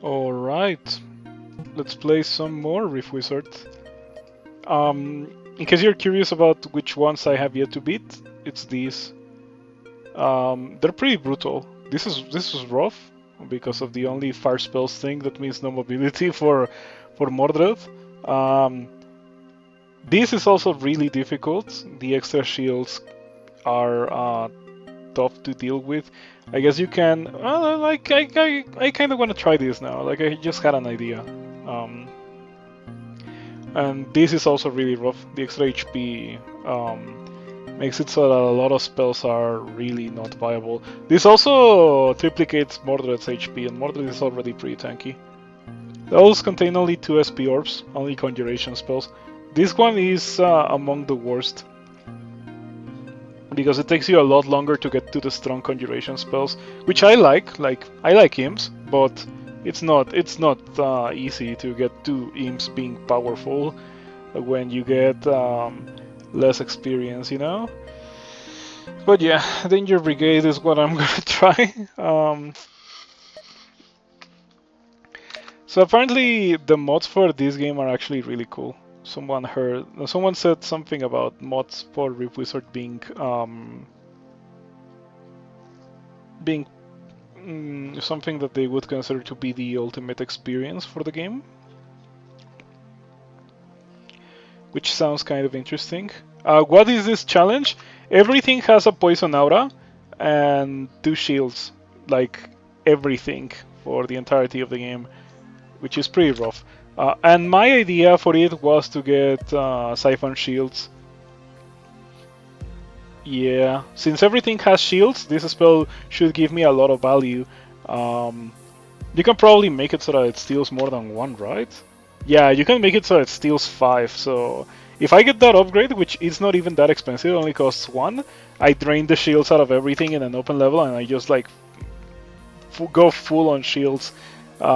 Alright, let's play some more Rift Wizard. In case you're curious about which ones I have yet to beat, it's these. They're pretty brutal. This is rough because of the only fire spells thing that means no mobility for Mordred. This is also really difficult. The extra shields are tough to deal with. I guess you can. Like I kind of want to try this now. Like I just had an idea. And this is also really rough. The extra HP makes it so that a lot of spells are really not viable. This also triplicates Mordred's HP, and Mordred is already pretty tanky. Those contain only 2 SP orbs, only conjuration spells. This one is among the worst, because it takes you a lot longer to get to the strong conjuration spells, which I like. Like I like imps, but it's not easy to get to imps being powerful when you get less experience, you know. But yeah, Danger Brigade is what I'm gonna try. So apparently the mods for this game are actually really cool. Someone said something about mods for Rift Wizard being something that they would consider to be the ultimate experience for the game, which sounds kind of interesting. What is this challenge? Everything has a poison aura and 2 shields, like everything for the entirety of the game, which is pretty rough. And my idea for it was to get Siphon shields. Yeah, since everything has shields, this spell should give me a lot of value. You can probably make it so that it steals more than 1, right? Yeah, you can make it so it steals 5, so if I get that upgrade, which is not even that expensive, it only costs 1, I drain the shields out of everything in an open level and I just like go full on shields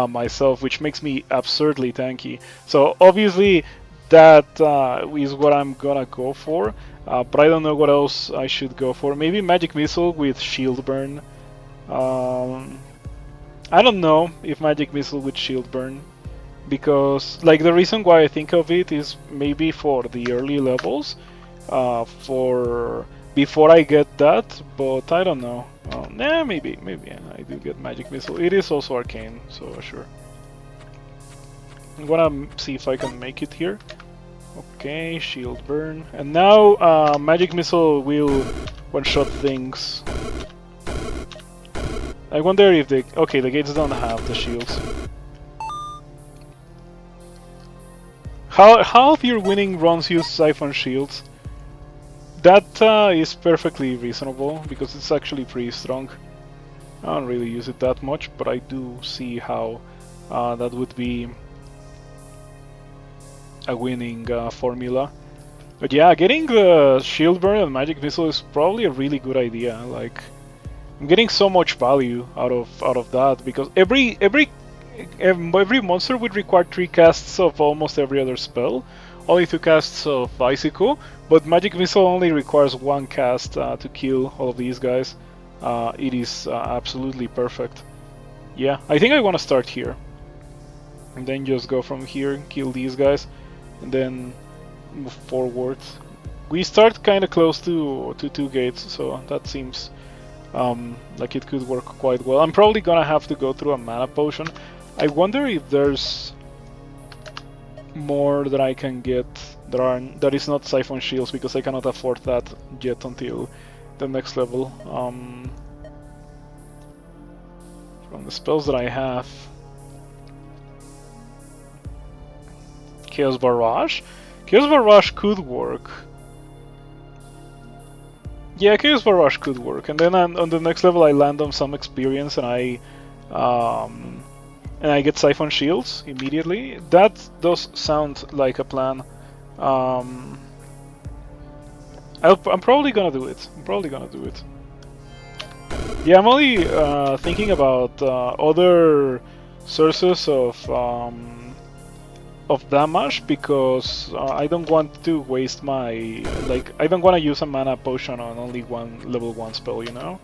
myself, which makes me absurdly tanky. So obviously that is what I'm gonna go for, but I don't know what else I should go for. Maybe Magic Missile with Shield Burn. I don't know if Magic Missile with Shield Burn, because like the reason why I think of it is maybe for the early levels, for before I get that, but I don't know. Maybe I do get Magic Missile. It is also arcane, so sure. I'm gonna see if I can make it here. Okay, Shield Burn, and now Magic Missile will one-shot things. I wonder if the gates don't have the shields. How of your winning runs use Siphon shields? That is perfectly reasonable, because it's actually pretty strong. I don't really use it that much, but I do see how that would be a winning formula. But yeah, getting the Shield Burn and Magic Missile is probably a really good idea. Like, I'm getting so much value out of that, because every monster would require 3 casts of almost every other spell, only 2 casts of Icicle, but Magic Missile only requires 1 cast to kill all of these guys. It is absolutely perfect. Yeah, I think I want to start here, and then just go from here, kill these guys, and then move forward. We start kind of close to 2 gates, so that seems like it could work quite well. I'm probably gonna have to go through a mana potion. I wonder if there's more that I can get that is not Siphon Shields, because I cannot afford that yet until the next level. From the spells that I have, Chaos Barrage? Chaos Barrage could work. Yeah, Chaos Barrage could work, and then on the next level I land on some experience and I get Siphon Shields immediately. That does sound like a plan. I'm probably gonna do it. Yeah, I'm only thinking about other sources of damage, because I don't want to waste my I don't want to use a mana potion on only one level 1 spell, you know.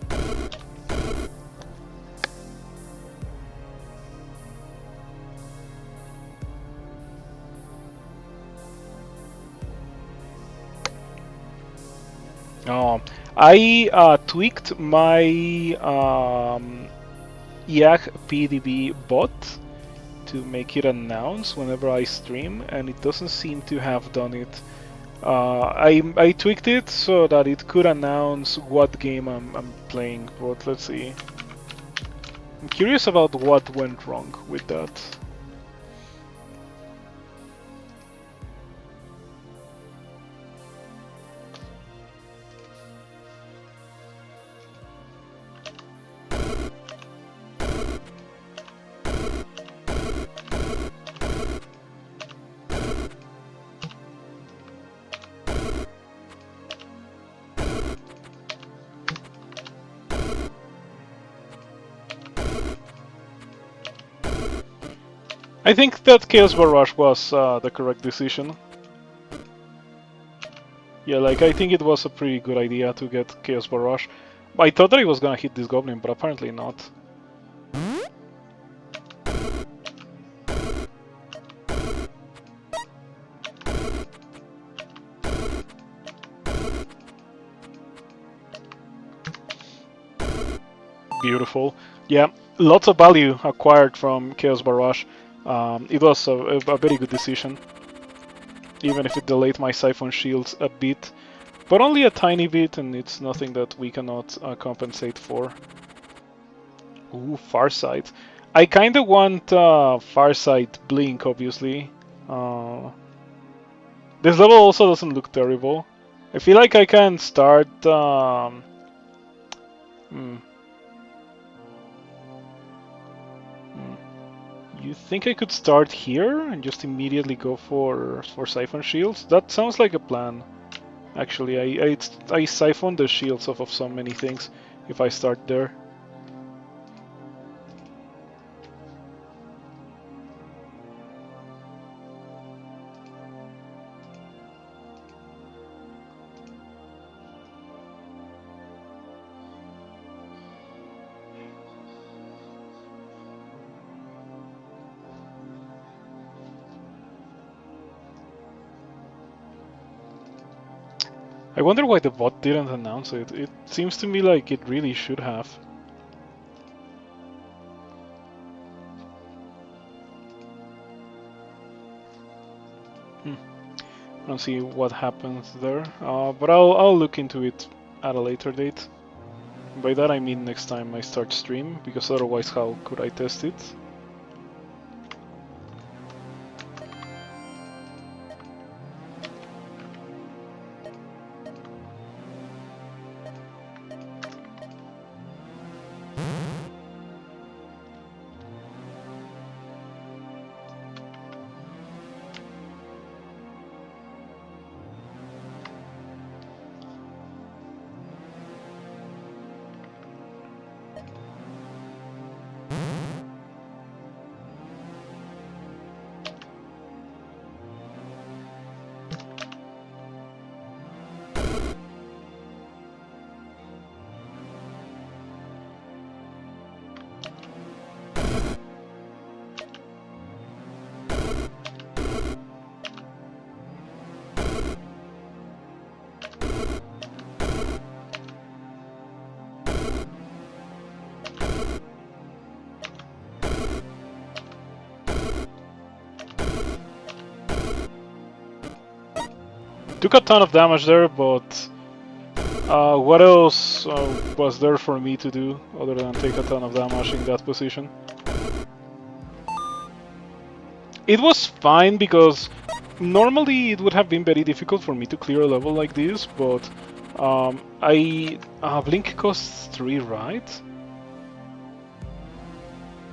Oh, I tweaked my YAG PDB bot to make it announce whenever I stream, and it doesn't seem to have done it. I tweaked it so that it could announce what game I'm playing, but let's see. I'm curious about what went wrong with that. I think that Chaos Barrage was the correct decision. Yeah, like I think it was a pretty good idea to get Chaos Barrage. I thought that it was gonna hit this goblin, but apparently not. Beautiful. Yeah, lots of value acquired from Chaos Barrage. It was a very good decision, even if it delayed my Siphon Shields a bit. But only a tiny bit, and it's nothing that we cannot compensate for. Ooh, Farsight. I kinda want Farsight Blink, obviously. This level also doesn't look terrible. I feel like I can start... You think I could start here and just immediately go for Siphon Shields? That sounds like a plan. Actually, I siphon the shields off of so many things if I start there. I wonder why the bot didn't announce it. It seems to me like it really should have. I don't see what happens there, but I'll look into it at a later date. By that I mean next time I start stream, because otherwise how could I test it? Took a ton of damage there, but what else was there for me to do other than take a ton of damage in that position? It was fine because normally it would have been very difficult for me to clear a level like this, but Blink costs 3, right?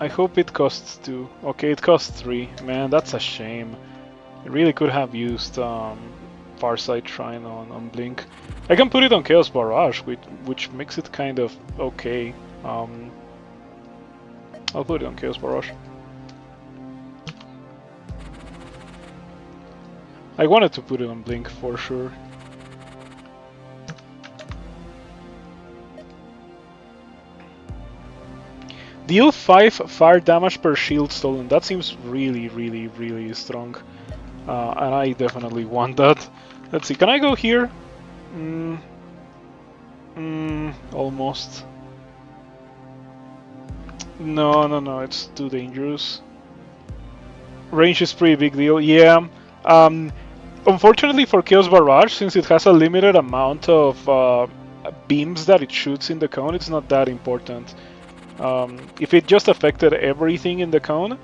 I hope it costs 2. Okay, it costs 3. Man, that's a shame. I really could have used Farsight Shrine on Blink. I can put it on Chaos Barrage, which makes it kind of okay. I'll put it on Chaos Barrage. I wanted to put it on Blink for sure. Deal 5 fire damage per shield stolen. That seems really, really, really strong. And I definitely want that. Let's see, can I go here? Almost. No, it's too dangerous. Range is pretty big deal, yeah. Um, Unfortunately for Chaos Barrage, since it has a limited amount of beams that it shoots in the cone, it's not that important. If it just affected everything in the cone,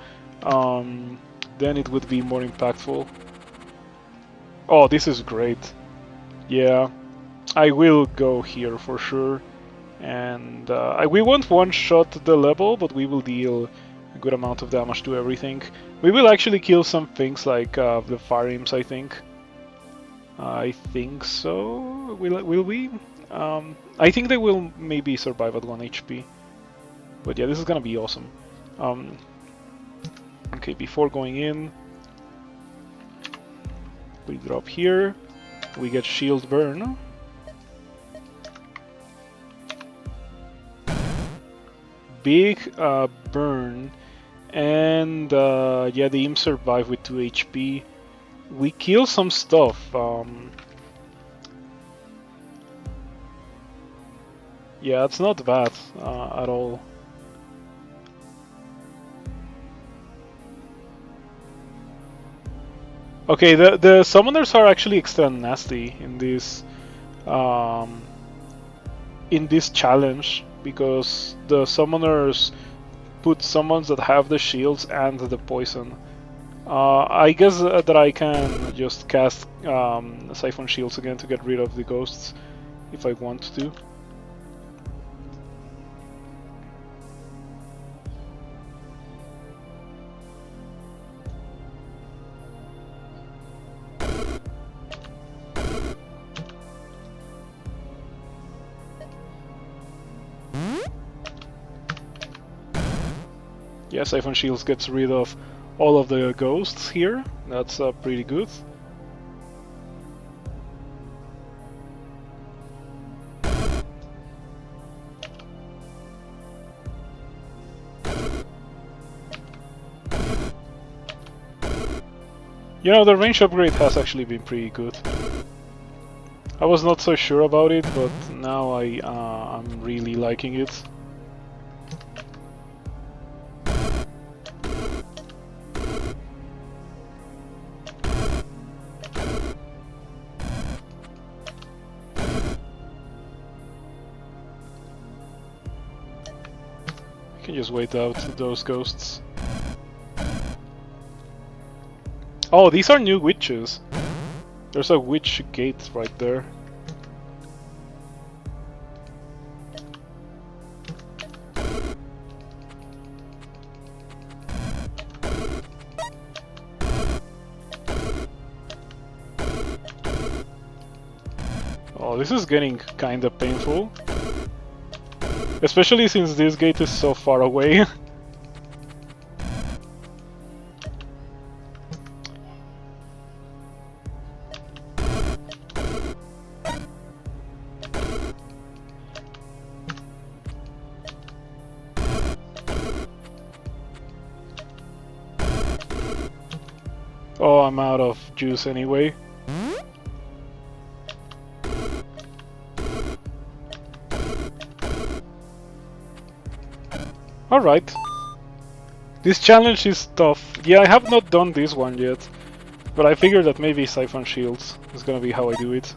then it would be more impactful. Oh, this is great. Yeah, I will go here for sure. And we won't one-shot the level, but we will deal a good amount of damage to everything. We will actually kill some things like the Fire Imps, I think. I think so. Will we? I think they will maybe survive at 1 HP. But yeah, this is gonna be awesome. Okay, before going in, we drop here. We get Shield Burn. Big burn. And yeah, the imps survive with 2 HP. We kill some stuff. Yeah, it's not bad at all. Okay, the summoners are actually extra nasty in this challenge, because the summoners put summons that have the shields and the poison. I guess that I can just cast Siphon Shields again to get rid of the ghosts if I want to. Yeah, Siphon Shields gets rid of all of the ghosts here. That's pretty good. You know, the range upgrade has actually been pretty good. I was not so sure about it, but now I'm really liking it. I can just wait out those ghosts. Oh, these are new witches. There's a witch gate right there. Oh, this is getting kinda painful. Especially since this gate is so far away. Oh, I'm out of juice anyway. Alright. This challenge is tough. Yeah, I have not done this one yet, but I figured that maybe Siphon Shields is gonna be how I do it.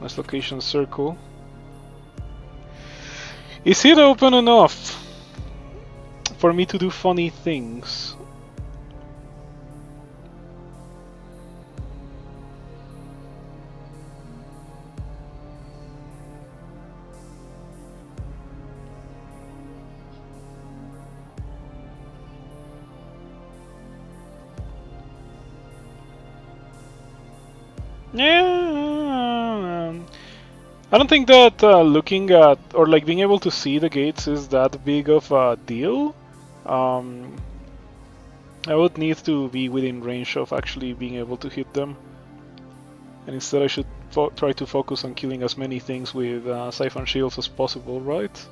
Nice location circle. Is it open enough for me to do funny things? Yeah, I don't think that looking at or like being able to see the gates is that big of a deal. I would need to be within range of actually being able to hit them, and instead I should try to focus on killing as many things with Siphon Shields as possible, right?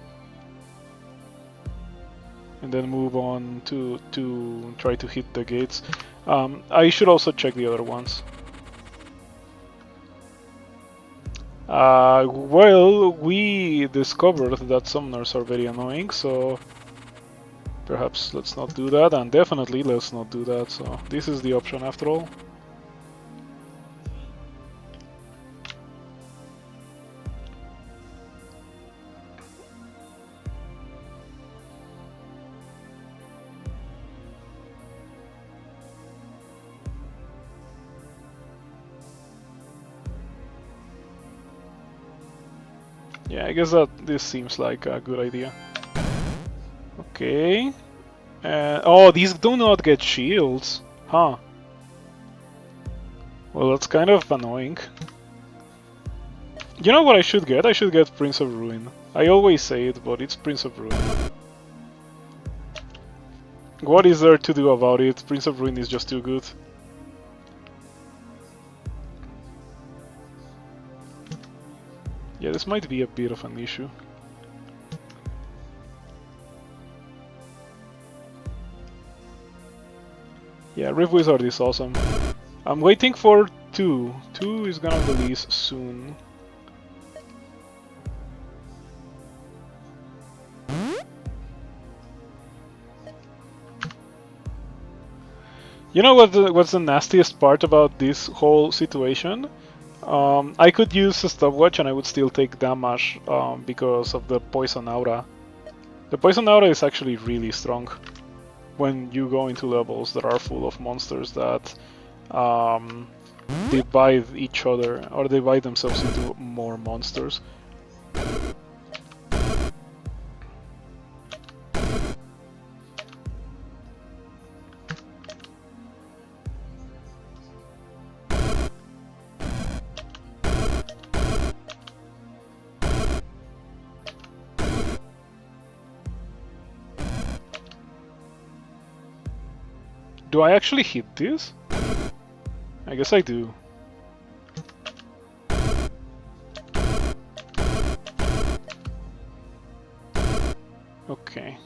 And then move on to try to hit the gates. I should also check the other ones. Well, we discovered that summoners are very annoying, so perhaps let's not do that, and definitely let's not do that, so this is the option after all. Yeah, I guess that this seems like a good idea. Okay. Oh, these do not get shields. Huh. Well, that's kind of annoying. You know what I should get? I should get Prince of Ruin. I always say it, but it's Prince of Ruin. What is there to do about it? Prince of Ruin is just too good. Yeah, this might be a bit of an issue. Yeah, Rift Wizard is awesome. I'm waiting for 2. 2 is gonna release soon. You know what's the nastiest part about this whole situation? I could use a stopwatch and I would still take damage because of the poison aura. The poison aura is actually really strong when you go into levels that are full of monsters that divide each other or divide themselves into more monsters. Do I actually hit this? I guess I do. Okay.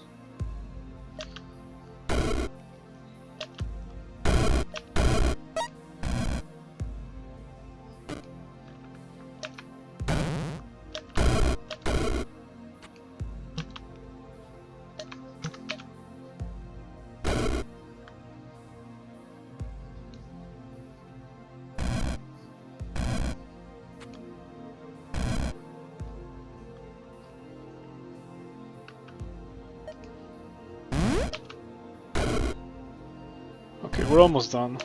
Okay, we're almost done.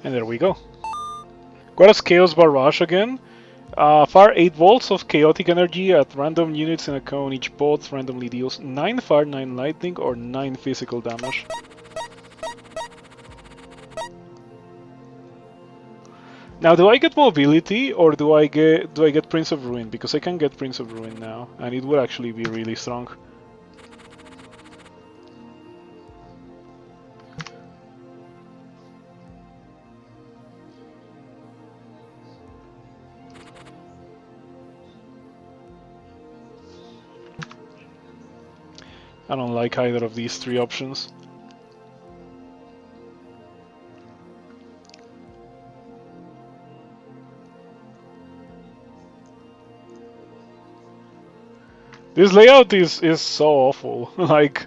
And there we go. Guara's Chaos Barrage again. Fire 8 volts of chaotic energy at random units in a cone. Each bolt randomly deals 9 fire, 9 lightning, or 9 physical damage. Now, do I get mobility or do I get Prince of Ruin? Because I can get Prince of Ruin now, and it would actually be really strong. I don't like either of these 3 options. This layout is so awful. Like,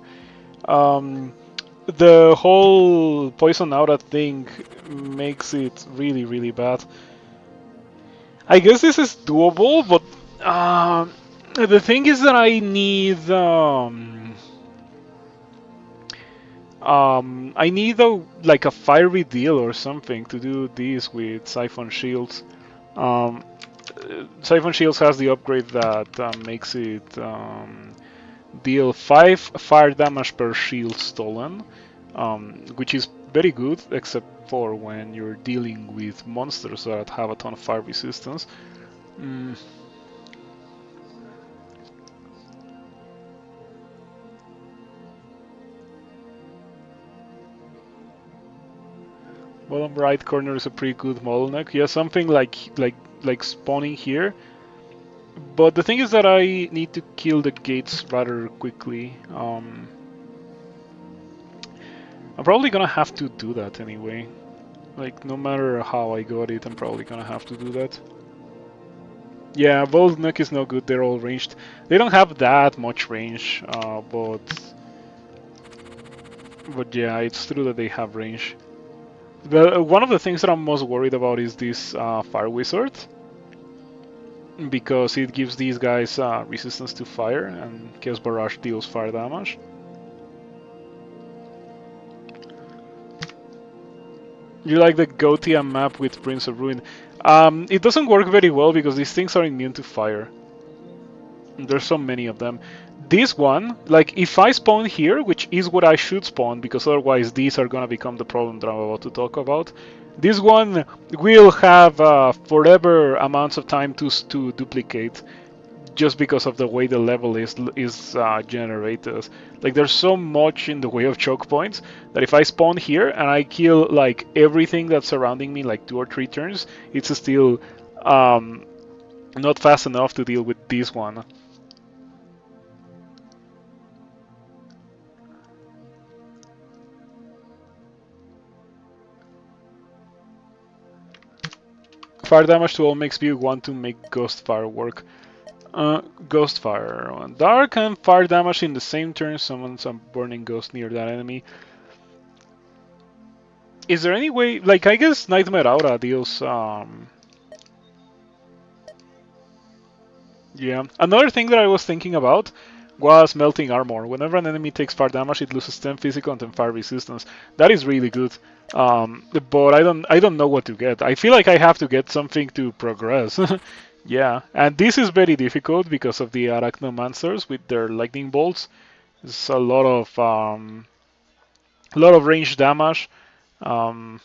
the whole poison aura thing makes it really, really bad. I guess this is doable, but the thing is that I need like a fiery deal or something to do this with Siphon Shields. Siphon Shields has the upgrade that makes it deal 5 fire damage per shield stolen, which is very good, except for when you're dealing with monsters that have a ton of fire resistance. Bottom right corner is a pretty good model neck. Yeah, something like spawning here. But the thing is that I need to kill the gates rather quickly. I'm probably gonna have to do that anyway. Like, no matter how I got it, I'm probably gonna have to do that. Yeah, Volknut is no good, they're all ranged. They don't have that much range, but yeah, it's true that they have range. One of the things that I'm most worried about is this Fire Wizard, because it gives these guys resistance to fire, and Chaos Barrage deals fire damage. You like the Gothia map with Prince of Ruin? It doesn't work very well because these things are immune to fire. There's so many of them. This one, like if I spawn here, which is what I should spawn, because otherwise these are gonna become the problem that I'm about to talk about. This one will have forever amounts of time to duplicate, just because of the way the level is generated. Like there's so much in the way of choke points that if I spawn here and I kill like everything that's surrounding me like 2 or 3 turns, it's still not fast enough to deal with this one. Fire damage to all makes me want to make Ghost Fire work. Ghost Fire. Dark and fire damage in the same turn summons a burning ghost near that enemy. Is there any way, like I guess Nightmare Aura deals yeah. Another thing that I was thinking about was Melting Armor. Whenever an enemy takes fire damage, it loses 10 physical and 10 fire resistance. That is really good. But I don't know what to get. I feel like I have to get something to progress. Yeah, and this is very difficult because of the Arachnomancers with their lightning bolts. It's a lot of range damage. Yeah,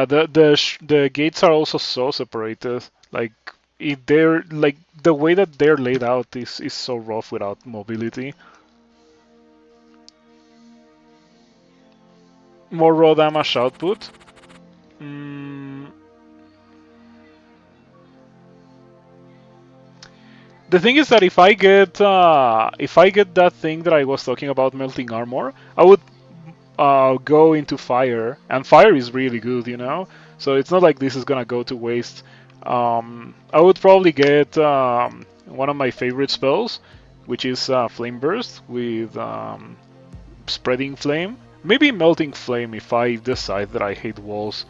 the gates are also so separated. Like they're like the way that they're laid out is so rough without mobility. More raw damage output. The thing is that if I get that thing that I was talking about, melting armor, I would go into fire, and fire is really good, you know. So it's not like this is gonna go to waste. I would probably get one of my favorite spells, which is Flame Burst with Spreading Flame. Maybe Melting Flame if I decide that I hate walls.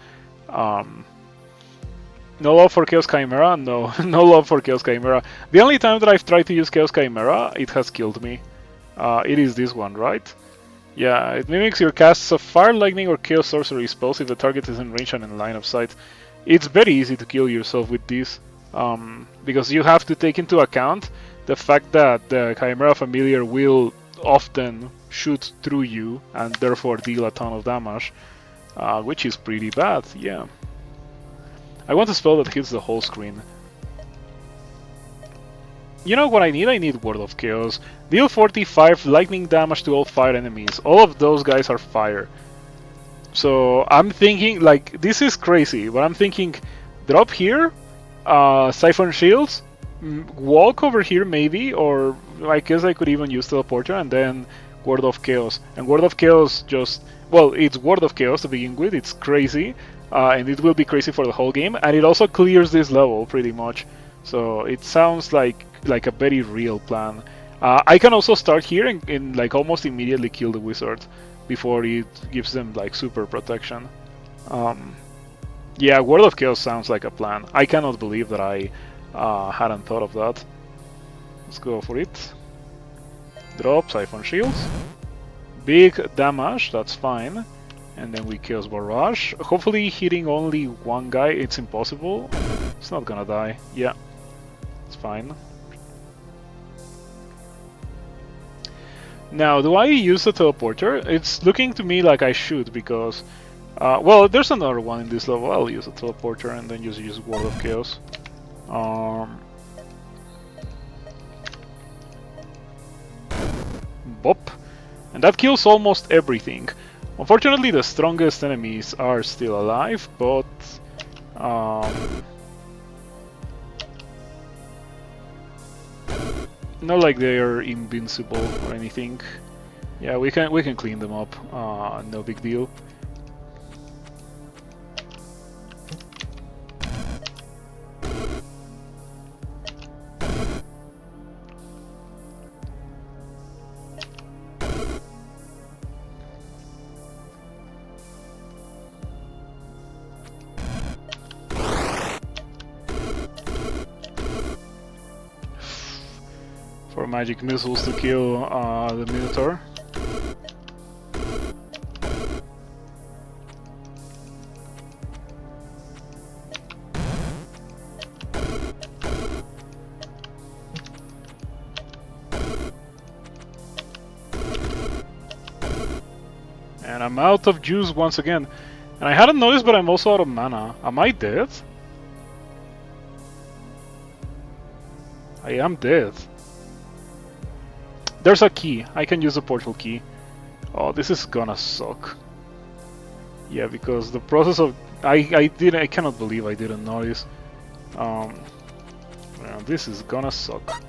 No love for Chaos Chimera? No, no love for Chaos Chimera. The only time that I've tried to use Chaos Chimera, it has killed me. It is this one, right? Yeah, it mimics your casts of Fire, Lightning, or Chaos Sorcery spells if the target is in range and in line of sight. It's very easy to kill yourself with this, because you have to take into account the fact that the Chimera Familiar will often shoot through you and therefore deal a ton of damage, which is pretty bad, yeah. I want a spell that hits the whole screen. You know what I need? I need Word of Chaos. Deal 45 lightning damage to all fire enemies. All of those guys are fire. So I'm thinking, like, this is crazy, but I'm thinking, drop here, Siphon Shields, walk over here maybe, or I guess I could even use Teleporter, and then Word of Chaos. And Word of Chaos just, well, it's Word of Chaos to begin with, it's crazy, and it will be crazy for the whole game, and it also clears this level pretty much. So it sounds like a very real plan. I can also start here and like almost immediately kill the wizard before it gives them like super protection. Yeah, Word of Chaos sounds like a plan. I cannot believe that I hadn't thought of that. Let's go for it. Drop Siphon Shields. Big damage, that's fine. And then we Chaos Barrage. Hopefully hitting only one guy, it's impossible. It's not gonna die. Yeah, it's fine. Now, do I use the Teleporter? It's looking to me like I should, because... well, there's another one in this level. I'll use a Teleporter and then just use Word of Chaos. Bop. And that kills almost everything. Unfortunately, the strongest enemies are still alive, but... not like they are invincible or anything. Yeah, we can clean them up. No big deal. For magic missiles to kill the Minotaur. And I'm out of juice once again. And I hadn't noticed, but I'm also out of mana. Am I dead? I am dead. There's a key. I can use the portal key. Oh, this is gonna suck. Yeah, because the process of I cannot believe I didn't notice. Well, this is gonna suck.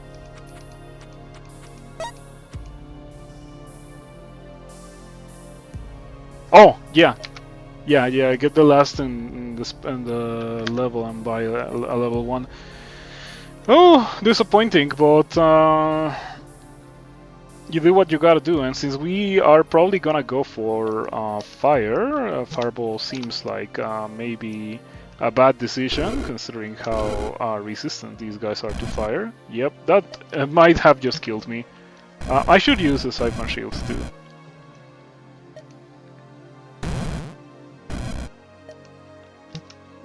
Oh yeah, yeah. I get the last in the level. I'm by a level 1. Oh, disappointing, but you do what you gotta do. And since we are probably gonna go for fire, fireball seems like maybe a bad decision considering how resistant these guys are to fire. Yep, that might have just killed me. I should use the Siphon Shields too.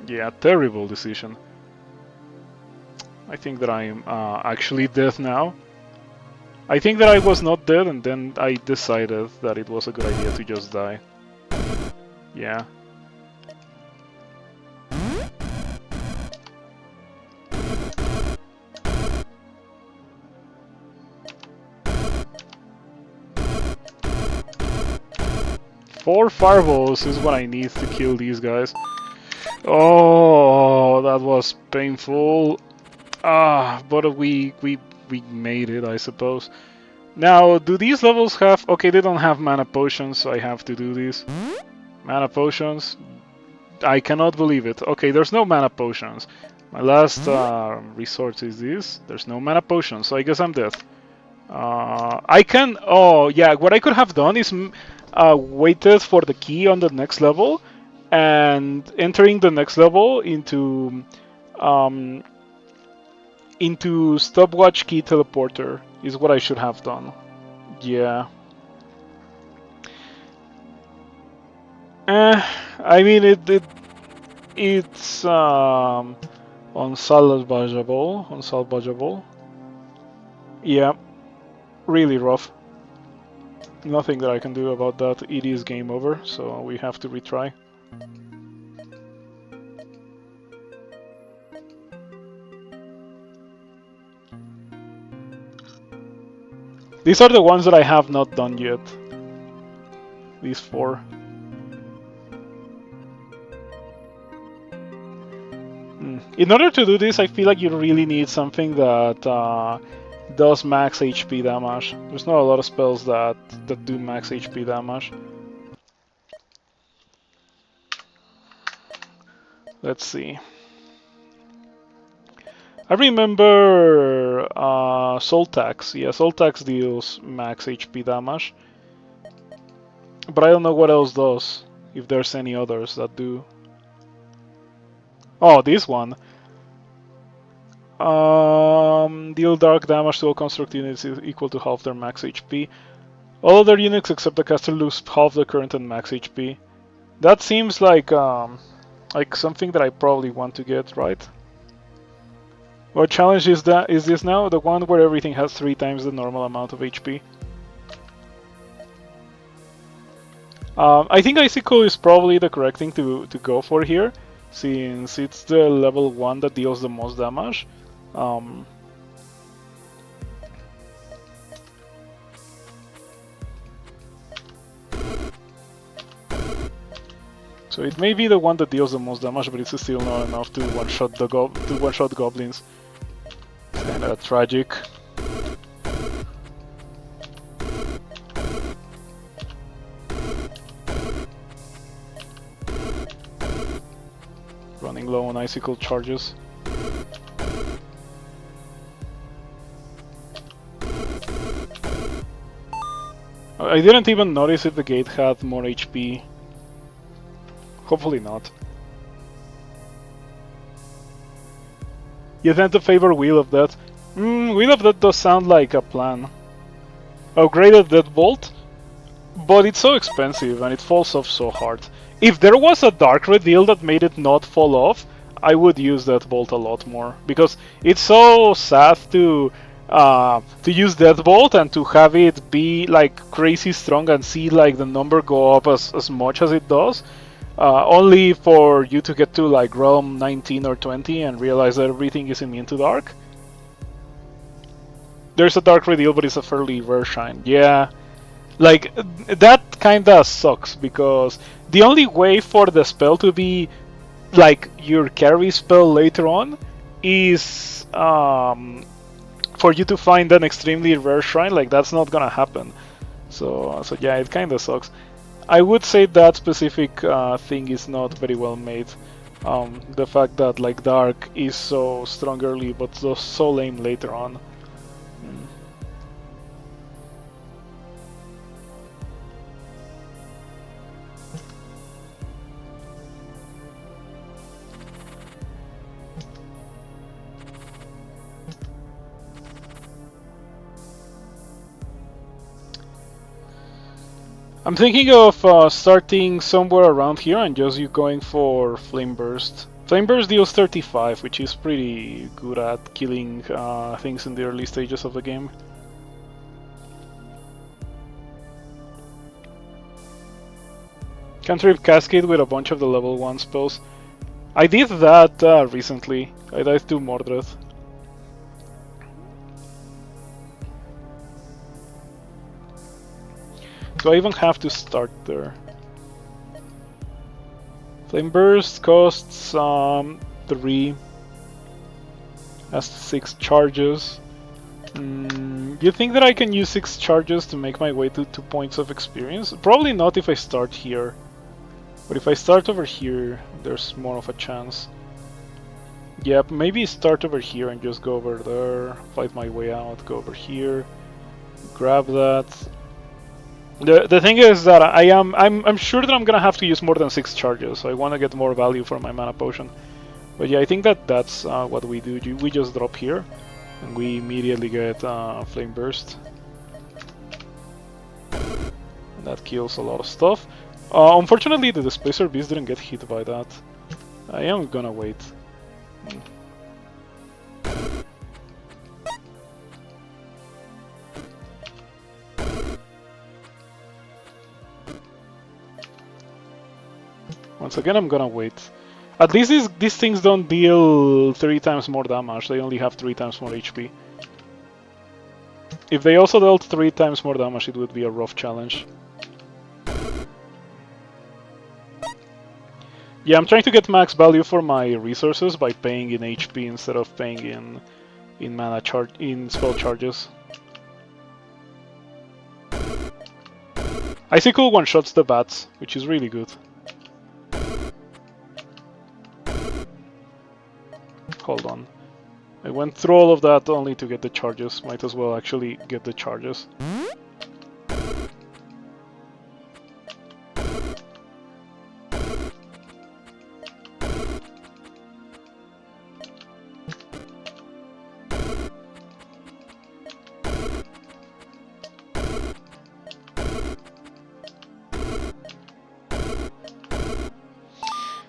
Yeah, terrible decision. I think that I'm actually dead now. I think that I was not dead, and then I decided that it was a good idea to just die. Yeah. Four fireballs is what I need to kill these guys. Oh, that was painful. But we made it, I suppose. Now, do these levels have... Okay, they don't have mana potions, so I have to do this. Mana potions? I cannot believe it. Okay, there's no mana potions. My last resort is this. There's no mana potions, so I guess I'm dead. I can... Oh, yeah, what I could have done is waited for the key on the next level and entering the next level into stopwatch key teleporter is what I should have done. Yeah. I mean it's unsalvageable. Yeah, really rough. Nothing that I can do about that. It is game over, so we have to retry. These are the ones that I have not done yet. These 4. In order to do this, I feel like you really need something that does max HP damage. There's not a lot of spells that do max HP damage. Let's see. I remember Soul Tax. Yeah, Soul Tax deals max HP damage. But I don't know what else does, if there's any others that do. Oh, this one. Deal dark damage to all construct units is equal to half their max HP. All other units except the caster lose half the current and max HP. That seems like something that I probably want to get, right? What challenge is this now? The one where everything has 3 times the normal amount of HP. I think Icicle is probably the correct thing to go for here, since it's the level 1 that deals the most damage. So it may be the one that deals the most damage, but it's still not enough to one-shot goblins. It's kinda tragic. running low on icicle charges. I didn't even notice if the gate had more HP. Hopefully not. You tend to favor Wheel of Death. Wheel of Death does sound like a plan. Upgraded Deadbolt, but it's so expensive and it falls off so hard. If there was a Dark Reveal that made it not fall off, I would use Deadbolt a lot more, because it's so sad to use Deadbolt and to have it be like crazy strong and see like the number go up as much as it does, only for you to get to like realm 19 or 20 and realize that everything is immune to dark. There's a Dark Reveal, but it's a fairly rare shine. Yeah, like that kinda sucks, because the only way for the spell to be like your carry spell later on is for you to find an extremely rare shrine. Like, that's not gonna happen. So yeah, it kinda sucks. I would say that specific thing is not very well made. The fact that like Dark is so strong early but so lame later on. I'm thinking of starting somewhere around here and just you going for Flame Burst. Flame Burst deals 35, which is pretty good at killing things in the early stages of the game. Cantrip Cascade with a bunch of the level 1 spells. I did that recently. I died to Mordred. Do I even have to start there? Flame Burst costs 3. Has 6 charges. You think that I can use 6 charges to make my way to 2 points of experience? Probably not if I start here. But if I start over here, there's more of a chance. Yep, maybe start over here and just go over there, fight my way out, go over here, grab that. The thing is that I'm sure that I'm gonna have to use more than 6 charges, so I want to get more value for my mana potion. But yeah, I think that's what we do. We just drop here, and we immediately get Flame Burst. And that kills a lot of stuff. Unfortunately, the Displacer Beast didn't get hit by that. I am gonna wait. Once again, I'm gonna wait. At least these things don't deal 3 times more damage, they only have 3 times more HP. If they also dealt 3 times more damage, it would be a rough challenge. Yeah, I'm trying to get max value for my resources by paying in HP instead of paying in mana charge, in spell charges. Icicle one-shots the bats, which is really good. Hold on. I went through all of that only to get the charges. Might as well actually get the charges.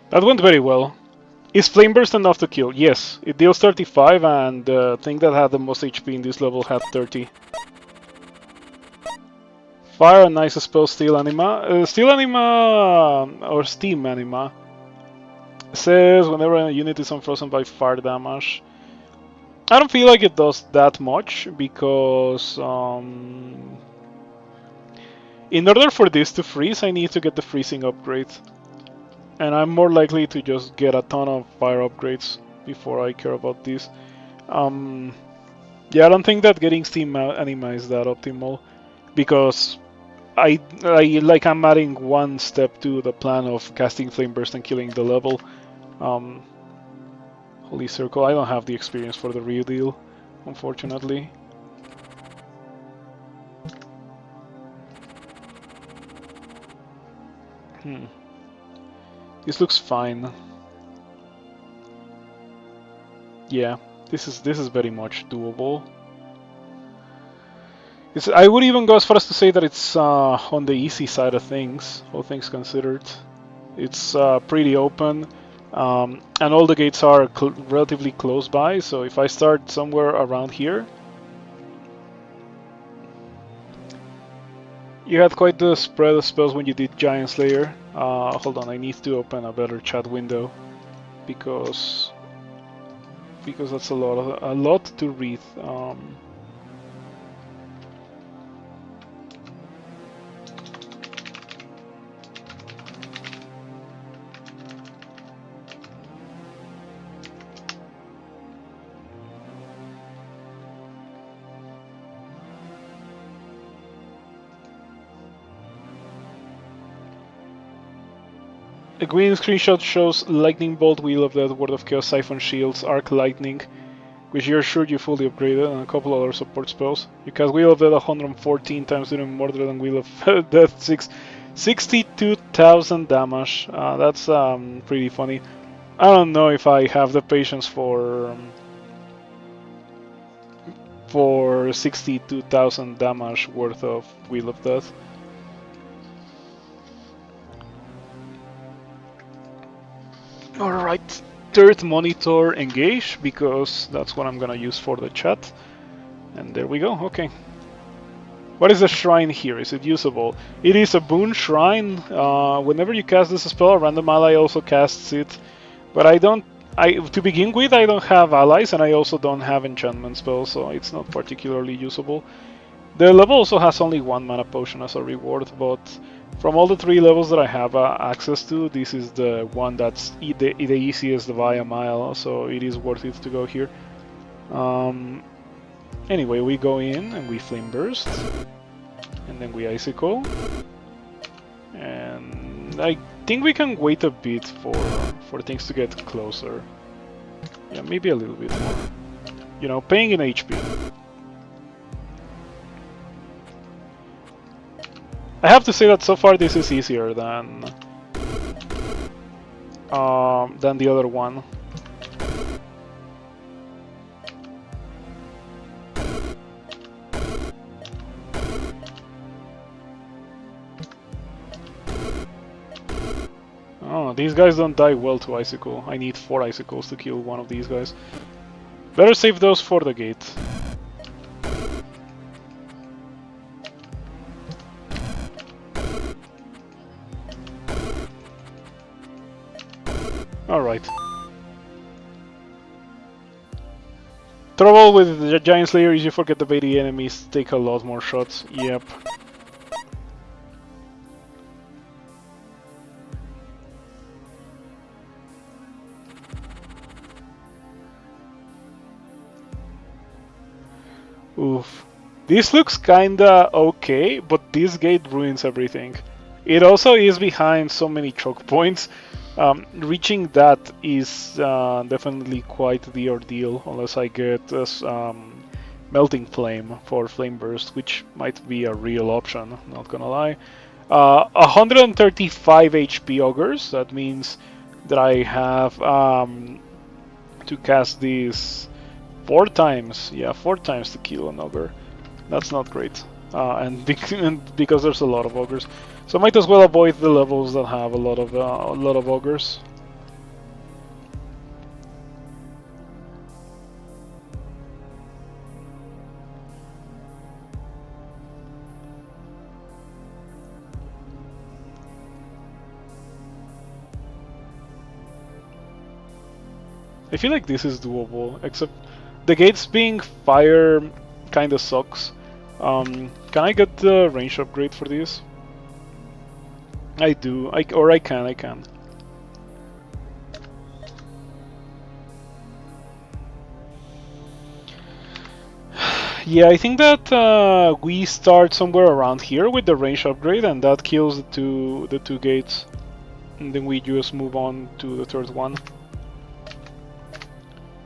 That went very well. Is Flame Burst enough to kill? Yes, it deals 35 and the thing that had the most HP in this level had 30. Fire, a nice spell, Steel Anima. Steel Anima, or Steam Anima, says whenever a unit is unfrozen by fire damage. I don't feel like it does that much, because in order for this to freeze, I need to get the freezing upgrade. And I'm more likely to just get a ton of fire upgrades before I care about this. Yeah, I don't think that getting Steam Anima is that optimal, because I'm adding one step to the plan of casting Flame Burst and killing the level. Holy Circle. I don't have the experience for the real deal, unfortunately. This looks fine. Yeah, this is very much doable. I would even go as far as to say that it's on the easy side of things, all things considered. It's pretty open, and all the gates are relatively close by, so if I start somewhere around here... You had quite the spread of spells when you did Giant Slayer. Hold on, I need to open a better chat window, because that's a lot to read. A green screenshot shows Lightning Bolt, Wheel of Death, Word of Chaos, Siphon Shields, Arc Lightning, which you're sure you fully upgraded, and a couple other support spells. You cast Wheel of Death 114 times, doing more than Wheel of Death 62,000 damage. That's pretty funny. I don't know if I have the patience for 62,000 damage worth of Wheel of Death. Alright, third monitor engage, because that's what I'm gonna use for the chat. And there we go, okay. What is the shrine here? Is it usable? It is a boon shrine. Whenever you cast this spell, a random ally also casts it. But to begin with, I don't have allies, and I also don't have enchantment spells, so it's not particularly usable. The level also has only one mana potion as a reward, but from all the 3 levels that I have access to, this is the one that's the easiest by a mile, so it is worth it to go here. Anyway, we go in and we Flame Burst, and then we Icicle, and I think we can wait a bit for things to get closer. Yeah, maybe a little bit more. You know, paying in HP. I have to say that so far this is easier than the other one. Oh, these guys don't die well to Icicle. I need 4 Icicles to kill one of these guys. Better save those for the gate. Alright. Trouble with the Giant Slayer is you forget the baity enemies take a lot more shots. Yep. Oof. This looks kinda okay, but this gate ruins everything. It also is behind so many choke points. Reaching that is definitely quite the ordeal, unless I get this Melting Flame for Flame Burst, which might be a real option, not gonna lie. 135 HP Augurs, that means that I have to cast these 4 times. Yeah, 4 times to kill an Augur. That's not great. And because there's a lot of Augurs. So I might as well avoid the levels that have a lot of Augurs. I feel like this is doable, except the gates being fire kinda sucks. Can I get the range upgrade for this? I do, I can. Yeah, I think that we start somewhere around here with the range upgrade, and that kills the two gates, and then we just move on to the third one.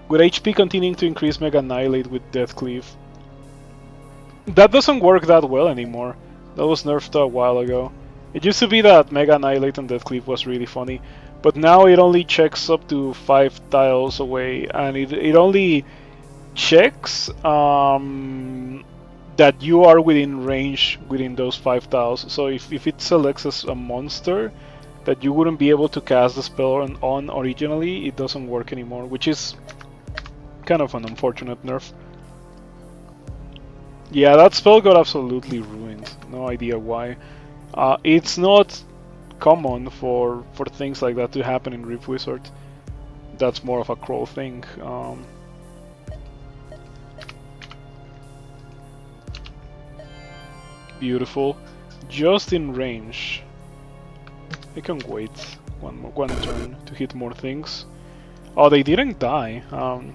with HP continuing to increase Mega Annihilate with Death Cleave. That doesn't work that well anymore. That was nerfed a while ago. It used to be that Mega Annihilate and Death Cleave was really funny, but now it only checks up to 5 tiles away, and it only checks that you are within range within those 5 tiles. So if it selects as a monster that you wouldn't be able to cast the spell on originally, it doesn't work anymore, which is kind of an unfortunate nerf. Yeah, that spell got absolutely ruined. No idea why. It's not common for things like that to happen in Rift Wizard. That's more of a Kroll thing. Beautiful. Just in range. I can wait one turn to hit more things. Oh, they didn't die.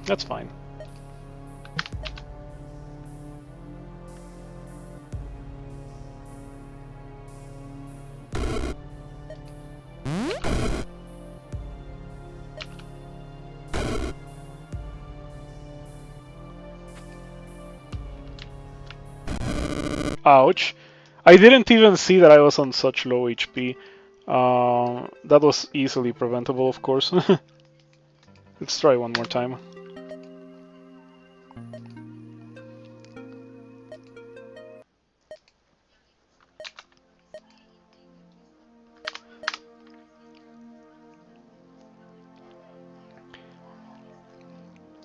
That's fine. Ouch. I didn't even see that I was on such low HP. That was easily preventable, of course. Let's try one more time.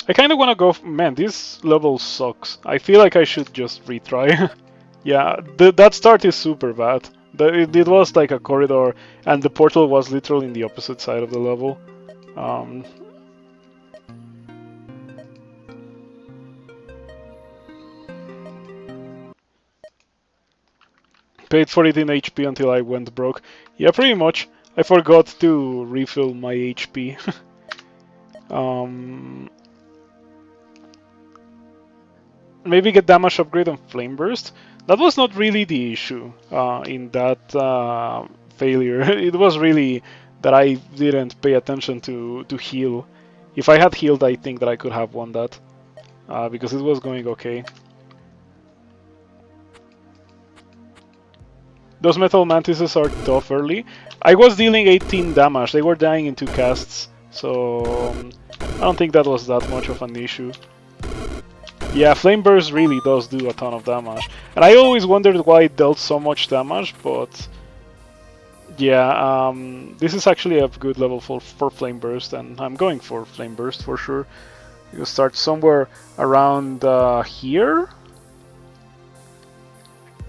I kind of want to go... Man, this level sucks. I feel like I should just retry. Yeah, that start is super bad. It was like a corridor, and the portal was literally in the opposite side of the level. Paid for it in HP until I went broke. Yeah, pretty much. I forgot to refill my HP. Maybe get damage upgrade on Flame Burst. That was not really the issue in that failure. It was really that I didn't pay attention to heal. If I had healed, I think that I could have won that because it was going okay. Those Metal Mantises are tough early. I was dealing 18 damage. They were dying in 2 casts, so I don't think that was that much of an issue. Yeah, Flame Burst really does do a ton of damage. And I always wondered why it dealt so much damage, but... Yeah, this is actually a good level for Flame Burst, and I'm going for Flame Burst for sure. You start somewhere around here.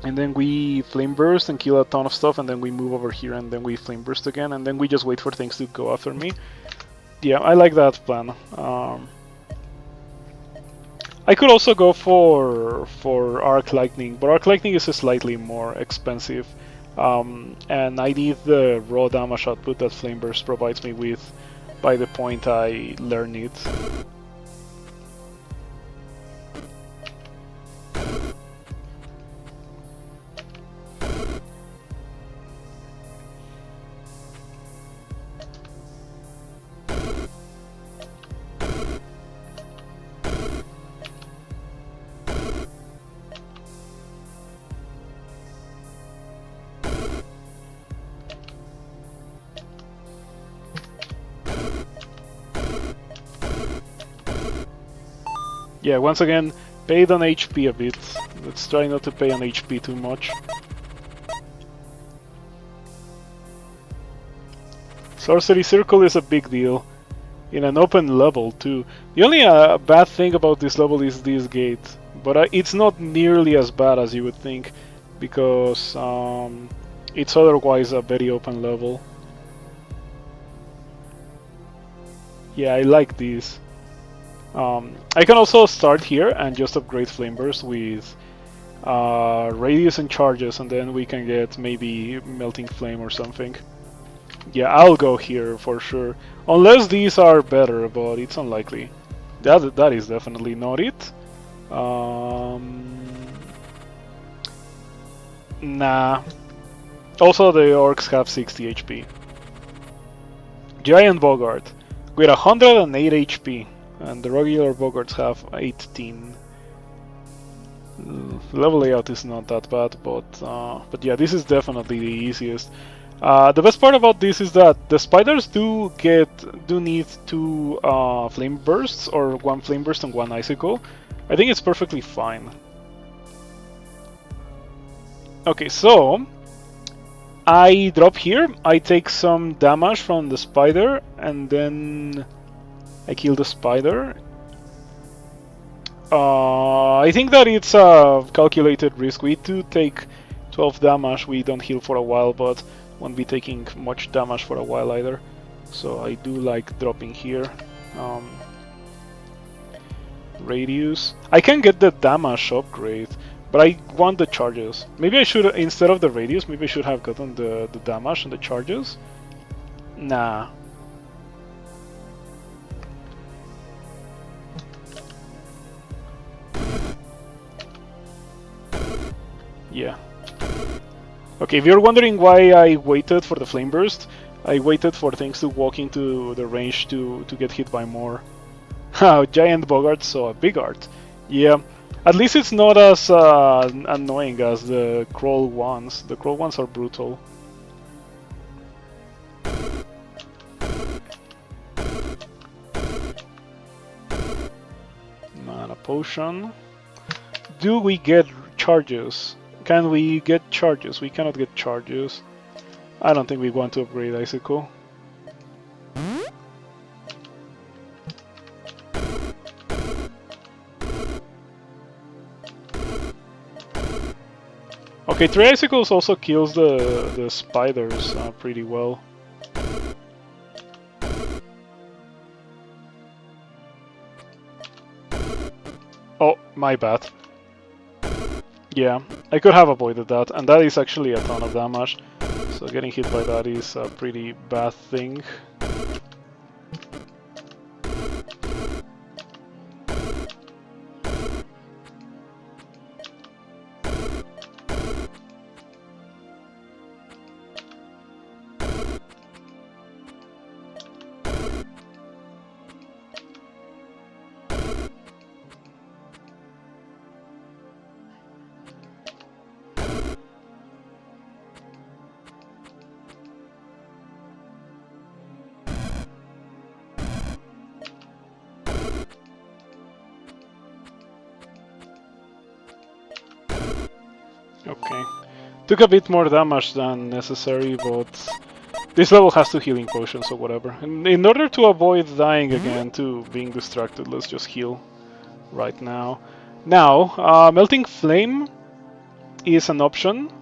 And then we Flame Burst and kill a ton of stuff, and then we move over here, and then we Flame Burst again, and then we just wait for things to go after me. Yeah, I like that plan. I could also go for Arc Lightning, but Arc Lightning is slightly more expensive, and I need the raw damage output that Flame Burst provides me with by the point I learn it. Yeah, once again, paid on HP a bit. Let's try not to pay on HP too much. Sorcery Circle is a big deal. In an open level too. The only bad thing about this level is this gate. But it's not nearly as bad as you would think. Because it's otherwise a very open level. Yeah, I like this. I can also start here and just upgrade Flame Burst with Radius and Charges, and then we can get maybe Melting Flame or something. Yeah, I'll go here for sure. Unless these are better, but it's unlikely. That is definitely not it. Nah. Also, the orcs have 60 HP. Giant Bogart with 108 HP. and the regular Bogarts have 18. Level layout is not that bad, but yeah, this is definitely the easiest. The best part about this is that the spiders do need 2 flame bursts, or 1 flame burst and 1 icicle. I think it's perfectly fine. Okay, so I drop here, I take some damage from the spider, and then I kill the spider. I think that it's a calculated risk. We do take 12 damage, we don't heal for a while, but won't be taking much damage for a while either. So I do like dropping here. Radius. I can get the damage upgrade, but I want the charges. Maybe I should, instead of the radius, maybe I should have gotten the damage and the charges. Nah. Yeah. Okay, if you're wondering why I waited for the flame burst, I waited for things to walk into the range to get hit by more. Giant Bogart, so a big art. Yeah, at least it's not as annoying as the crawl ones. The crawl ones are brutal. Mana potion. Do we get charges? Can we get charges? We cannot get charges. I don't think we want to upgrade Icicle. Okay, 3 Icicles also kills the spiders pretty well. Oh, my bad. Yeah, I could have avoided that, and that is actually a ton of damage. So getting hit by that is a pretty bad thing. Okay. Took a bit more damage than necessary, but this level has 2 healing potions, so whatever. And in order to avoid dying again to being distracted, let's just heal right now. Now, Melting Flame is an option.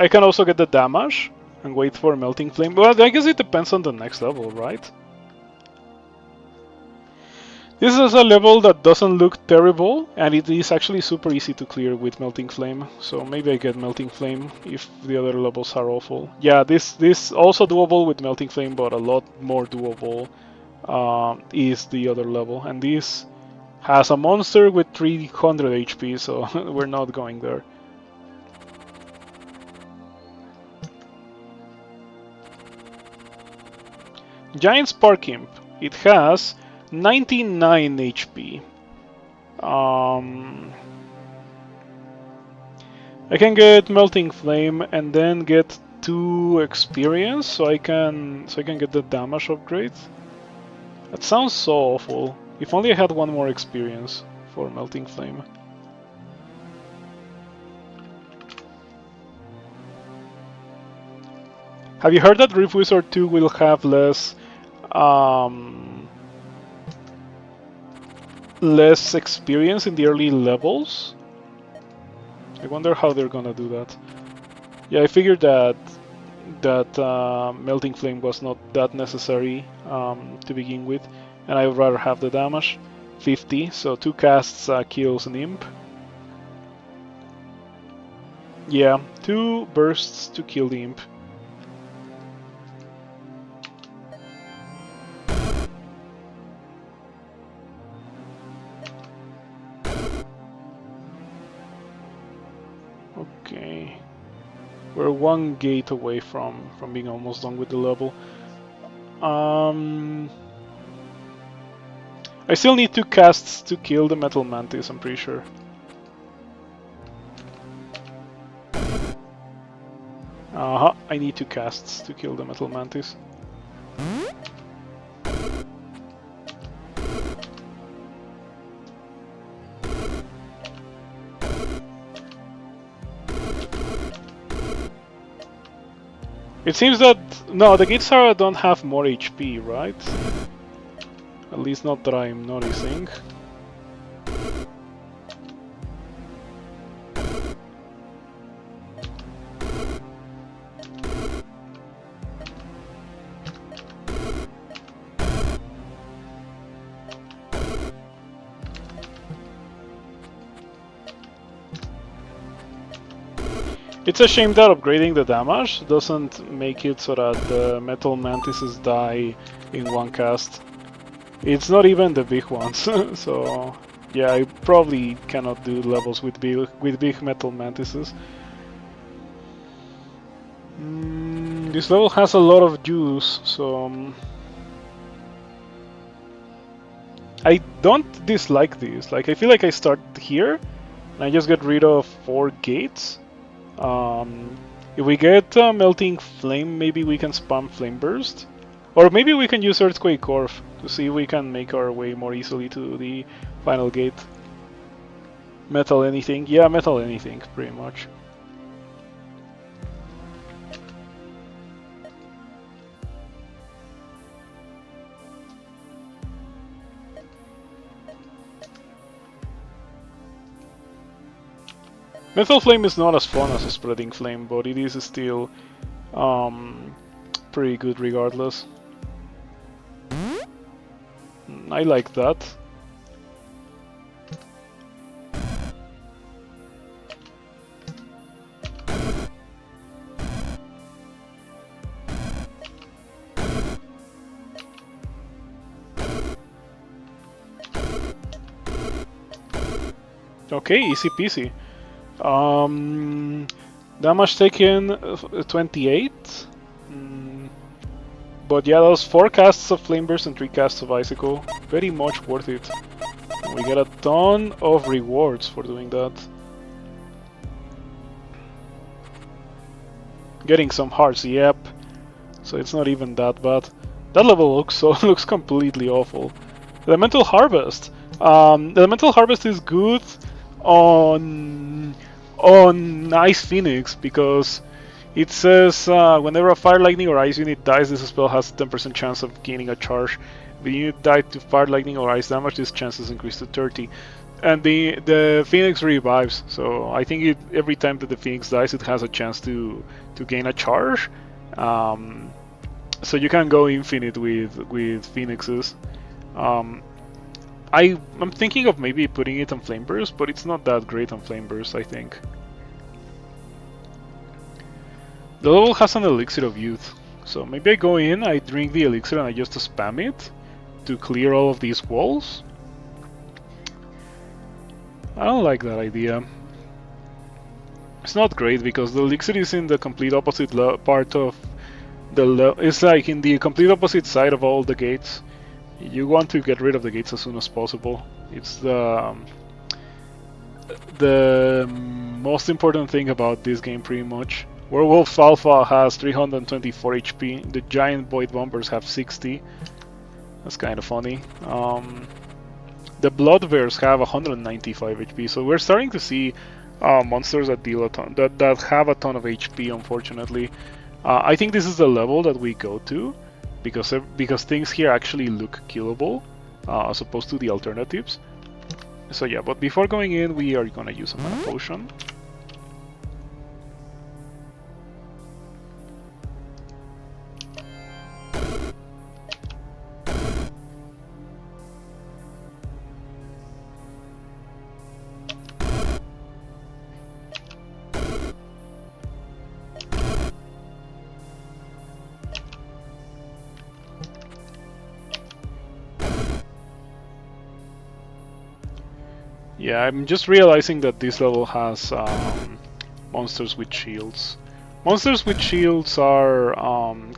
I can also get the damage and wait for Melting Flame. Well, I guess it depends on the next level, right? This is a level that doesn't look terrible, and it is actually super easy to clear with Melting Flame, so maybe I get Melting Flame if the other levels are awful. Yeah, this also doable with Melting Flame, but a lot more doable is the other level, and this has a monster with 300 HP, so we're not going there. Giant Spark Imp. It has 99 HP. I can get Melting Flame and then get 2 experience, so I can get the damage upgrade. That sounds so awful. If only I had 1 more experience for Melting Flame. Have you heard that Rift Wizard 2 will have less experience in the early levels? I wonder how they're gonna do that. Yeah, I figured that Melting Flame was not that necessary to begin with, and I would rather have the damage. 50, so 2 casts kills an imp. Yeah, 2 bursts to kill the imp. Okay, we're 1 gate away from being almost done with the level. I still need 2 casts to kill the Metal Mantis, I'm pretty sure. I need 2 casts to kill the Metal Mantis. It seems that... no, the Gitsara don't have more HP, right? At least not that I'm noticing. It's a shame that upgrading the damage doesn't make it so that the Metal Mantises die in one cast. It's not even the big ones, so yeah, I probably cannot do levels with big Metal Mantises. This level has a lot of juice, so I don't dislike this. Like, I feel like I start here and I just get rid of 4 gates. If we get Melting Flame, maybe we can spam Flame Burst. Or maybe we can use Earthquake Orb to see if we can make our way more easily to the final gate. Metal anything? Yeah, metal anything, pretty much. Metal Flame is not as fun as a Spreading Flame, but it is still pretty good regardless. I like that. Okay, easy peasy. Damage taken 28. But yeah, those 4 casts of Flame Burst and 3 casts of Icicle, very much worth it. We get a ton of rewards for doing that. Getting some hearts, yep. So it's not even that bad. That level looks completely awful. Elemental Harvest. Elemental Harvest is good on Ice Phoenix because it says whenever a Fire, Lightning, or Ice unit dies, this spell has a 10% chance of gaining a charge. If the unit died to Fire, Lightning, or Ice damage, this chance is increased to 30. And the Phoenix revives, so I think every time that the Phoenix dies, it has a chance to gain a charge. So you can go infinite with Phoenixes. I'm thinking of maybe putting it on Flame Burst, but it's not that great on Flame Burst, I think. The level has an Elixir of Youth, so maybe I go in, I drink the elixir and I just spam it to clear all of these walls. I don't like that idea. It's not great because the elixir is in the complete opposite part of the it's like in the complete opposite side of all the gates. You want to get rid of the gates as soon as possible. It's the most important thing about this game, pretty much. Werewolf Alpha has 324 HP. The giant Void Bombers have 60. That's kind of funny. The Blood Bears have 195 HP. So we're starting to see monsters that deal a ton, that have a ton of HP. Unfortunately, I think this is the level that we go to, because things here actually look killable, as opposed to the alternatives. So yeah, but before going in, we are gonna use a mana potion. Yeah, I'm just realizing that this level has monsters with shields. Monsters with shields are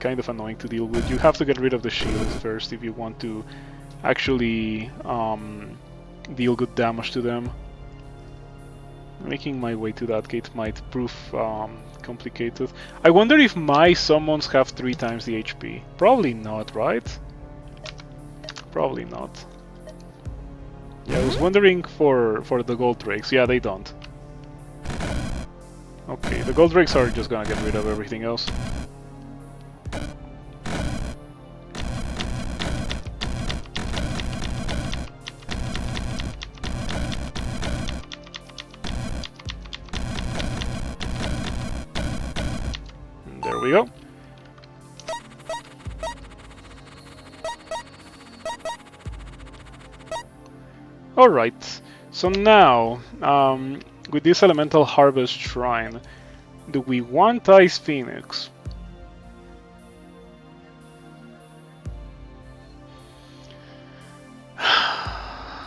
kind of annoying to deal with. You have to get rid of the shield first if you want to actually deal good damage to them. Making my way to that gate might prove complicated. I wonder if my summons have 3 times the HP. Probably not, right? Probably not. Yeah, I was wondering for the gold drakes. Yeah, they don't. Okay, the gold drakes are just gonna get rid of everything else. And there we go. Alright, so now, with this Elemental Harvest Shrine, do we want Ice Phoenix?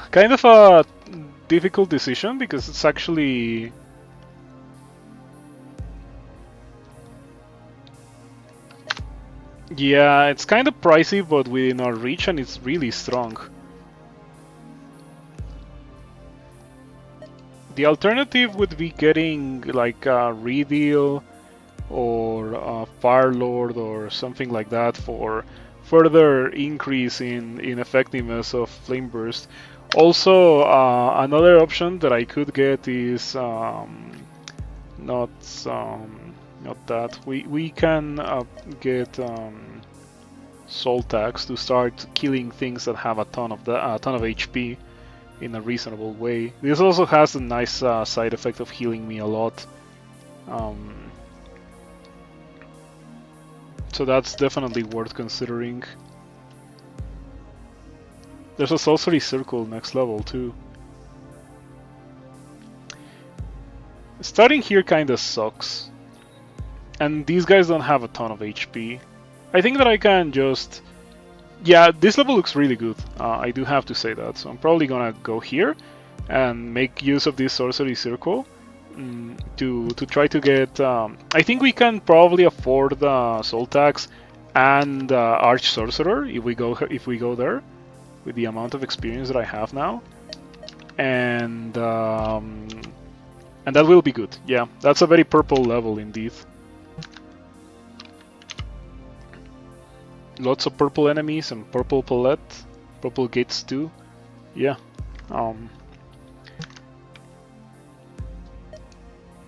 Kind of a difficult decision, because it's actually... Yeah, it's kind of pricey, but within our reach, and it's really strong. The alternative would be getting like a Reveal or a Firelord or something like that for further increase in effectiveness of Flame Burst. Also, another option that I could get is not that. We can get Soul Tax to start killing things that have a ton of HP in a reasonable way. This also has a nice side effect of healing me a lot. So that's definitely worth considering. There's a Sorcery Circle next level too. Starting here kinda sucks. And these guys don't have a ton of HP. I think that I can just... Yeah, this level looks really good. I do have to say that. So I'm probably gonna go here and make use of this Sorcery Circle to try to get... I think we can probably afford Soul Tax and Arch Sorcerer if we go there with the amount of experience that I have now, and that will be good. Yeah, that's a very purple level indeed. Lots of purple enemies and purple palette, purple gates too. Yeah.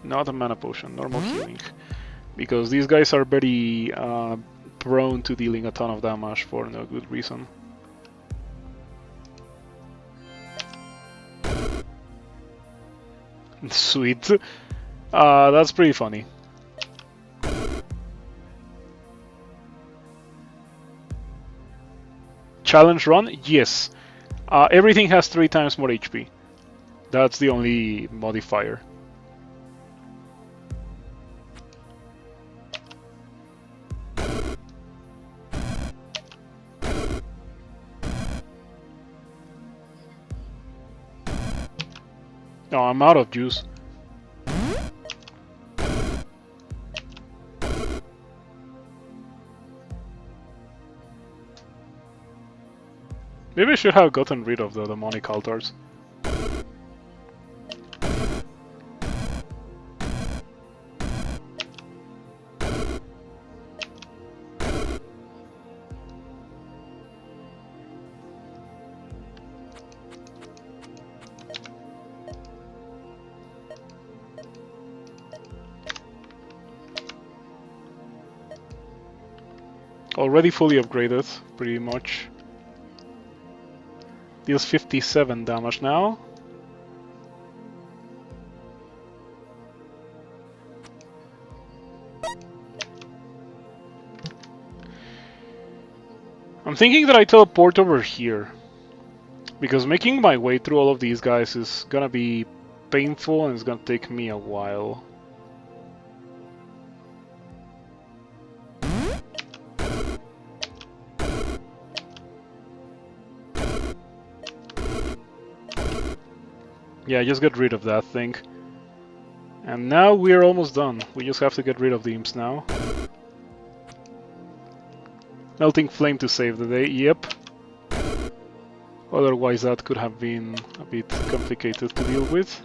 Not a mana potion, normal healing. Because these guys are very prone to dealing a ton of damage for no good reason. Sweet. That's pretty funny. Challenge run? Yes. Everything has 3 times more HP. That's the only modifier. Oh, I'm out of juice. Maybe I should have gotten rid of the demonic altars. Already fully upgraded, pretty much. Deals 57 damage now. I'm thinking that I teleport over here, because making my way through all of these guys is gonna be painful and it's gonna take me a while. Yeah, just get rid of that thing. And now we're almost done. We just have to get rid of the imps now. Melting Flame to save the day, yep. Otherwise that could have been a bit complicated to deal with.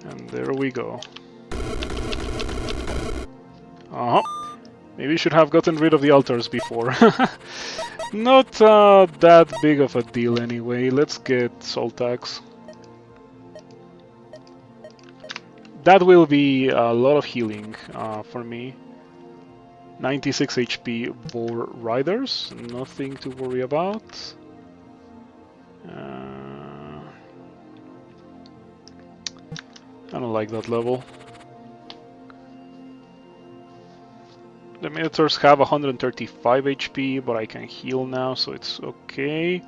And there we go. Maybe should have gotten rid of the altars before. Not that big of a deal anyway. Let's get Soul Tax. That will be a lot of healing for me. 96 HP Boar Riders, nothing to worry about. I don't like that level. The Minotaurs have 135 HP, but I can heal now, so it's okay.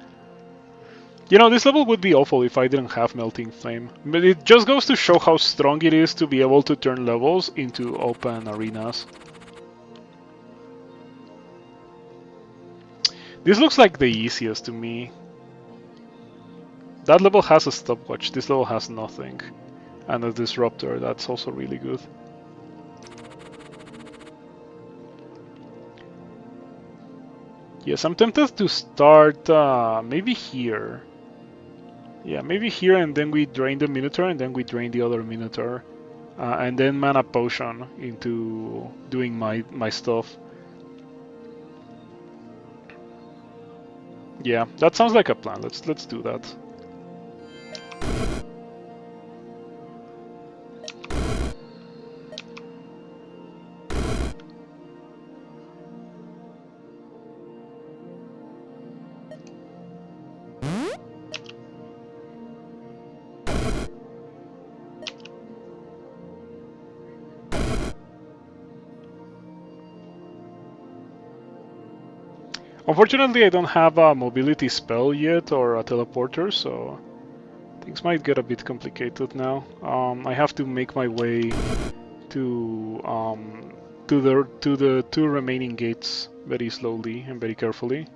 You know, this level would be awful if I didn't have Melting Flame. But it just goes to show how strong it is to be able to turn levels into open arenas. This looks like the easiest to me. That level has a stopwatch, this level has nothing. And a Disruptor, that's also really good. Yes, I'm tempted to start maybe here. Yeah, maybe here, and then we drain the Minotaur, and then we drain the other Minotaur. And then Mana Potion into doing my stuff. Yeah, that sounds like a plan. Let's do that. Unfortunately, I don't have a mobility spell yet or a teleporter, so things might get a bit complicated now. I have to make my way to the two remaining gates very slowly and very carefully.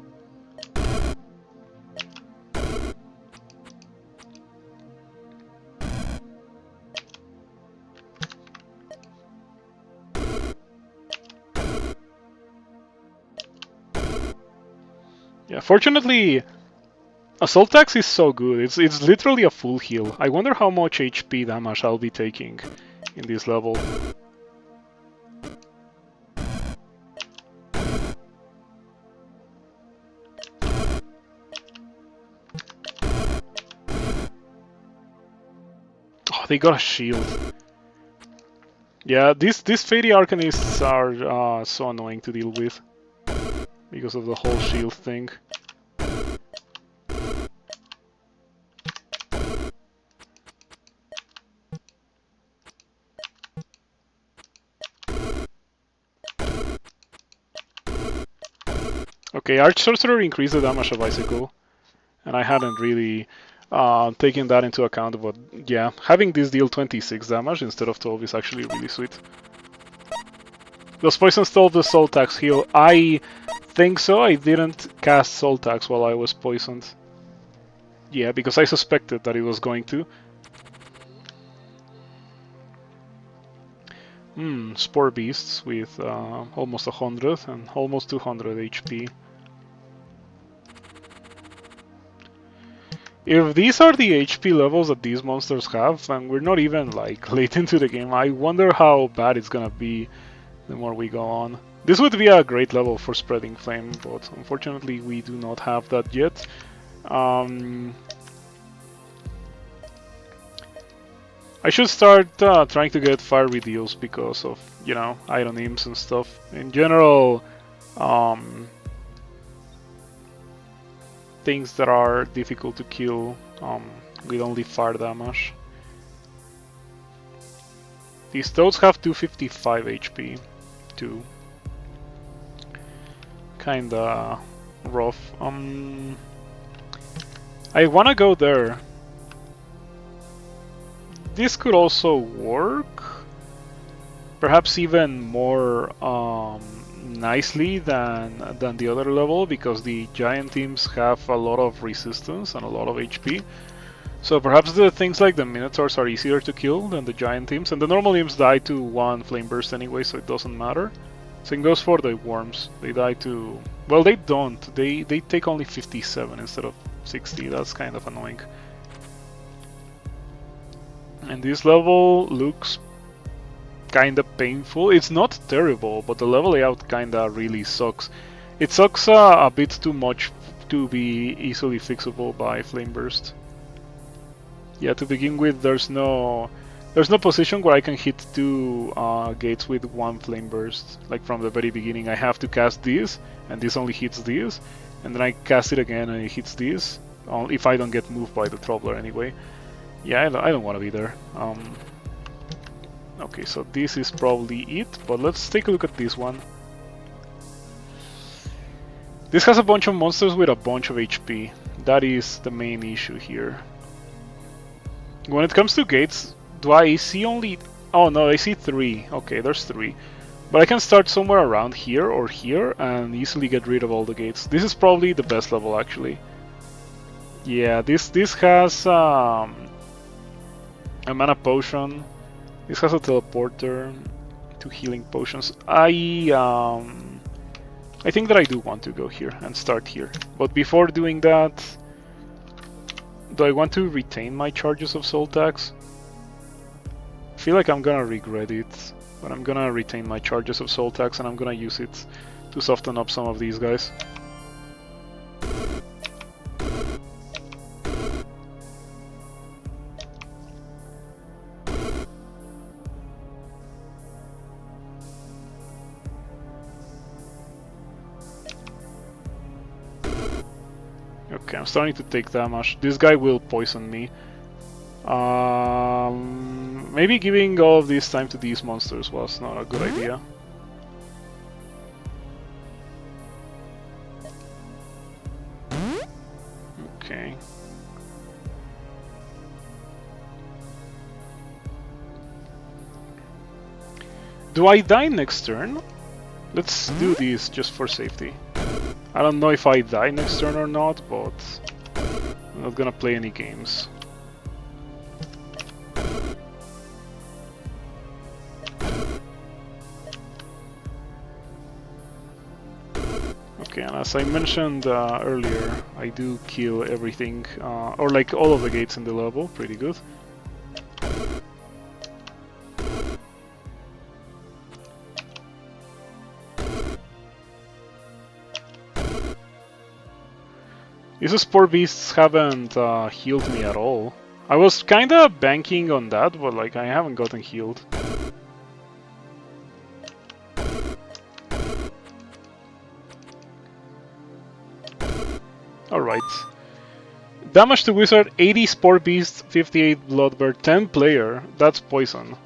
Yeah, fortunately, Assault Tax is so good. It's literally a full heal. I wonder how much HP damage I'll be taking in this level. Oh, they got a shield. Yeah, these Fairy Arcanists are so annoying to deal with because of the whole shield thing. Okay, Arch Sorcerer increased the damage of Icicle, and I hadn't really taken that into account, but yeah, having this deal 26 damage instead of 12 is actually really sweet. Does Poison stall the Soul Tax heal? I think so. I didn't cast Soul Tax while I was poisoned. Yeah, because I suspected that it was going to. Spore Beasts with almost 100 and almost 200 HP. If these are the HP levels that these monsters have, and we're not even like late into the game, I wonder how bad it's gonna be the more we go on. This would be a great level for Spreading Flame, but unfortunately we do not have that yet. I should start trying to get fiery deals because of, you know, Iron Imps and stuff. In general, things that are difficult to kill with only fire damage. These toads have 255 HP too. Kinda rough. I wanna go there. This could also work, perhaps even more nicely than the other level, because the giant imps have a lot of resistance and a lot of HP. So perhaps the things like the Minotaurs are easier to kill than the giant imps, and the normal imps die to one flame burst anyway, so it doesn't matter. Same goes for the worms; they die to Well, they don't. They take only 57 instead of 60. That's kind of annoying. And this level looks kinda painful. It's not terrible, but the level layout kinda really sucks. It sucks a bit too much to be easily fixable by Flame Burst. Yeah, to begin with, there's no position where I can hit two gates with one Flame Burst. Like from the very beginning, I have to cast this, and this only hits this, and then I cast it again and it hits this. If I don't get moved by the Troubler anyway. Yeah, I don't want to be there. Okay, so this is probably it, but let's take a look at this one. This has a bunch of monsters with a bunch of HP. That is the main issue here. When it comes to gates, do I see only... Oh no, I see 3. Okay, there's 3. But I can start somewhere around here or here and easily get rid of all the gates. This is probably the best level actually. Yeah, this has a mana potion. This has a teleporter, 2 healing potions. I think that I do want to go here and start here. But before doing that, do I want to retain my charges of Soul Tax? I feel like I'm gonna regret it, but I'm gonna retain my charges of Soul Tax and I'm gonna use it to soften up some of these guys. Okay, I'm starting to take damage. This guy will poison me. Maybe giving all of this time to these monsters was not a good idea. Okay. Do I die next turn? Let's do this just for safety. I don't know if I die next turn or not, but I'm not gonna play any games. Okay, and as I mentioned earlier, I do kill everything, or like all of the gates in the level, pretty good. These Spore Beasts haven't healed me at all. I was kinda banking on that, but like I haven't gotten healed. Alright. Damage to Wizard, 80 Spore Beast, 58 Bloodbird, 10 player. That's poison.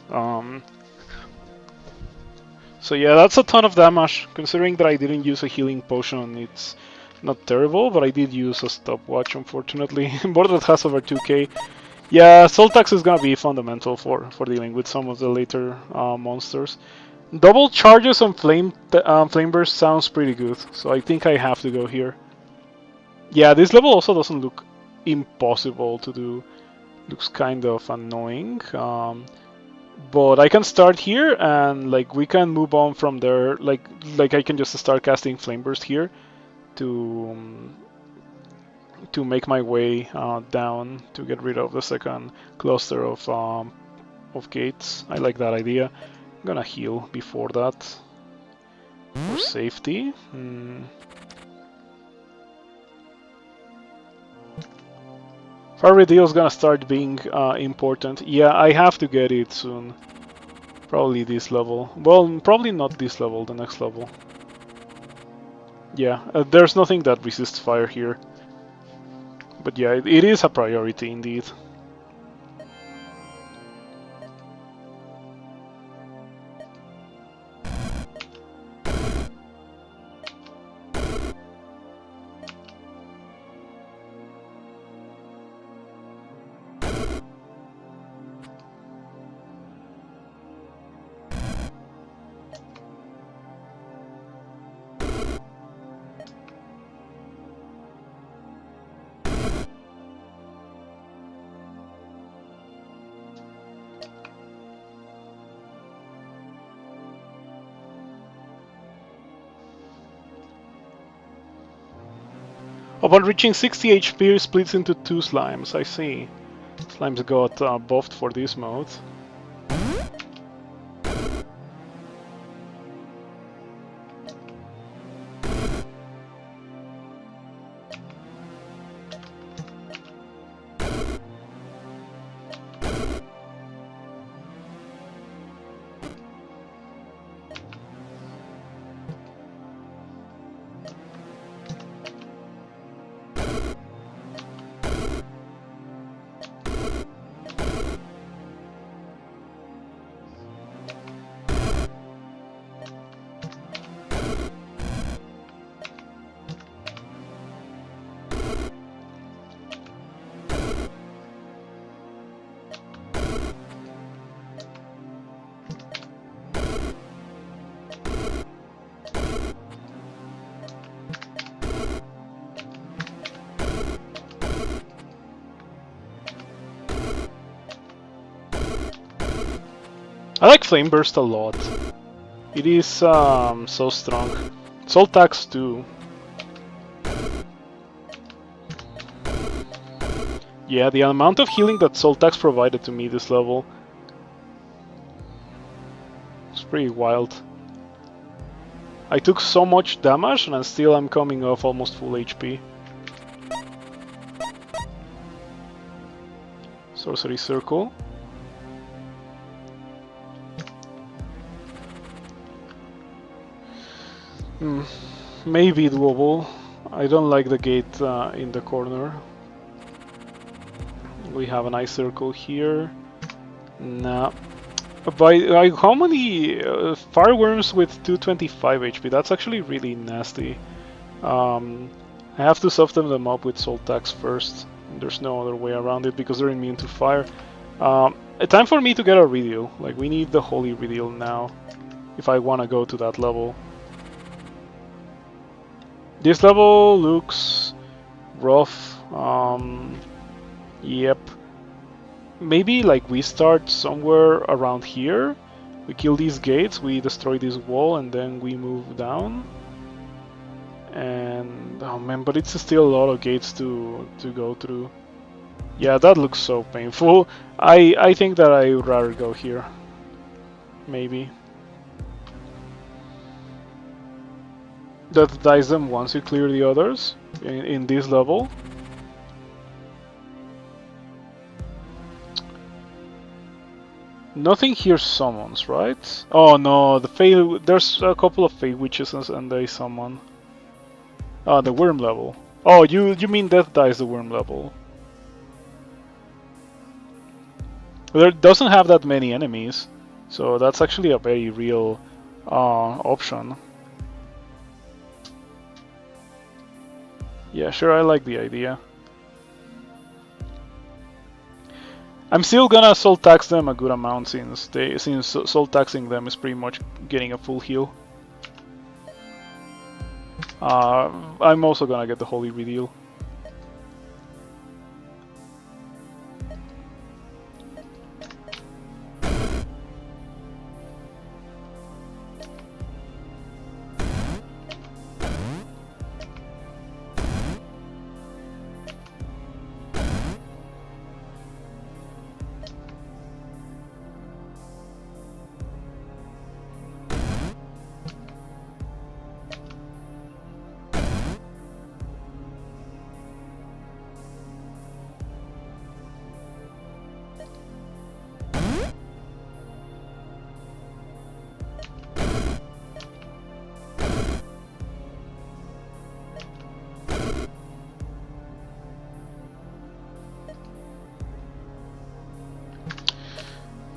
So yeah, that's a ton of damage. Considering that I didn't use a healing potion, it's not terrible, but I did use a stopwatch, unfortunately. Borderlands has over 2k. Yeah, Soul Tax is gonna be fundamental for dealing with some of the later monsters. Double charges on Flame Burst sounds pretty good, so I think I have to go here. Yeah, this level also doesn't look impossible to do. Looks kind of annoying. But I can start here and like we can move on from there. Like I can just start casting Flame Burst here to make my way down to get rid of the second cluster of gates. I like that idea. I'm gonna heal before that for safety. Fire is gonna start being important. Yeah, I have to get it soon. Probably this level. Well, probably not this level, the next level. Yeah, there's nothing that resists fire here. But yeah, it is a priority indeed. Upon reaching 60 HP, it splits into 2 slimes. I see. Slimes got buffed for this mode. I like Flame Burst a lot. It is so strong. Soul Tax too. Yeah, the amount of healing that Soul Tax provided to me this level. It's pretty wild. I took so much damage and still I'm coming off almost full HP. Sorcery Circle. Maybe doable. I don't like the gate in the corner. We have an ice circle here. Nah. By how many fireworms with 225 HP? That's actually really nasty. I have to soften them up with Soul Tax first. There's no other way around it because they're immune to fire. Time for me to get a Ridiel. Like, we need the Holy Ridiel now if I want to go to that level. This level looks rough. Yep. Maybe like we start somewhere around here. We kill these gates, we destroy this wall, and then we move down. And oh man, but it's still a lot of gates to go through. Yeah, that looks so painful. I think that I would rather go here. Maybe. That dies them once you clear the others in this level. Nothing here summons, right? Oh no, there's a couple of Fey Witches and they summon. Ah, the worm level. Oh, you mean Death dies the worm level. There doesn't have that many enemies, so that's actually a very real option. Yeah, sure, I like the idea. I'm still gonna Soul Tax them a good amount since Soul Taxing them is pretty much getting a full heal. I'm also gonna get the Holy Ridiel.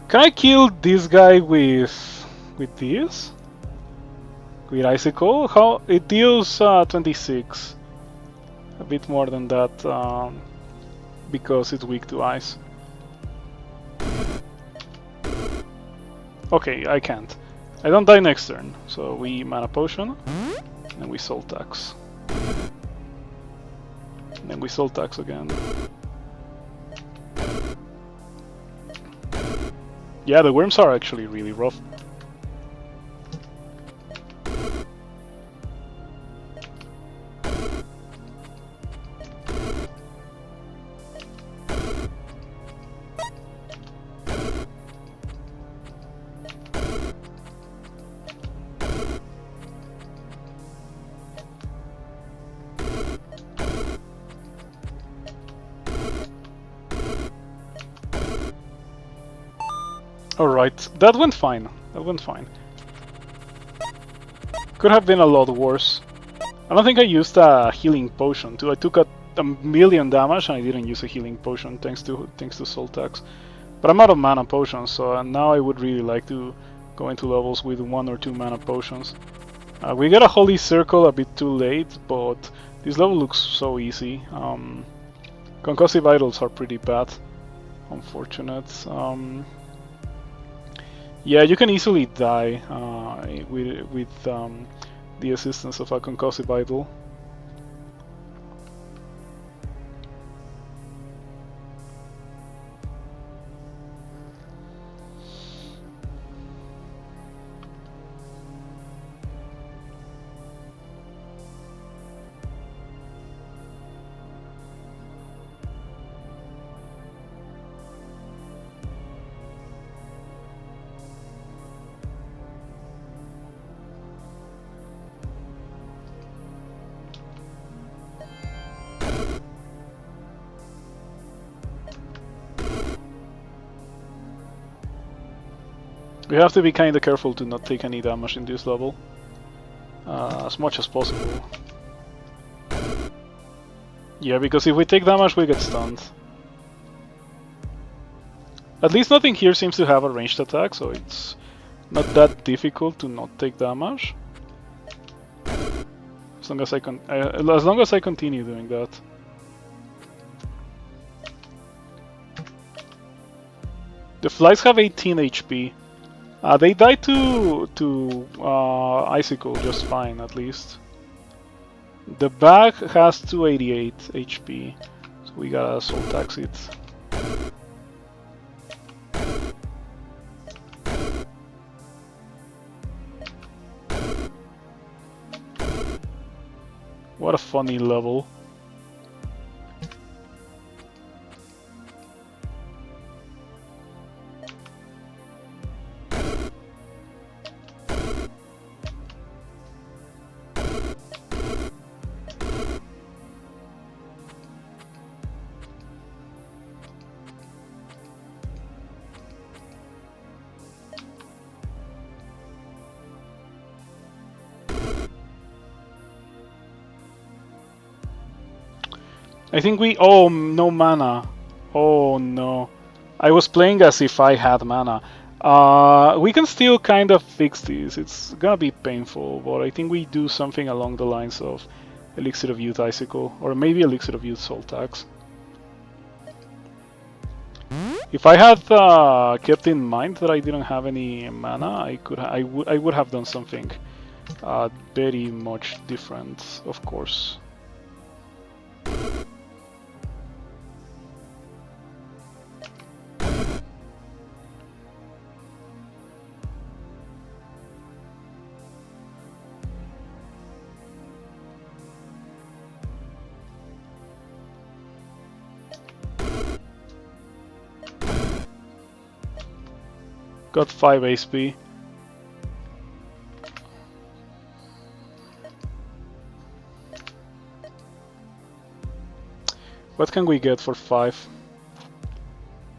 Can I kill this guy with this? With Icicle? How it deals 26. A bit more than that because it's weak to ice. Okay, I can't. I don't die next turn, so we Mana Potion, and we Soul Tax. And then we Soul Tax again. Yeah, the worms are actually really rough. Alright, that went fine. That went fine. Could have been a lot worse. I don't think I used a healing potion too. I took a million damage and I didn't use a healing potion thanks to Soul Tax. But I'm out of mana potions, so now I would really like to go into levels with 1 or 2 mana potions. We got a Holy Circle a bit too late, but this level looks so easy. Concussive Idols are pretty bad. Unfortunate. Yeah, you can easily die with the assistance of a Concussive Idol. We have to be kinda careful to not take any damage in this level. As much as possible. Yeah, because if we take damage we get stunned. At least nothing here seems to have a ranged attack, so it's not that difficult to not take damage. As long as I continue doing that. The flies have 18 HP. They die to Icicle just fine, at least. The bag has 288 HP, so we gotta Soul Tax it. What a funny level. I think we... Oh, no mana. Oh no. I was playing as if I had mana. We can still kind of fix this. It's gonna be painful, but I think we do something along the lines of Elixir of Youth Icicle, or maybe Elixir of Youth Soul Tax. If I had kept in mind that I didn't have any mana, I would have done something very much different, of course. Got 5 HP. What can we get for 5?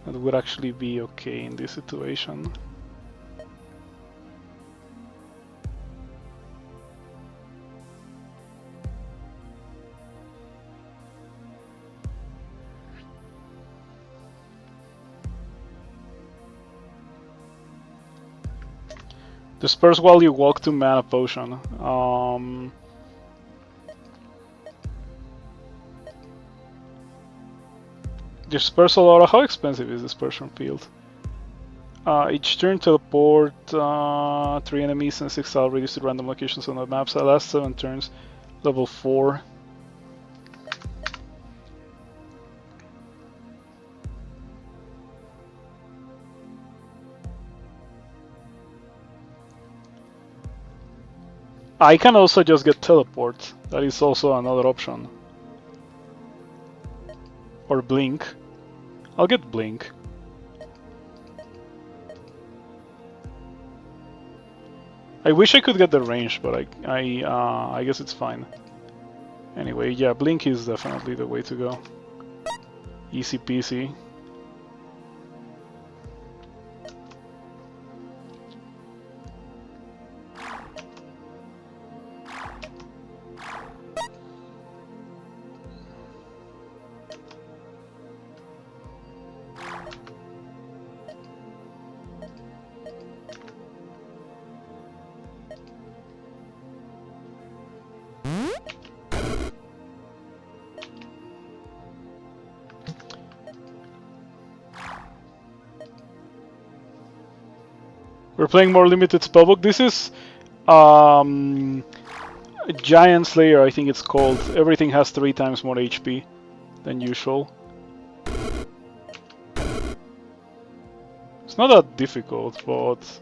That would actually be okay in this situation. Disperse while you walk to mana potion. Dispersal aura, how expensive is dispersion field? Each turn teleport 3 enemies and 6 reduced to random locations on the map. So last 7 turns, level 4. I can also just get teleport. That is also another option. Or blink. I'll get blink. I wish I could get the range, but I guess it's fine. Anyway, yeah, blink is definitely the way to go. Easy peasy. We're playing more limited spellbook. This is Giant Slayer, I think it's called. Everything has 3 times more HP than usual. It's not that difficult, but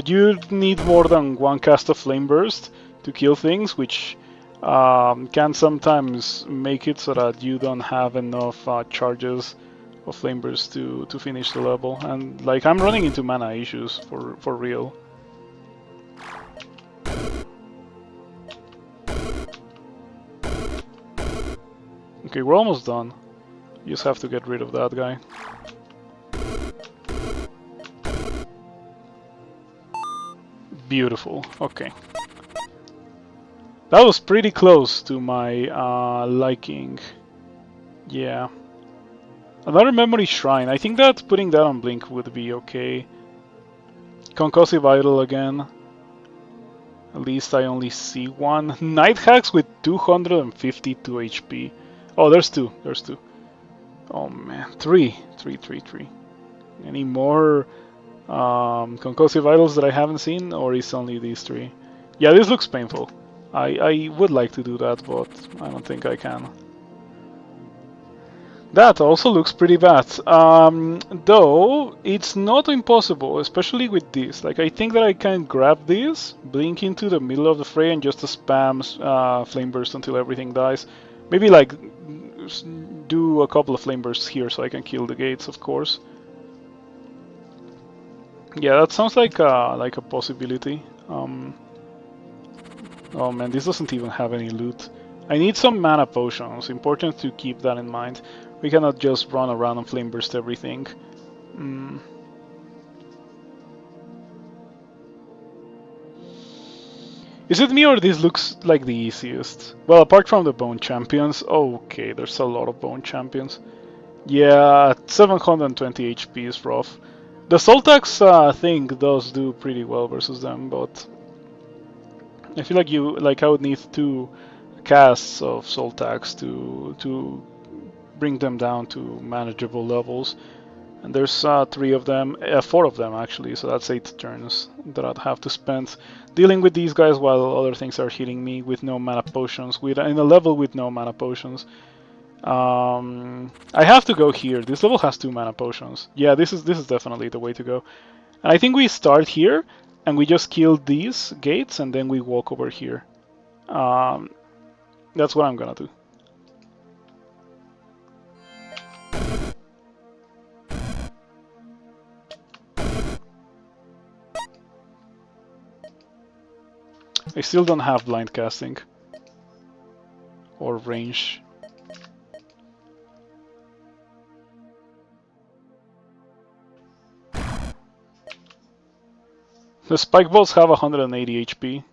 you need more than 1 cast of Flame Burst to kill things, which can sometimes make it so that you don't have enough charges of Flame Burst to finish the level. And like, I'm running into mana issues for real. Okay, we're almost done. You just have to get rid of that guy. Beautiful. Okay. That was pretty close to my liking. Yeah. Another memory shrine. I think that putting that on Blink would be okay. Concussive Idol again. At least I only see one. Night Hacks with 252 HP. Oh, there's 2. There's 2. Oh man, 3. Any more Concussive Idols that I haven't seen, or is only these 3? Yeah, this looks painful. I would like to do that, but I don't think I can. That also looks pretty bad. Though, it's not impossible, especially with this. Like, I think that I can grab this, blink into the middle of the fray, and just spam Flame Burst until everything dies. Maybe, like, do a couple of Flame Bursts here so I can kill the gates, of course. Yeah, that sounds like a possibility. Oh man, this doesn't even have any loot. I need some mana potions. Important to keep that in mind. We cannot just run around and Flame Burst everything. Is it me or this looks like the easiest? Well, apart from the Bone Champions. Okay, there's a lot of Bone Champions. Yeah, 720 HP is rough. The Soltax thing does do pretty well versus them, but I feel like I would need 2 casts of Soltax to bring them down to manageable levels. And there's 3 of them, 4 of them actually, so that's 8 turns that I'd have to spend dealing with these guys while other things are hitting me with no mana potions, in a level with no mana potions. I have to go here. This level has 2 mana potions. Yeah, this is definitely the way to go. And I think we start here and we just kill these gates and then we walk over here. That's what I'm gonna do. I still don't have blind casting or range. The spike balls have 180 HP.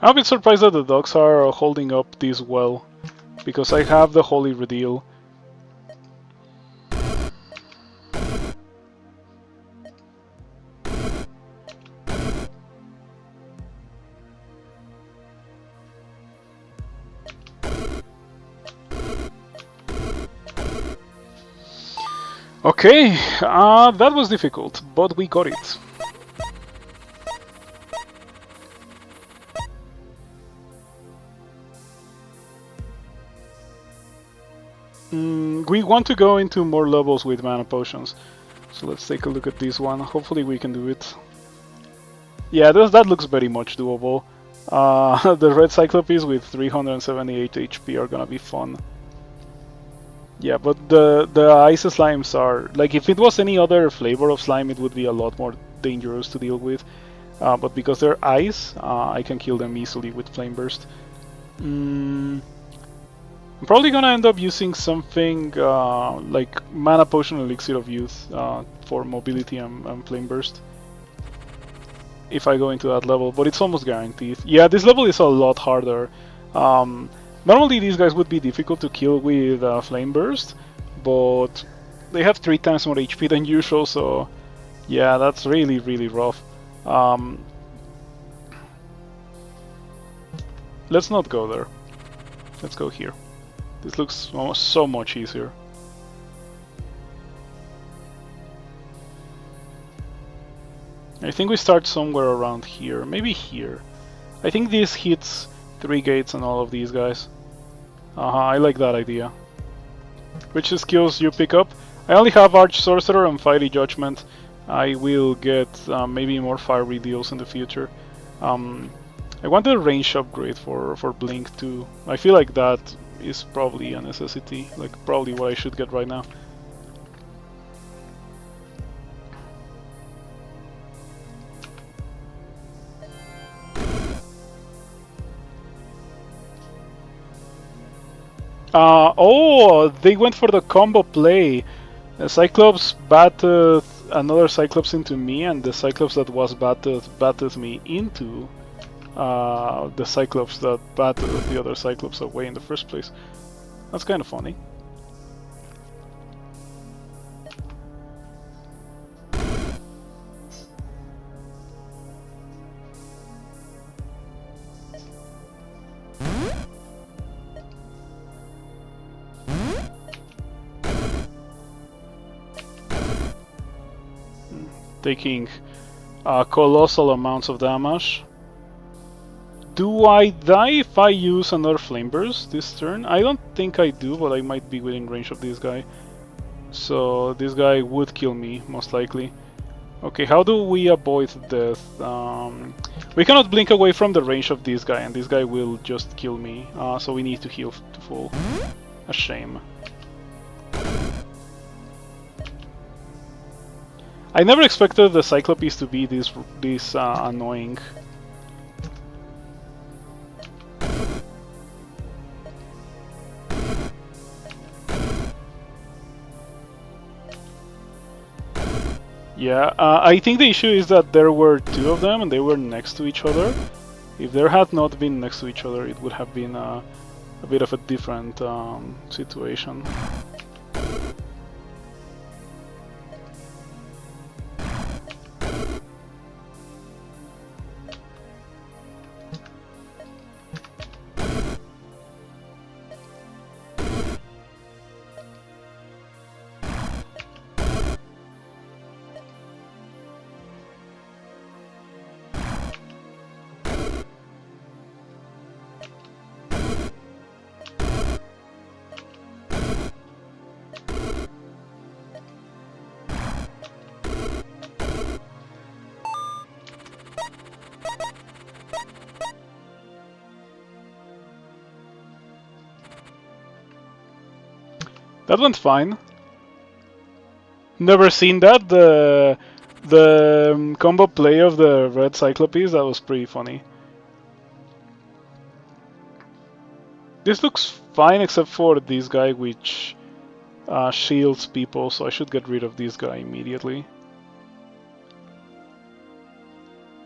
I'm a bit surprised that the dogs are holding up this well, because I have the Holy Reveal. Okay, that was difficult, but we got it. We want to go into more levels with mana potions, so let's take a look at this one. Hopefully we can do it. Yeah, that looks very much doable. The red Cyclopes with 378 HP are gonna be fun. Yeah, but the ice slimes are, like, if it was any other flavor of slime, it would be a lot more dangerous to deal with. But because they're ice, I can kill them easily with Flame Burst. I'm probably gonna end up using something like Mana Potion Elixir of Youth for mobility and Flame Burst if I go into that level, but it's almost guaranteed. Yeah, this level is a lot harder. Normally these guys would be difficult to kill with Flame Burst, but they have 3 times more HP than usual, so yeah, that's really, really rough. Let's not go there. Let's go here. This looks so much easier. I think we start somewhere around here, maybe here. I think this hits 3 gates on all of these guys. I like that idea. Which skills you pick up? I only have Arch Sorcerer and Fiery Judgment. I will get maybe more fiery deals in the future. I want a range upgrade for Blink too. I feel like that is probably a necessity, like probably what I should get right now. Oh, they went for the combo play. Cyclops batted another Cyclops into me, and the Cyclops that was batted me into the Cyclops that batted the other Cyclops away in the first place. That's kind of funny. Taking colossal amounts of damage. Do I die if I use another Flame Burst this turn? I don't think I do, but I might be within range of this guy. So this guy would kill me, most likely. Okay, how do we avoid death? We cannot blink away from the range of this guy, and this guy will just kill me. So we need to heal to full. A shame. I never expected the Cyclopes to be this annoying. Yeah, I think the issue is that there were 2 of them and they were next to each other. If there had not been next to each other, it would have been a bit of a different situation. That went fine. Never seen that. The combo play of the red Cyclopes, that was pretty funny. This looks fine except for this guy, which shields people, so I should get rid of this guy immediately.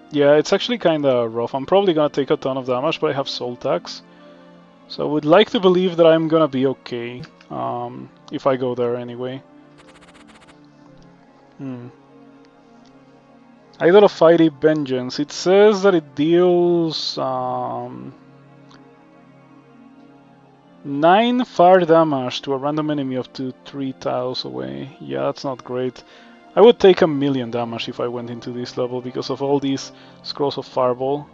Yeah, it's actually kinda rough. I'm probably gonna take a ton of damage, but I have Soul Tax. So I would like to believe that I'm gonna be okay. If I go there anyway. Idol of Fiery Vengeance. It says that it deals 9 fire damage to a random enemy up to 3 tiles away. Yeah, that's not great. I would take 1,000,000 damage if I went into this level because of all these Scrolls of Fireball.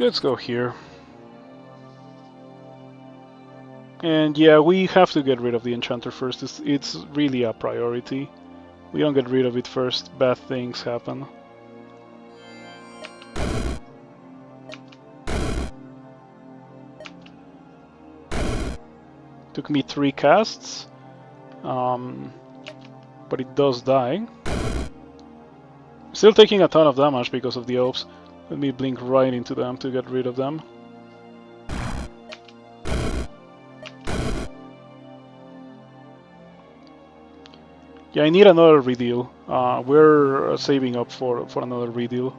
Let's go here. And yeah, we have to get rid of the Enchanter first. It's really a priority. We don't get rid of it first, bad things happen. Took me 3 casts. but it does die. Still taking a ton of damage because of the Ops. Let me blink right into them to get rid of them. Yeah, I need another redeal. We're saving up for another redeal.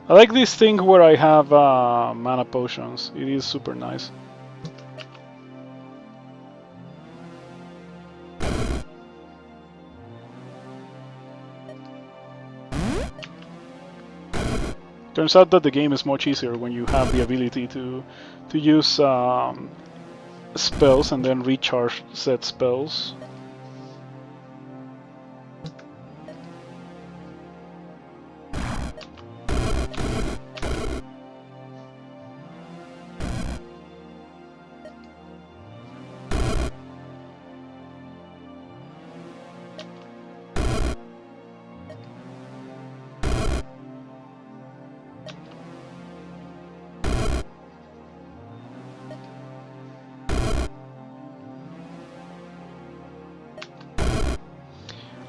I like this thing where I have mana potions. It is super nice. Turns out that the game is much easier when you have the ability to use spells and then recharge said spells.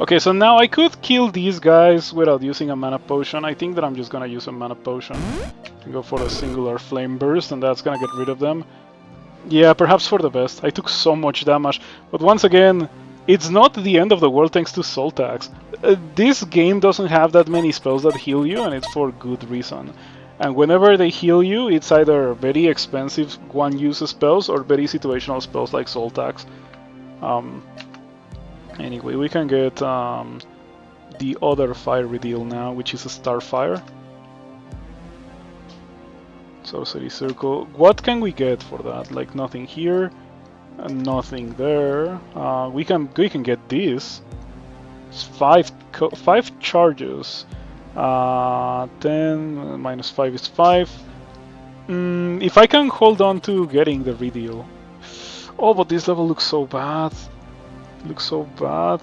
Okay, so now I could kill these guys without using a mana potion. I think that I'm just gonna use a mana potion and go for a singular flame burst, and that's gonna get rid of them. Yeah, perhaps for the best. I took so much damage, but once again, it's not the end of the world thanks to Soul Tax. This game doesn't have that many spells that heal you, and it's for good reason. And whenever they heal you, it's either very expensive one-use spells or very situational spells like Soul Tax. Anyway, we can get the other fire redeal now, which is a Starfire. Sorcery Circle. What can we get for that? Like nothing here, and nothing there. We can get this. It's five charges. 10 minus 5 is 5. If I can hold on to getting the redeal. Oh, but this level looks so bad. Looks so bad.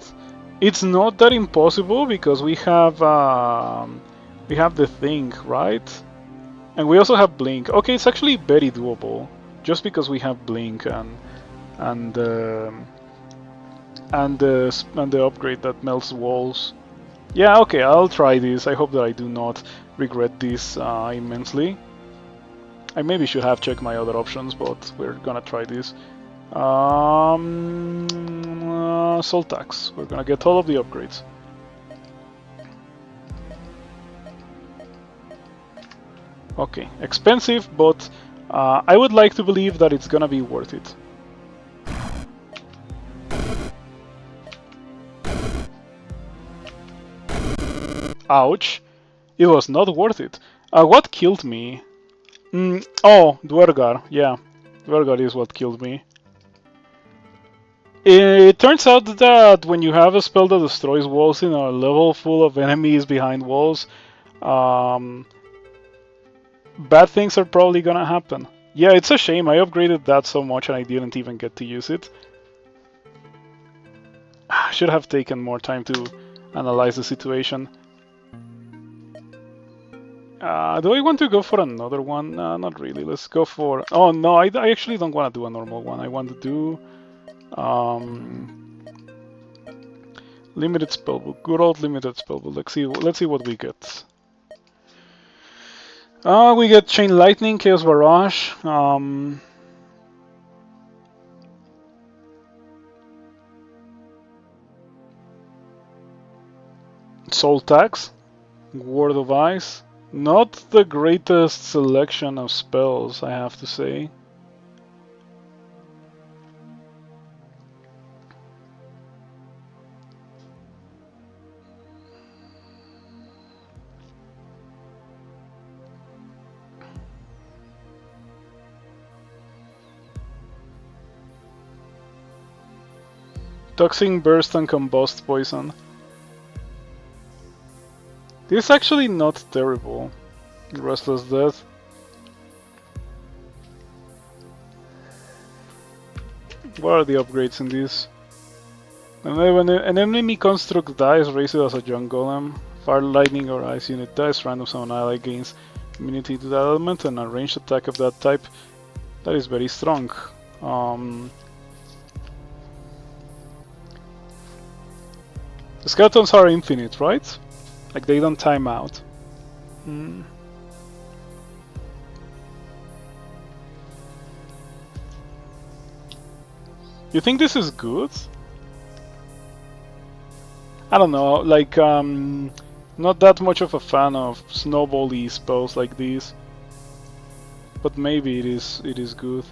It's not that impossible because we have the thing, right? And we also have Blink. Okay, it's actually very doable, just because we have Blink and the upgrade that melts walls. Yeah, okay, I'll try this. I hope that I do not regret this immensely. I maybe should have checked my other options, but we're gonna try this. Soul Tax. We're gonna get all of the upgrades. Okay, expensive, but I would like to believe that it's gonna be worth it. Ouch. It was not worth it. What killed me? Oh, Dwergar. Yeah, Dwergar is what killed me. It turns out that when you have a spell that destroys walls in a level full of enemies behind walls, bad things are probably gonna happen. Yeah, it's a shame. I upgraded that so much and I didn't even get to use it. I should have taken more time to analyze the situation. Do I want to go for another one? Not really. Let's go for... Oh no, I actually don't want to do a normal one. I want to do... limited spellbook. Good old limited spellbook. Let's see what we get. We get Chain Lightning, Chaos Barrage. Soul Tax. Word of Ice. Not the greatest selection of spells, I have to say. Toxic Burst and Combust Poison. This is actually not terrible. Restless Death. What are the upgrades in this? And then when an enemy construct dies, raise it as a Junk Golem. Fire, Lightning, or Ice unit dies, random summon ally gains immunity to that element, and a ranged attack of that type. That is very strong. The skeletons are infinite, right? Like they don't time out. Hmm. You think this is good? I don't know, like, not that much of a fan of snowball-y spells like these, but maybe it is good.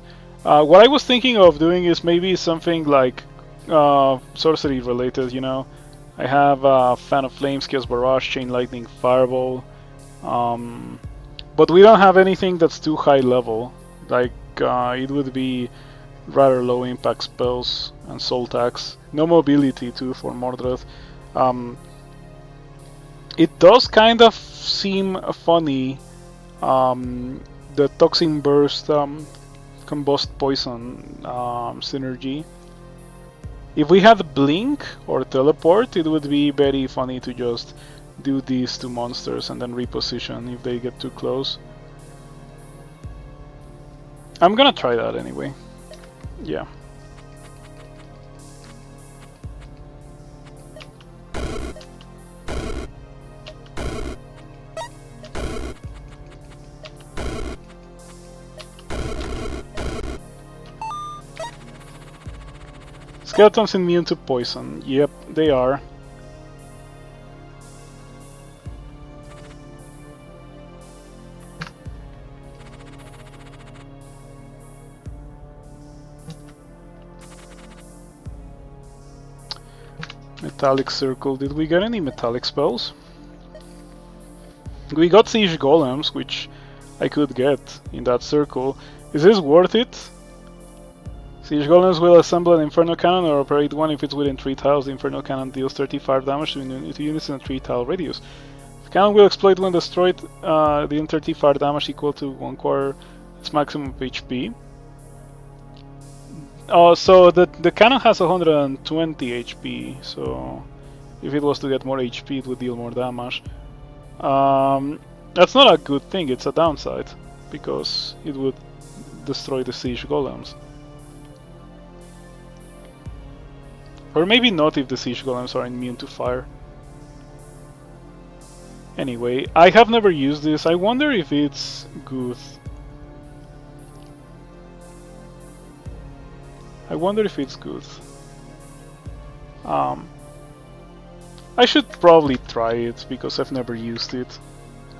What I was thinking of doing is maybe something like sorcery related, you know. I have Fan of Flames, Chaos Barrage, Chain Lightning, Fireball, but we don't have anything that's too high level. Like, it would be rather low impact spells and Soul Tax. No mobility too for Mordred. It does kind of seem funny, the Toxin Burst Combust Poison synergy. If we had Blink or Teleport, it would be very funny to just do these to monsters and then reposition if they get too close. I'm gonna try that anyway. Yeah. Skeletons immune to poison. Yep, they are. Metallic Circle. Did we get any metallic spells? We got Siege Golems, which I could get in that circle. Is this worth it? Siege Golems will assemble an Inferno Cannon or operate one if it's within 3 tiles. The Inferno Cannon deals 35 damage to units in a 3-tile radius. The cannon will explode when destroyed, dealing 35 damage equal to 1/4 its maximum HP. So the cannon has 120 HP, so if it was to get more HP it would deal more damage. That's not a good thing, it's a downside, because it would destroy the Siege Golems. Or maybe not if the Siege Golems are immune to fire. Anyway, I have never used this. I wonder if it's good. I wonder if it's good. I should probably try it because I've never used it.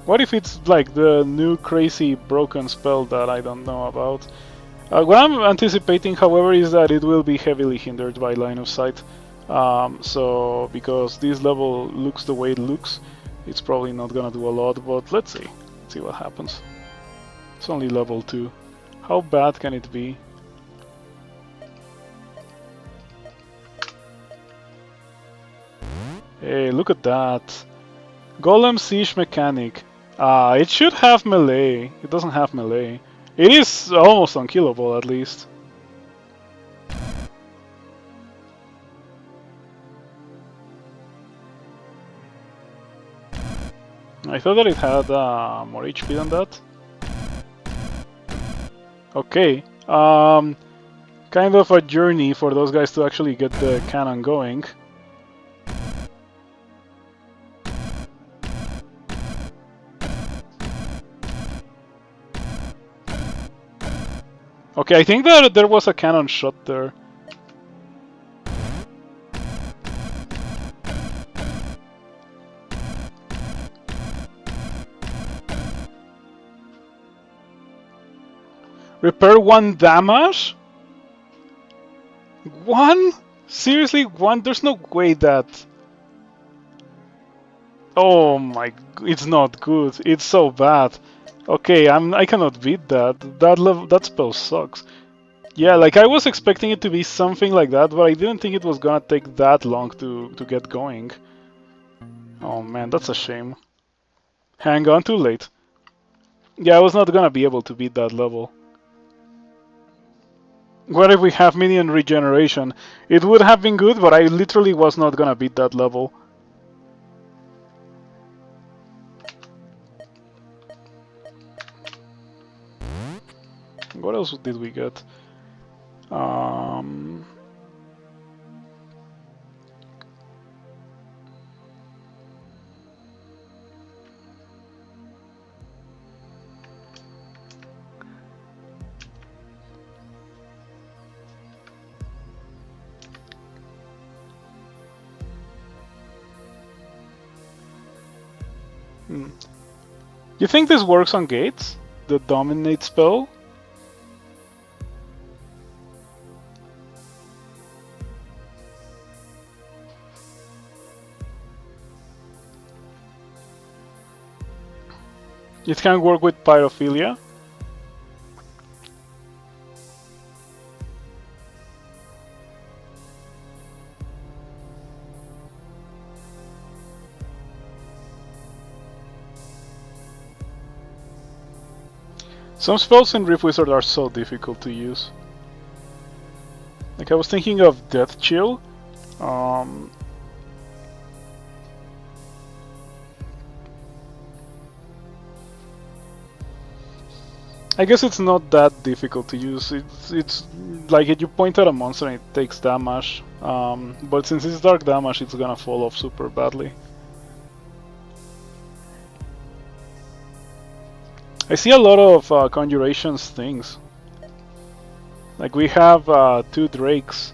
What if it's like the new crazy broken spell that I don't know about? What I'm anticipating, however, is that it will be heavily hindered by line of sight. So, because this level looks the way it looks, it's probably not gonna do a lot, but let's see. Let's see what happens. It's only level 2. How bad can it be? Hey, look at that. Golem Siege Mechanic. It should have melee. It doesn't have melee. It is almost unkillable, at least. I thought that it had more HP than that. Okay. Kind of a journey for those guys to actually get the cannon going. Okay, I think that there was a cannon shot there. Repair 1 damage? 1? Seriously, 1? There's no way that... Oh my... It's not good. It's so bad. Okay, I cannot beat that. That spell sucks. Yeah, like I was expecting it to be something like that, but I didn't think it was gonna take that long to get going. Oh man, that's a shame. Hang on, too late. Yeah, I was not gonna be able to beat that level. What if we have minion regeneration? It would have been good, but I literally was not gonna beat that level. What else did we get? You think this works on gates? The dominate spell? It can work with Pyrophilia. Some spells in Rift Wizard are so difficult to use. Like I was thinking of Death Chill. I guess it's not that difficult to use. It's like you point at a monster and it takes damage. But since it's dark damage, it's gonna fall off super badly. I see a lot of Conjurations things. Like we have 2 Drakes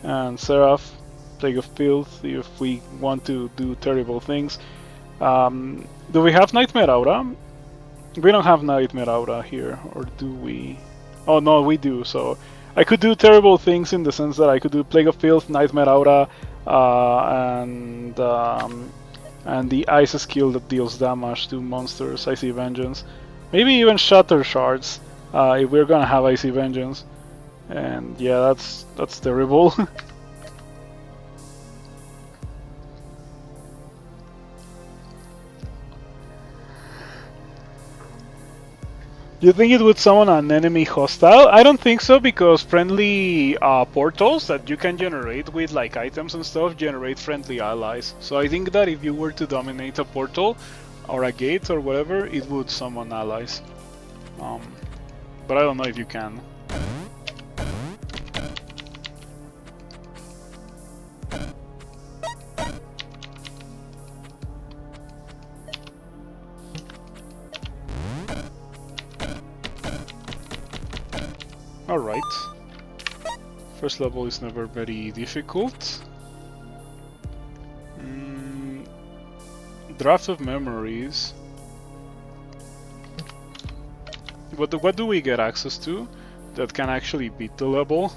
and Seraph, Plague of Filth, if we want to do terrible things. Do we have Nightmare Aura? We don't have Nightmare Aura here, or do we? Oh no, we do, so I could do terrible things in the sense that I could do Plague of Filth, Nightmare Aura, and the Ice skill that deals damage to monsters, Icy Vengeance. Maybe even Shatter Shards, if we're gonna have Icy Vengeance. And yeah, that's terrible. Do you think it would summon an enemy hostile? I don't think so, because friendly portals that you can generate with like items and stuff generate friendly allies. So I think that if you were to dominate a portal or a gate or whatever, it would summon allies. But I don't know if you can. Alright. First level is never very difficult. Draft of Memories. What do we get access to that can actually beat the level?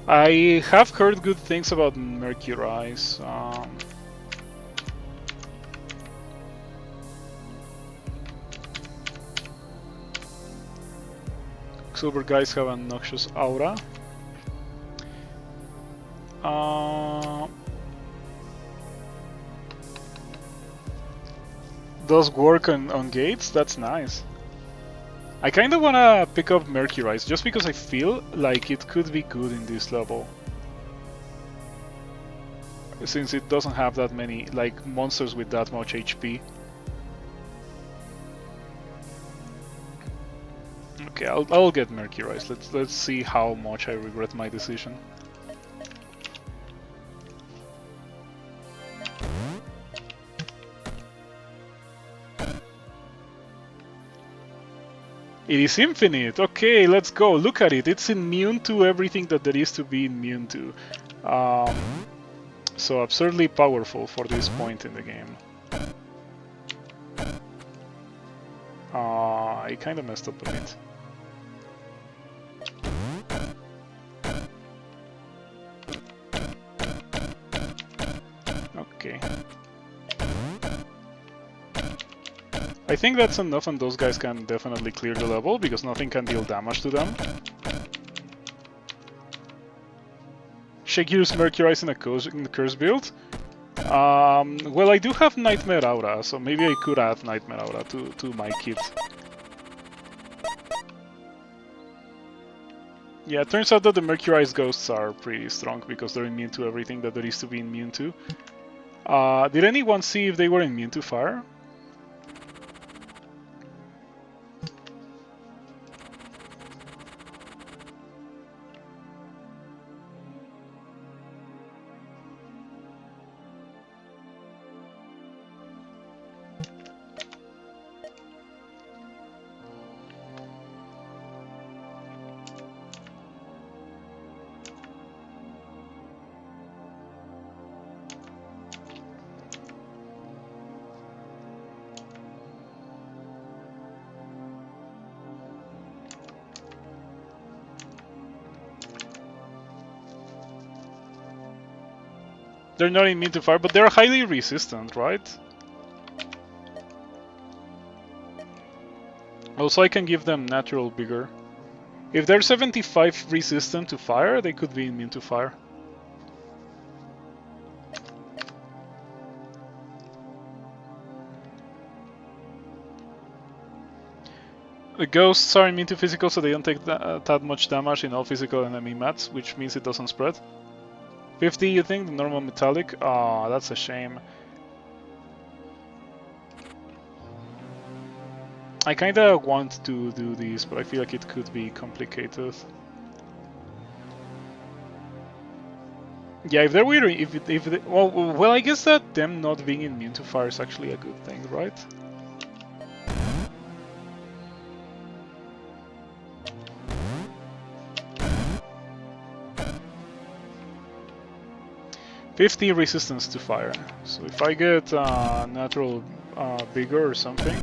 I have heard good things about Mercurize. Silver guys have a Noxious Aura. Does work on gates? That's nice. I kinda wanna pick up Mercurize just because I feel like it could be good in this level. Since it doesn't have that many like monsters with that much HP. Okay, I'll get Mercurize. Let's see how much I regret my decision. It is infinite. Okay, let's go. Look at it. It's immune to everything that there is to be immune to. So absurdly powerful for this point in the game. I kind of messed up a bit. Okay. I think that's enough, and those guys can definitely clear the level because nothing can deal damage to them. Shake use Mercurize in the curse build. Well, I do have Nightmare Aura, so maybe I could add Nightmare Aura to my kit. Yeah, it turns out that the Mercurized ghosts are pretty strong because they're immune to everything that there is to be immune to. Did anyone see if they were immune to fire? They're not immune to fire, but they're highly resistant, right? Also, I can give them natural vigor. If they're 75 resistant to fire, they could be immune to fire. The ghosts are immune to physical, so they don't take that much damage in all physical enemy mats, which means it doesn't spread. 50, you think? The normal metallic? Ah, that's a shame. I kinda want to do this, but I feel like it could be complicated. Yeah, if they're weird, well, I guess that them not being immune to fire is actually a good thing, right? $50 resistance to fire. So if I get natural vigor or something.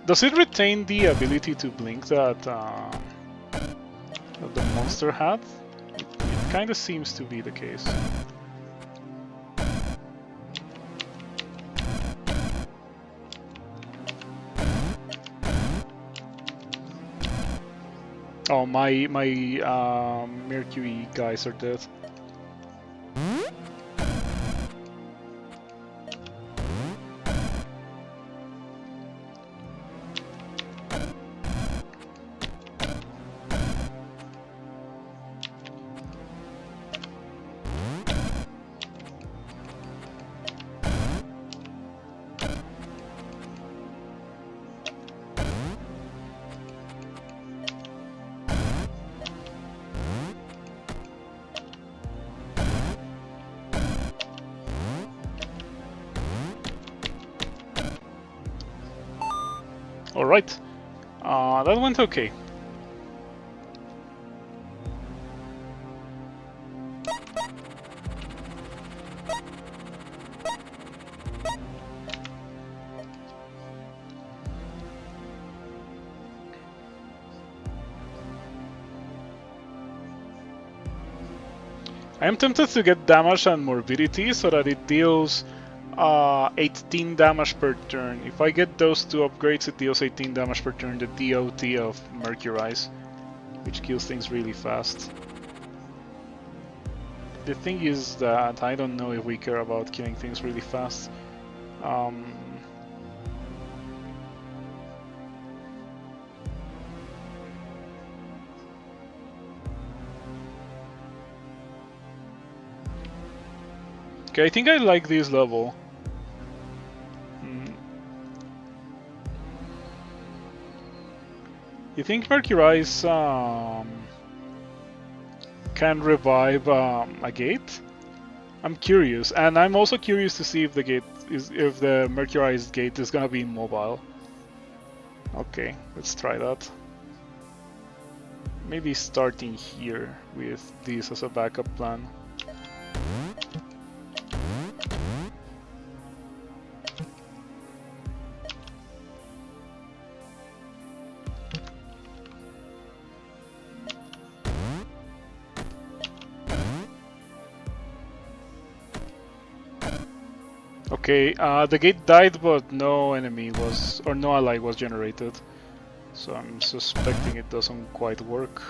Does it retain the ability to blink that the monster had? It kind of seems to be the case. Oh, my Mercury guys are dead. Alright, that went okay. I am tempted to get damage and morbidity so that it deals 18 damage per turn. If I get those two upgrades, it deals 18 damage per turn, the DOT of Mercurize, which kills things really fast. The thing is that I don't know if we care about killing things really fast. Okay, I think I like this level. You think Mercurize can revive a gate? I'm curious, and I'm also curious to see if the Mercurized gate is gonna be immobile. Okay, let's try that. Maybe starting here with this as a backup plan. Okay, the gate died, but no enemy was, or no ally was generated. So I'm suspecting it doesn't quite work.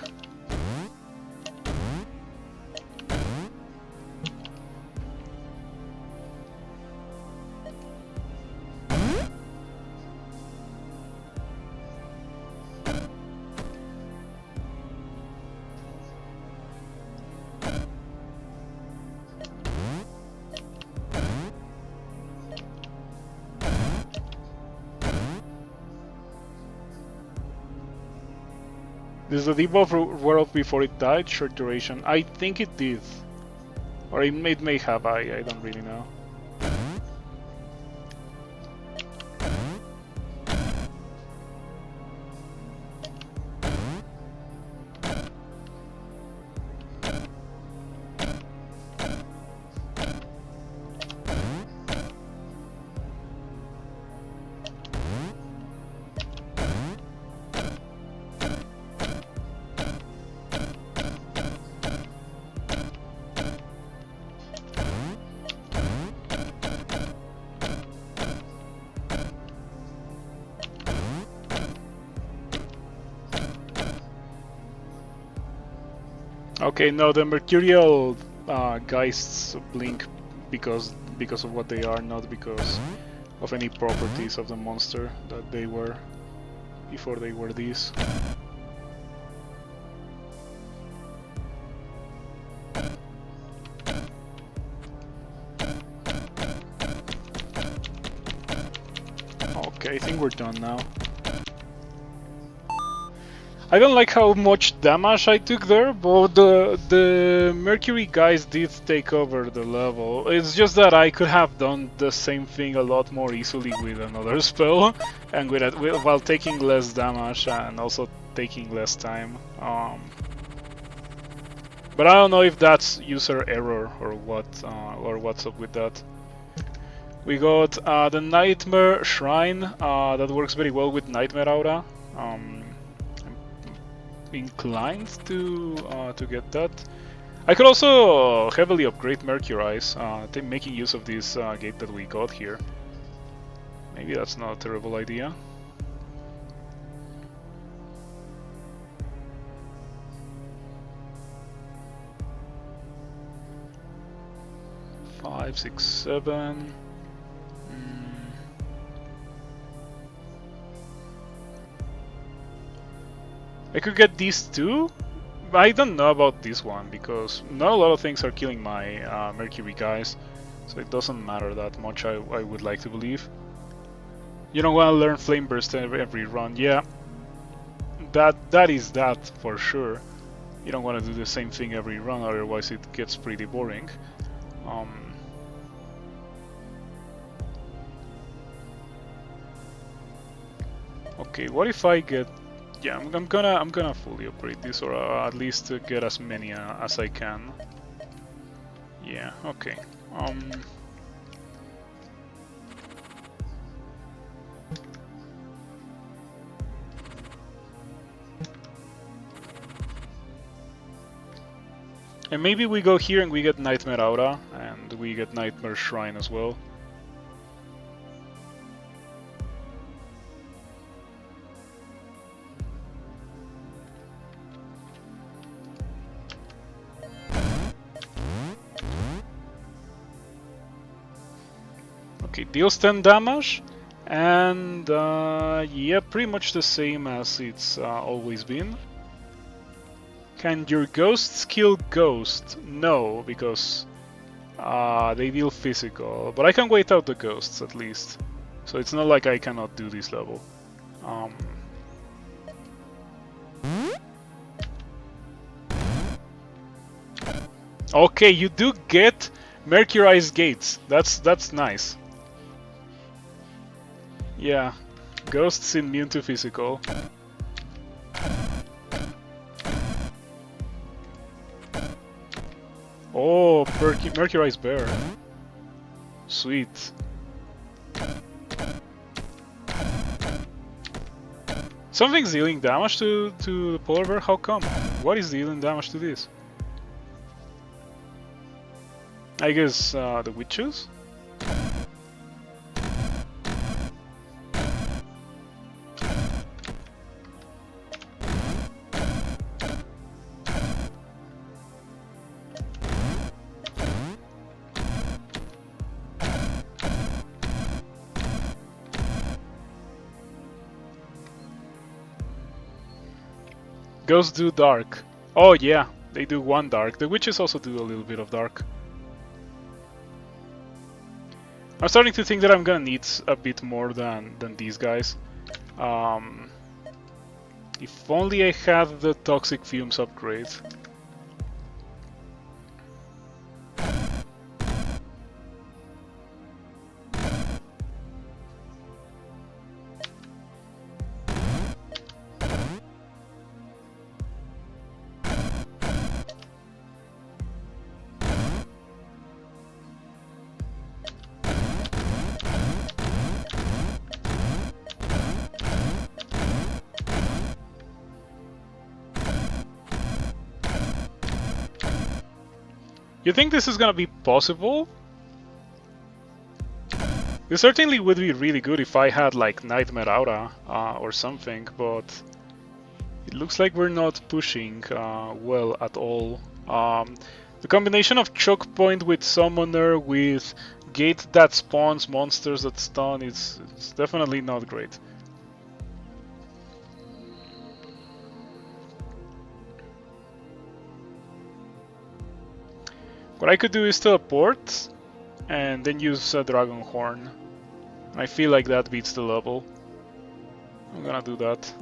Does the debuff wear off before it died? Short duration. I think it did. Or it may have, I don't really know. Okay, no, the Mercurial Geists blink because of what they are, not because of any properties of the monster that they were before they were these. Okay, I think we're done now. I don't like how much damage I took there, but the Mercury guys did take over the level. It's just that I could have done the same thing a lot more easily with another spell, and while taking less damage and also taking less time. But I don't know if that's user error or what, or what's up with that. We got the Nightmare Shrine that works very well with Nightmare Aura. Inclined to get that. I could also heavily upgrade Mercurize, making use of this gate that we got here. Maybe that's not a terrible idea. Five, six, seven. I could get these two. I don't know about this one because not a lot of things are killing my Mercury guys, so it doesn't matter that much. I would like to believe. You don't want to learn Flame Burst every run, yeah. That is that for sure. You don't want to do the same thing every run, otherwise it gets pretty boring. Okay, what if I get? Yeah, I'm gonna fully upgrade this, or at least get as many as I can. Yeah, okay. And maybe we go here and we get Nightmare Aura, and we get Nightmare Shrine as well. Okay, deals 10 damage, and yeah, pretty much the same as it's always been. Can your ghosts kill ghost? No, because they deal physical, but I can wait out the ghosts at least. So it's not like I cannot do this level. Okay, you do get Mercurized Gates. That's nice. Yeah, ghosts immune to physical. Oh, Mercurized Bear. Sweet. Something's dealing damage to the polar bear? How come? What is dealing damage to this? I guess the witches? Ghosts do dark. Oh yeah, they do one dark. The witches also do a little bit of dark. I'm starting to think that I'm gonna need a bit more than these guys. If only I had the Toxic Fumes upgrade. You think this is gonna be possible? This certainly would be really good if I had like Nightmare Aura or something, but it looks like we're not pushing well at all. The combination of Choke Point with Summoner with Gate that spawns monsters that stun is definitely not great. What I could do is teleport and then use Dragon Horn. I feel like that beats the level. I'm gonna do that.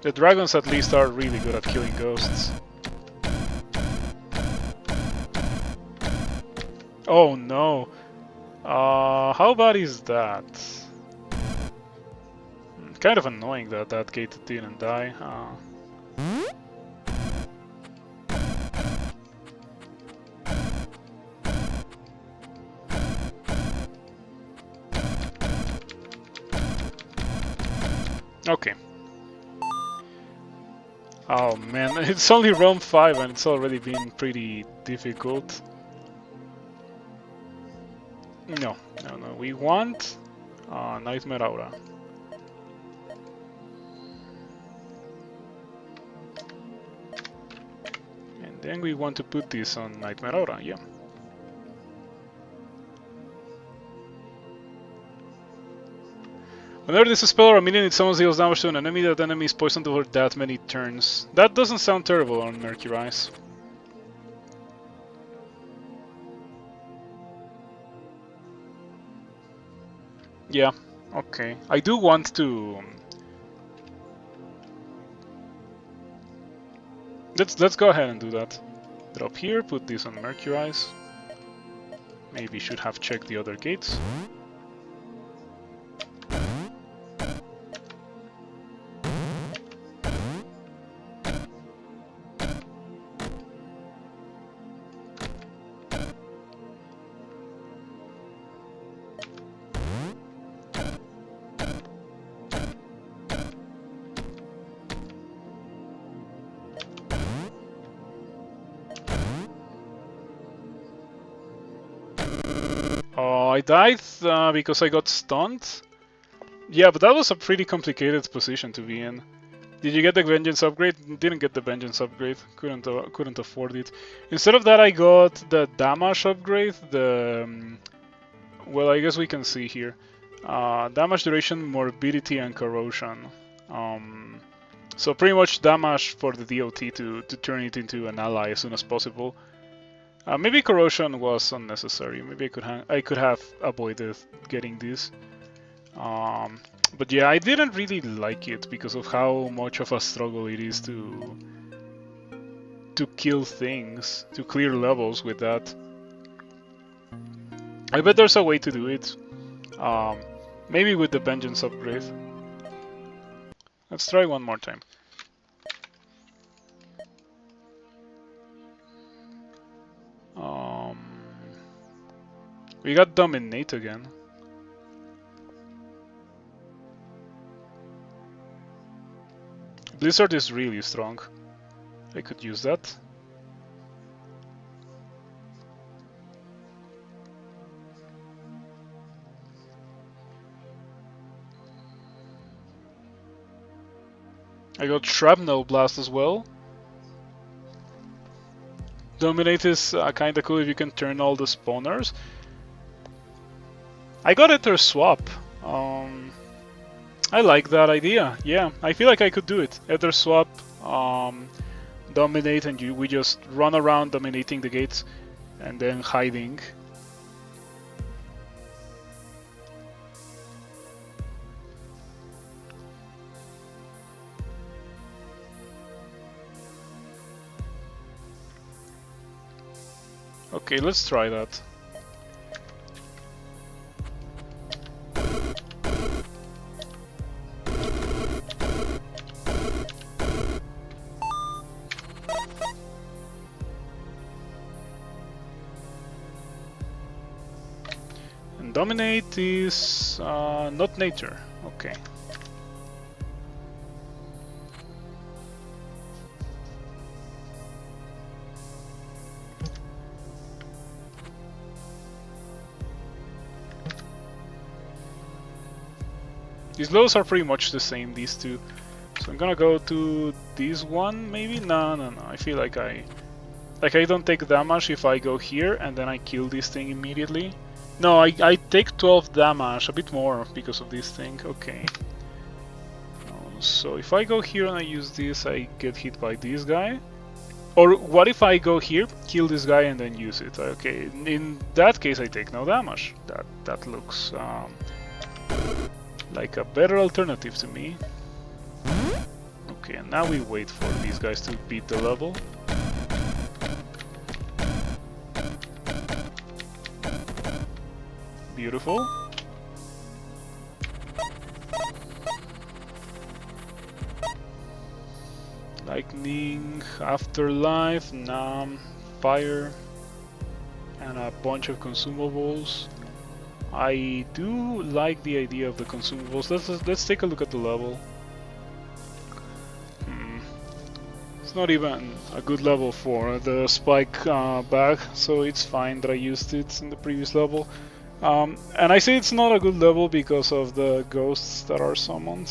The dragons at least are really good at killing ghosts. Oh no. How bad is that? Kind of annoying that that gate didn't die. Okay. Oh man, it's only round 5 and it's already been pretty difficult. No, we want Nightmare Aura. And then we want to put this on Nightmare Aura, yeah. Whenever there's a spell or a minion, it summons deals damage to an enemy. That enemy is poisoned over that many turns. That doesn't sound terrible on Mercurize. Yeah, okay. I do want to... Let's go ahead and do that. Drop here, put this on Mercurize. Maybe should have checked the other gates. I died because I got stunned. Yeah, but that was a pretty complicated position to be in. Did you get the Vengeance upgrade? Didn't get the Vengeance upgrade. Couldn't afford it. Instead of that, I got the damage upgrade. The well, I guess we can see here. Damage duration, morbidity, and corrosion. So pretty much damage for the DOT to turn it into an ally as soon as possible. Maybe corrosion was unnecessary. Maybe I could have avoided getting this. But yeah, I didn't really like it because of how much of a struggle it is to kill things, to clear levels with that. I bet there's a way to do it. Maybe with the Vengeance upgrade. Let's try one more time. We got Dominate again. Blizzard is really strong. I could use that. I got Shrapnel Blast as well. Dominate is kinda cool if you can turn all the spawners. I got Ether Swap. I like that idea. Yeah, I feel like I could do it. Ether swap, dominate, and we just run around dominating the gates and then hiding. Okay, let's try that. And dominate is not nature. Okay. These lows are pretty much the same, these two. So I'm gonna go to this one, maybe? No. I feel like I don't take damage if I go here and then I kill this thing immediately. No, I take 12 damage, a bit more because of this thing. Okay. So if I go here and I use this, I get hit by this guy. Or what if I go here, kill this guy, and then use it? Okay, in that case I take no damage. That looks like a better alternative to me. Okay, and now we wait for these guys to beat the level. Beautiful. Lightning, Afterlife, Nam, Fire, and a bunch of consumables. I do like the idea of the consumables. Let's take a look at the level. It's not even a good level for the spike bag, so it's fine that I used it in the previous level. And I say it's not a good level because of the ghosts that are summoned.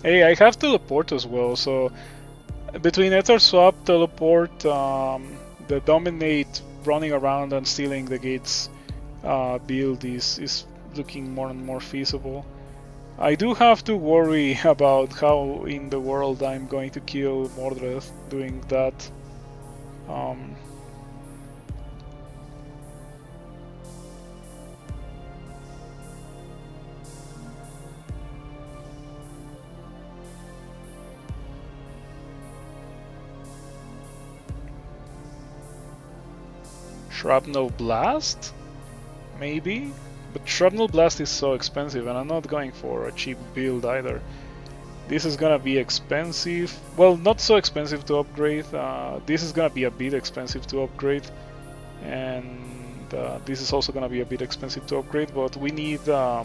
Hey, I have teleport as well, so between Ether Swap, teleport, the dominate, running around and stealing the gates build is looking more and more feasible. I do have to worry about how in the world I'm going to kill Mordred doing that. Shrapnel Blast? Maybe? But Shrapnel Blast is so expensive and I'm not going for a cheap build either. This is gonna be expensive. Well, not so expensive to upgrade. This is gonna be a bit expensive to upgrade. And this is also gonna be a bit expensive to upgrade, but we need the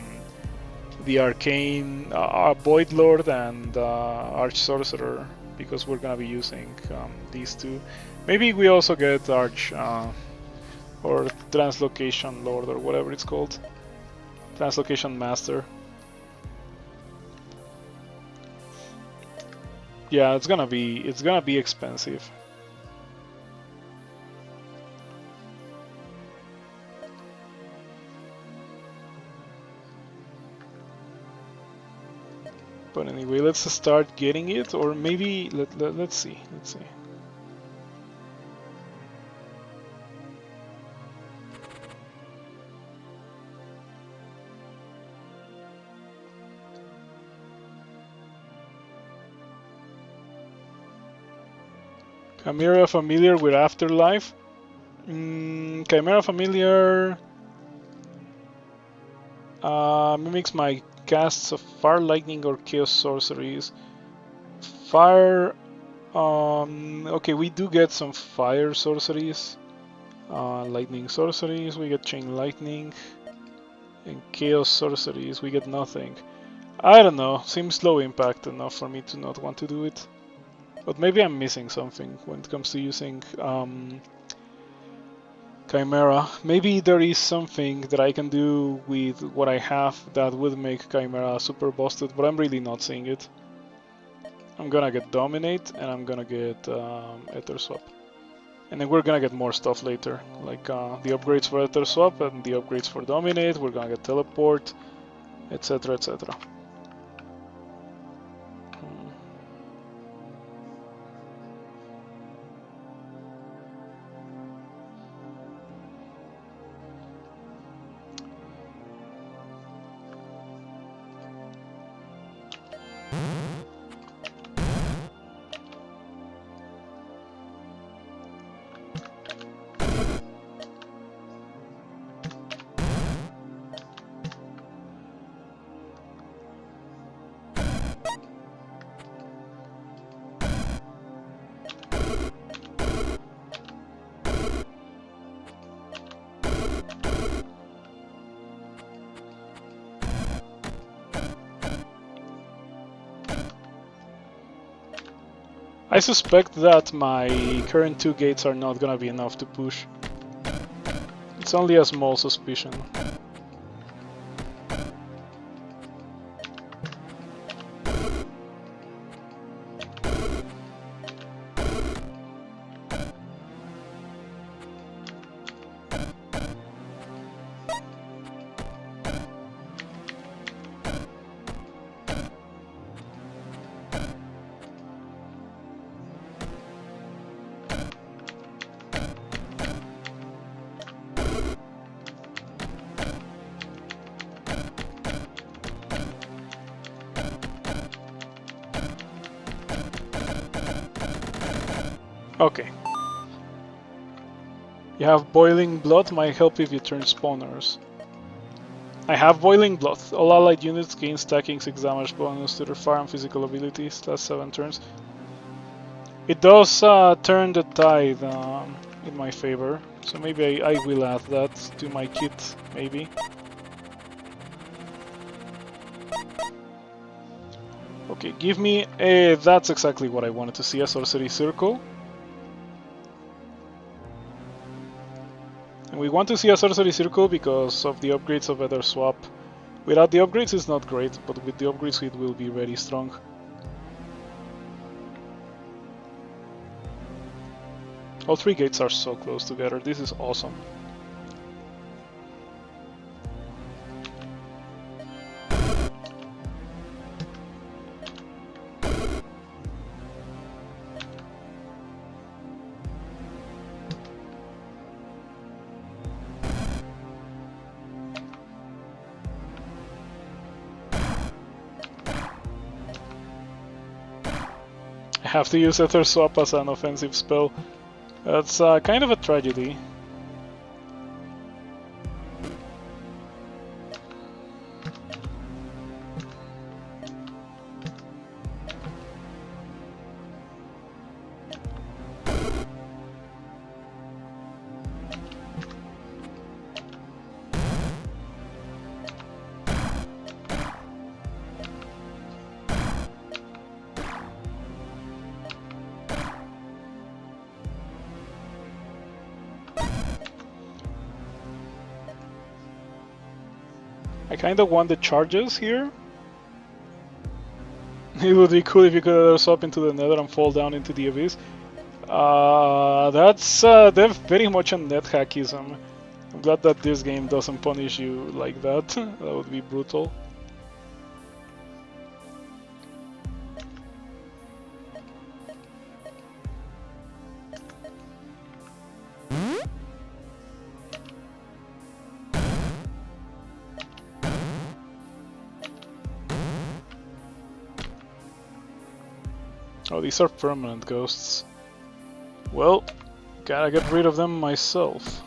Arcane, Void Lord and Arch Sorcerer because we're gonna be using these two. Maybe we also get Arch or Translocation Lord or whatever it's called. Translocation Master. Yeah, it's gonna be expensive. But anyway, let's start getting it, or maybe let's see. Chimera familiar with Afterlife. Chimera familiar mimics my casts of Fire, Lightning, or Chaos sorceries. Fire. Okay, we do get some Fire sorceries. Lightning sorceries, we get Chain Lightning. And Chaos sorceries, we get nothing. I don't know, seems low impact enough for me to not want to do it. But maybe I'm missing something when it comes to using Chimera. Maybe there is something that I can do with what I have that would make Chimera super busted, but I'm really not seeing it. I'm gonna get Dominate, and I'm gonna get Ether Swap. And then we're gonna get more stuff later, like the upgrades for Ether Swap and the upgrades for Dominate. We're gonna get Teleport, etc, etc. I suspect that my current 2 gates are not gonna be enough to push. It's only a small suspicion. Okay. You have Boiling Blood, might help if you turn spawners. I have Boiling Blood. All allied units gain stacking 6 damage bonus to their fire and physical abilities last 7 turns. It does turn the tide in my favor, so maybe I will add that to my kit, maybe. Okay, give me a... that's exactly what I wanted to see, a Sorcery Circle. And we want to see a Sorcery Circle because of the upgrades of Ether Swap. Without the upgrades it's not great, but with the upgrades it will be very strong. All 3 gates are so close together, this is awesome. I have to use Ether Swap as an offensive spell. That's kind of a tragedy. I kinda want the charges here. It would be cool if you could swap into the nether and fall down into the abyss. That's very much a net hackism. I'm glad that this game doesn't punish you like that. That would be brutal. Oh, these are permanent ghosts. Well, gotta get rid of them myself.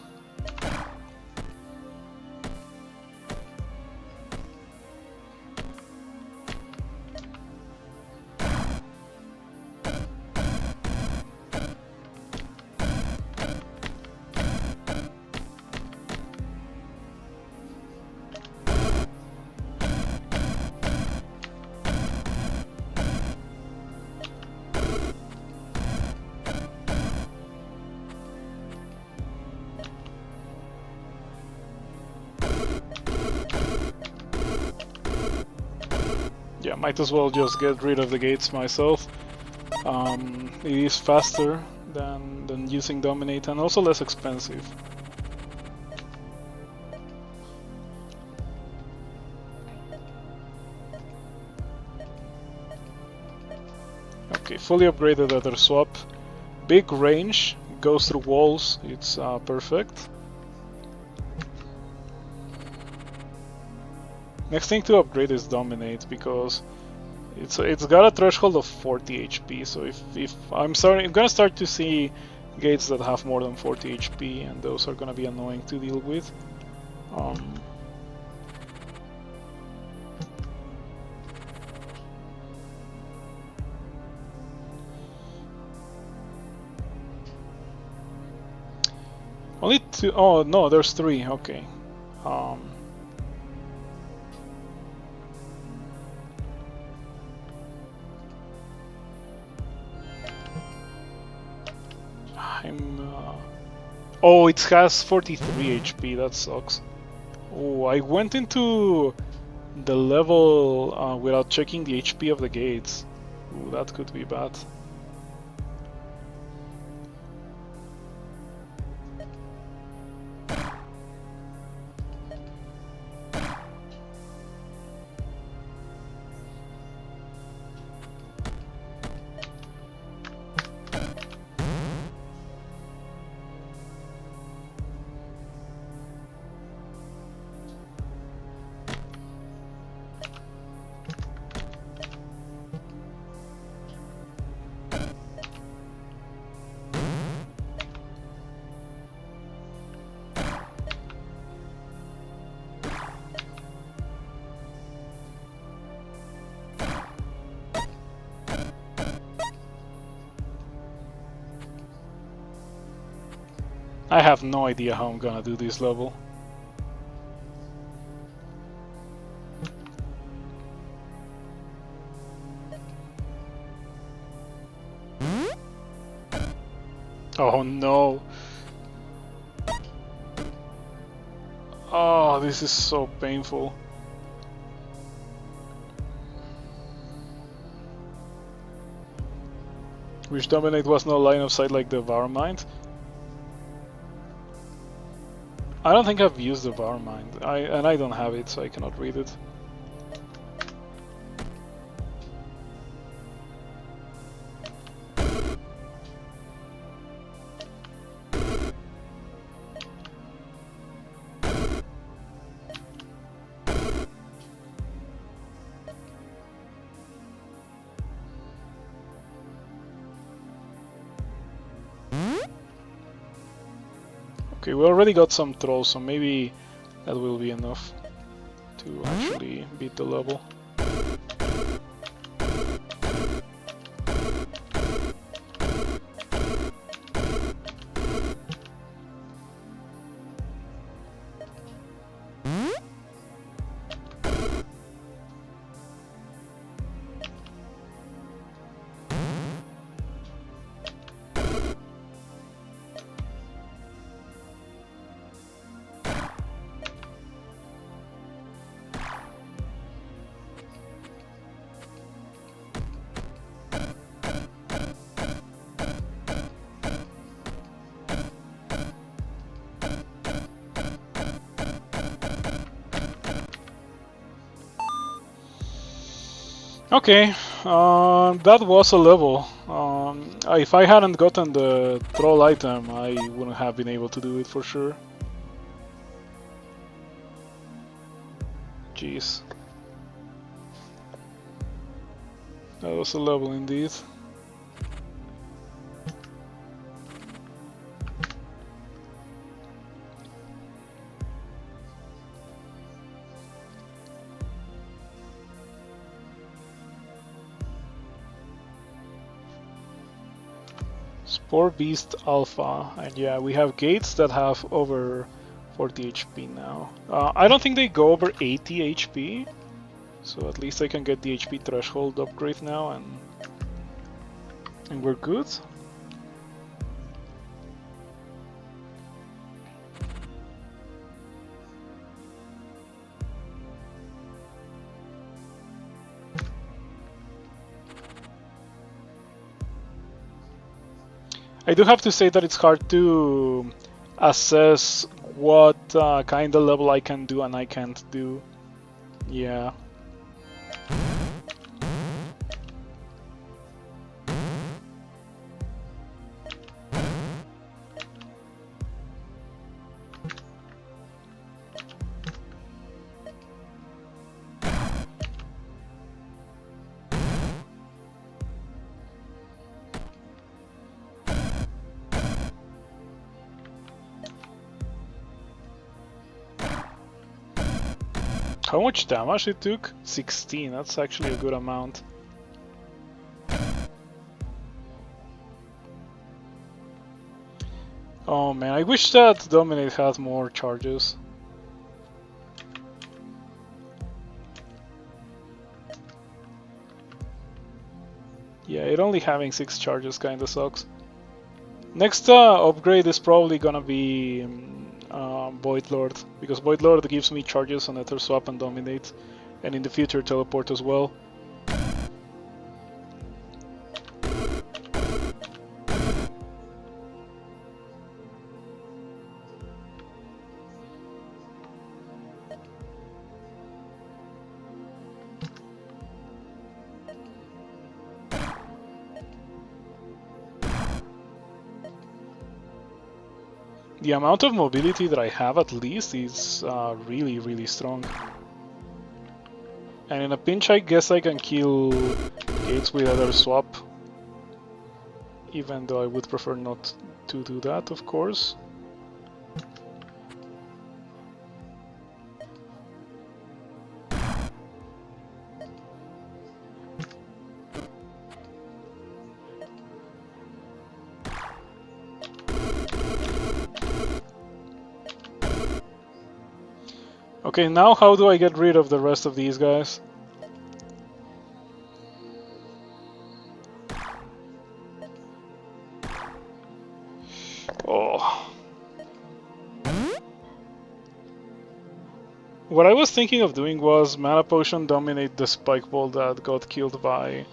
Yeah, might as well just get rid of the gates myself. It is faster than using Dominate and also less expensive. Okay, fully upgraded Ether Swap. Big range, goes through walls, it's perfect. Next thing to upgrade is Dominate because it's got a threshold of 40 HP. So if I'm gonna start to see gates that have more than 40 HP, and those are gonna be annoying to deal with. Only two. Oh no, there's three. Okay. Oh, it has 43 HP. That sucks. Oh, I went into the level without checking the HP of the gates. Ooh, that could be bad. I have no idea how I'm gonna do this level. Oh no. Oh, this is so painful. Wish Dominate was no line of sight like Devour Mind. I don't think I've used Devour Mind, and I don't have it, so I cannot read it. Okay, we already got some trolls, so maybe that will be enough to actually beat the level. Okay, that was a level. If I hadn't gotten the troll item, I wouldn't have been able to do it for sure. Jeez. That was a level indeed. Spore Beast Alpha, and yeah, we have gates that have over 40 HP now. I don't think they go over 80 HP, so at least I can get the HP threshold upgrade now, and we're good. I do have to say that it's hard to assess what kind of level I can do and I can't do. Yeah. How much damage it took? 16, that's actually a good amount. Oh man, I wish that Dominate had more charges. Yeah, it only having 6 charges kinda sucks. Next upgrade is probably gonna be Void Lord, because Void Lord gives me charges on Ether Swap and Dominate, and in the future Teleport as well. The amount of mobility that I have at least is really, really strong. And in a pinch I guess I can kill Gates with Ether Swap. Even though I would prefer not to do that, of course. Okay, now how do I get rid of the rest of these guys? Oh. What I was thinking of doing was Mana Potion dominate the Spike Ball that got killed by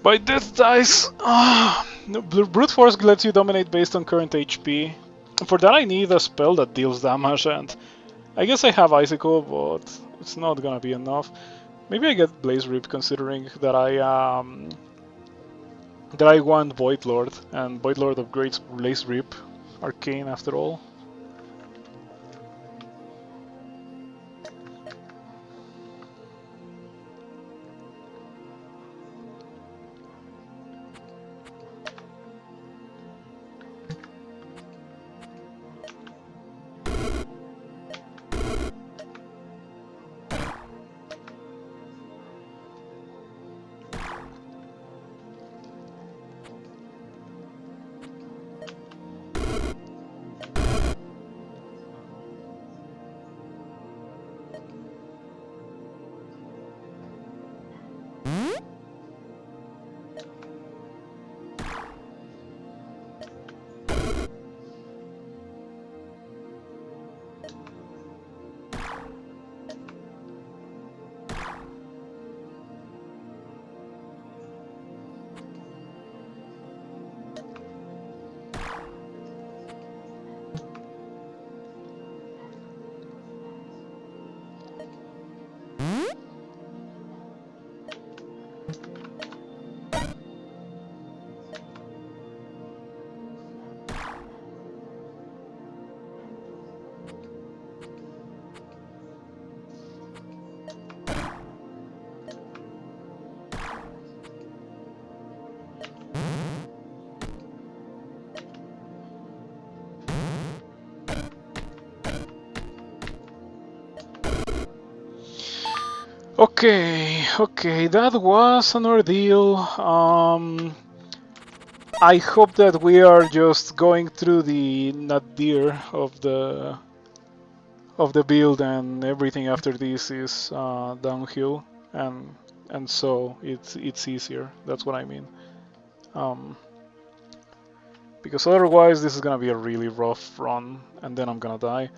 Death Dice. Brute Force lets you dominate based on current HP. For that I need a spell that deals damage, and I guess I have Icicle, but it's not gonna be enough. Maybe I get Blaze Rip, considering that I want Void Lord, and Void Lord upgrades Blaze Rip, Arcane after all. Okay, that was an ordeal. I hope that we are just going through the nadir of the build, and everything after this is downhill, and so it's easier. That's what I mean. Because otherwise this is gonna be a really rough run, and then I'm gonna die.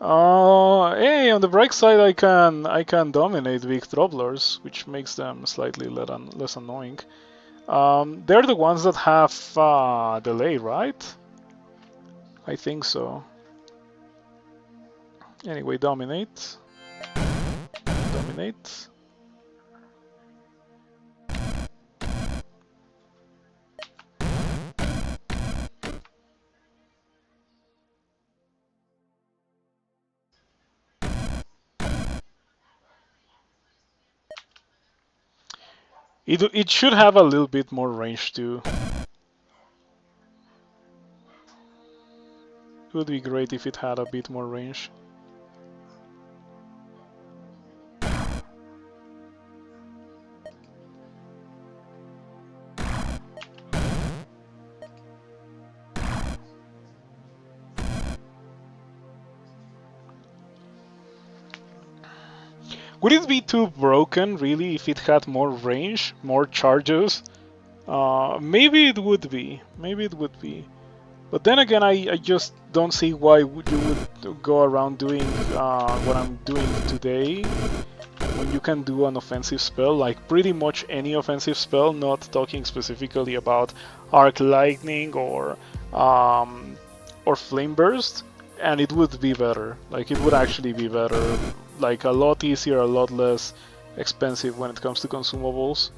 Hey, on the bright side, I can dominate big troublers, which makes them slightly less annoying. They're the ones that have delay, right? I think so. Anyway, dominate. Dominate. It should have a little bit more range too. It would be great if it had a bit more range. Would it be too broken, really, if it had more range, more charges? Maybe it would be. Maybe it would be. But then again, I just don't see why you would go around doing what I'm doing today when you can do an offensive spell, like pretty much any offensive spell, not talking specifically about Arc Lightning or Flame Burst, and it would be better. Like, it would actually be better. Like, a lot easier, a lot less expensive when it comes to consumables.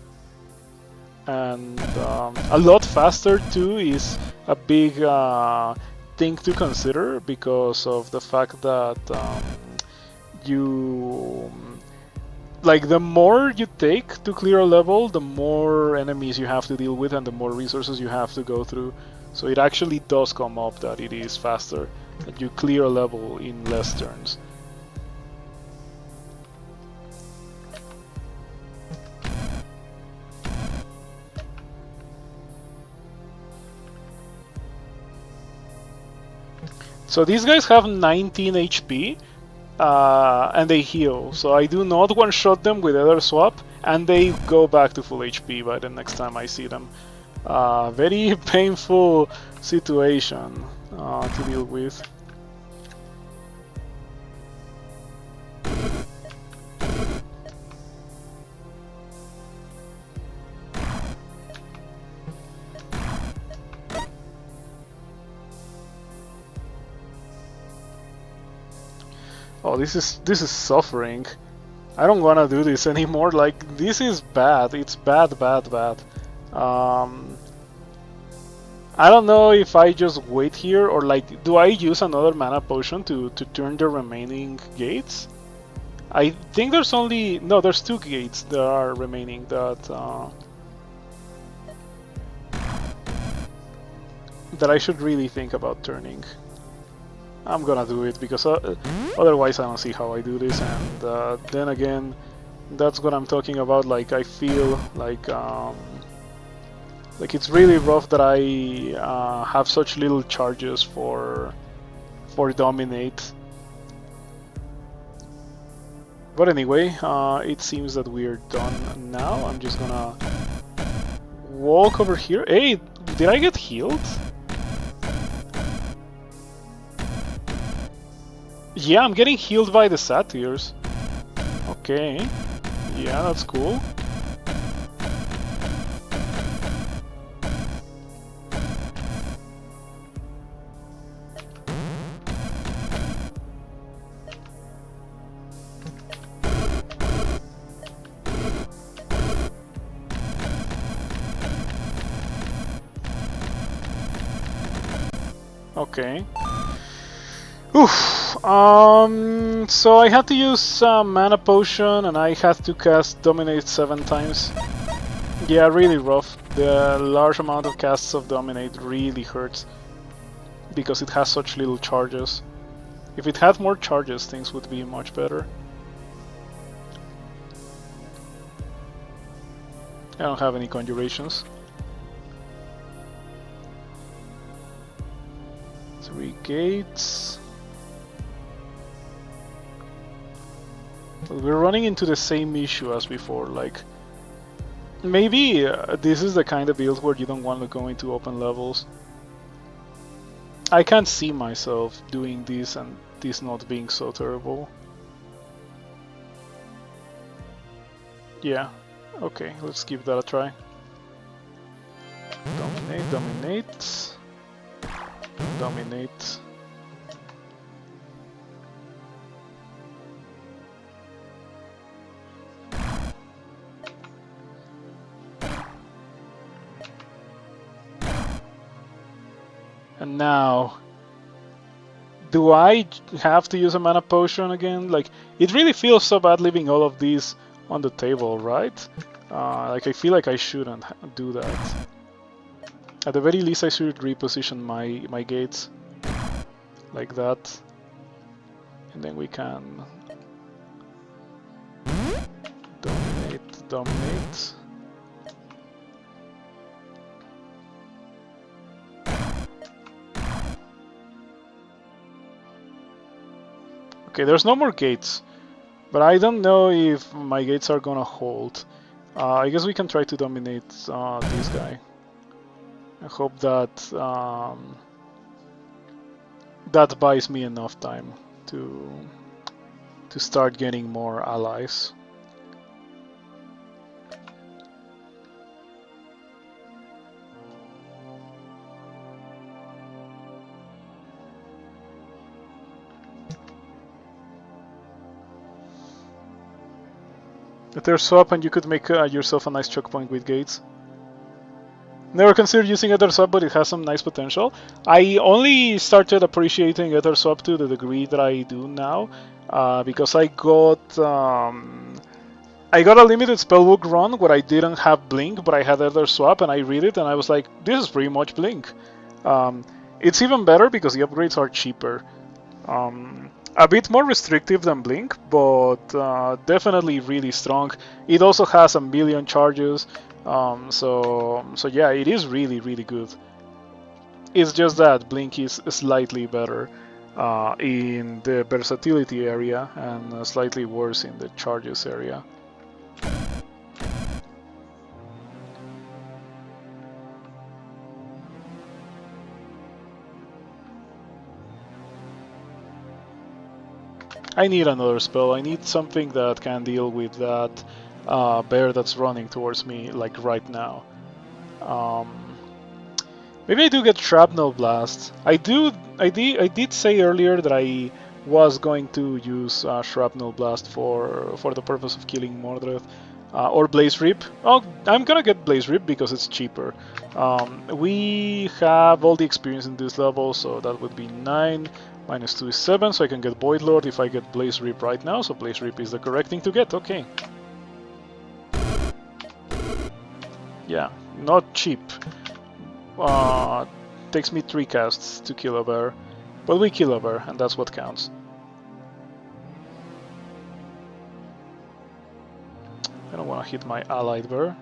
And a lot faster too is a big thing to consider because of the fact that you like the more you take to clear a level, the more enemies you have to deal with and the more resources you have to go through. So it actually does come up that it is faster, that you clear a level in less turns. So these guys have 19 HP and they heal. So I do not one-shot them with Ether Swap, and they go back to full HP by the next time I see them. Very painful situation to deal with. Oh, this is suffering. I don't wanna do this anymore. Like, this is bad. It's bad, bad, bad. I don't know if I just wait here or like, do I use another mana potion to turn the remaining gates? I think there's only there's 2 gates that are remaining that I should really think about turning. I'm gonna do it because otherwise I don't see how I do this, and then again, that's what I'm talking about. Like, I feel like it's really rough that I have such little charges for dominate. But anyway, it seems that we're done now. I'm just gonna walk over here. Hey, did I get healed? Yeah, I'm getting healed by the satyrs. Okay. Yeah, that's cool. Okay. Oof. So I had to use mana potion and I had to cast Dominate 7 times. Yeah, really rough. The large amount of casts of Dominate really hurts because it has such little charges. If it had more charges, things would be much better. I don't have any conjurations. 3 gates. We're running into the same issue as before, like, maybe this is the kind of build where you don't want to go into open levels. I can't see myself doing this and this not being so terrible. Yeah, okay, let's give that a try. Dominate, dominate. Dominate. And now, do I have to use a mana potion again? Like, it really feels so bad leaving all of these on the table, right? Like, I feel like I shouldn't do that. At the very least, I should reposition my gates like that, and then we can dominate, dominate. Okay, there's no more gates, but I don't know if my gates are gonna hold. I guess we can try to dominate this guy. I hope that that buys me enough time to start getting more allies. Ether swap and you could make yourself a nice choke point with gates. Never considered using Ether swap, but it has some nice potential. I only started appreciating Ether swap to the degree that I do now, because I got a limited spellbook run where I didn't have Blink, but I had Ether swap, and I read it, and I was like, this is pretty much Blink. It's even better because the upgrades are cheaper. A bit more restrictive than Blink, but definitely really strong. It also has a million charges, so yeah, it is really, really good. It's just that Blink is slightly better in the versatility area and slightly worse in the charges area. I need another spell. I need something that can deal with that bear that's running towards me, like right now. Maybe I do get Shrapnel Blast. I did say earlier that I was going to use Shrapnel Blast for the purpose of killing Mordred. Or Blaze Rip. Oh, I'm gonna get Blaze Rip because it's cheaper. We have all the experience in this level, so that would be 9. Minus 2 is 7, so I can get Void Lord if I get Blaze Rip right now, so Blaze Rip is the correct thing to get, okay. Yeah, not cheap. Takes me 3 casts to kill a bear, but we kill a bear, and that's what counts. I don't want to hit my allied bear.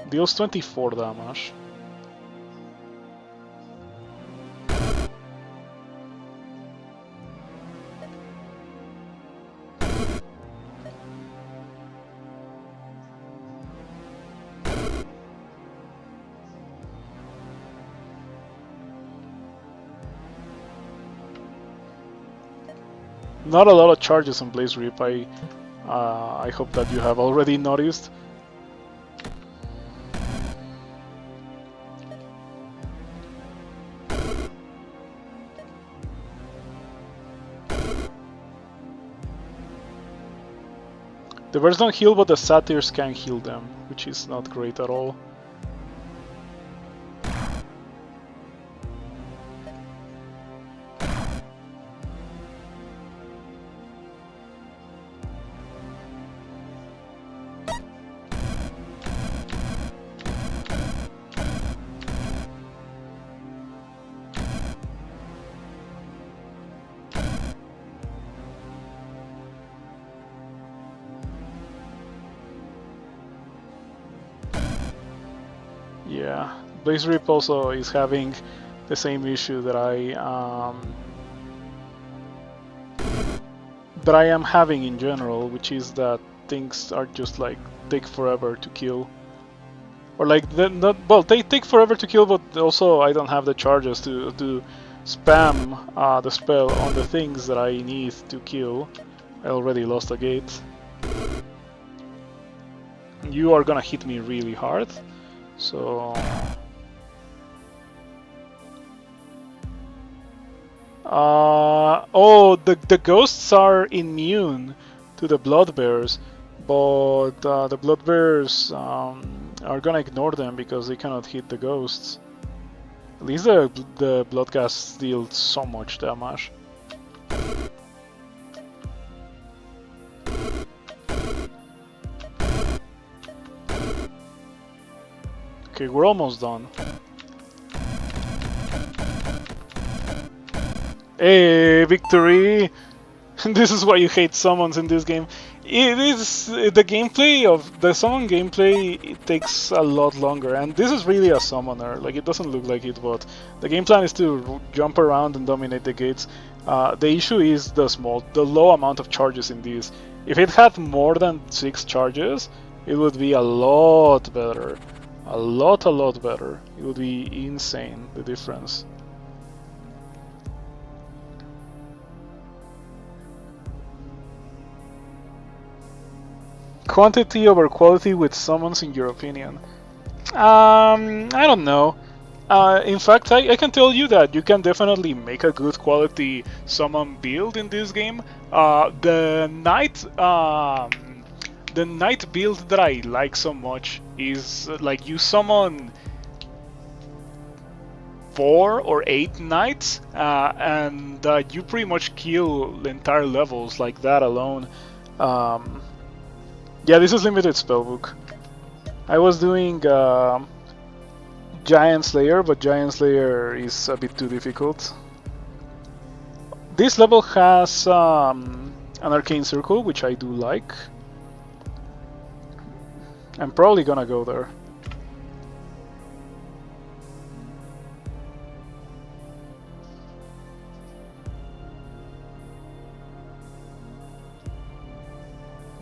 Deals 24 damage. Not a lot of charges on Blaze Rip. I hope that you have already noticed. The birds don't heal, but the satyrs can heal them, which is not great at all. Yeah, Blaze Rip also is having the same issue that I am having in general, which is that things are just like take forever to kill, or like they take forever to kill, but also I don't have the charges to spam the spell on the things that I need to kill. I already lost a gate. You are gonna hit me really hard, so... oh, the ghosts are immune to the blood bears, but the blood bears are gonna ignore them because they cannot hit the ghosts. At least the bloodcast deals so much damage. Okay, we're almost done. Hey, victory! This is why you hate summons in this game. It is the gameplay of the summon gameplay. It takes a lot longer, and this is really a summoner. Like, it doesn't look like it, but the game plan is to jump around and dominate the gates. The issue is the low amount of charges in this. If it had more than 6 charges, it would be a lot better. A lot better. It would be insane, the difference. Quantity over quality with summons, in your opinion? I don't know. In fact, I can tell you that you can definitely make a good quality summon build in this game. The knight build that I like so much is like you summon 4 or 8 knights, and you pretty much kill entire levels like that alone. Yeah, this is limited spellbook. I was doing Giant Slayer, but Giant Slayer is a bit too difficult. This level has an Arcane Circle, which I do like. I'm probably gonna go there.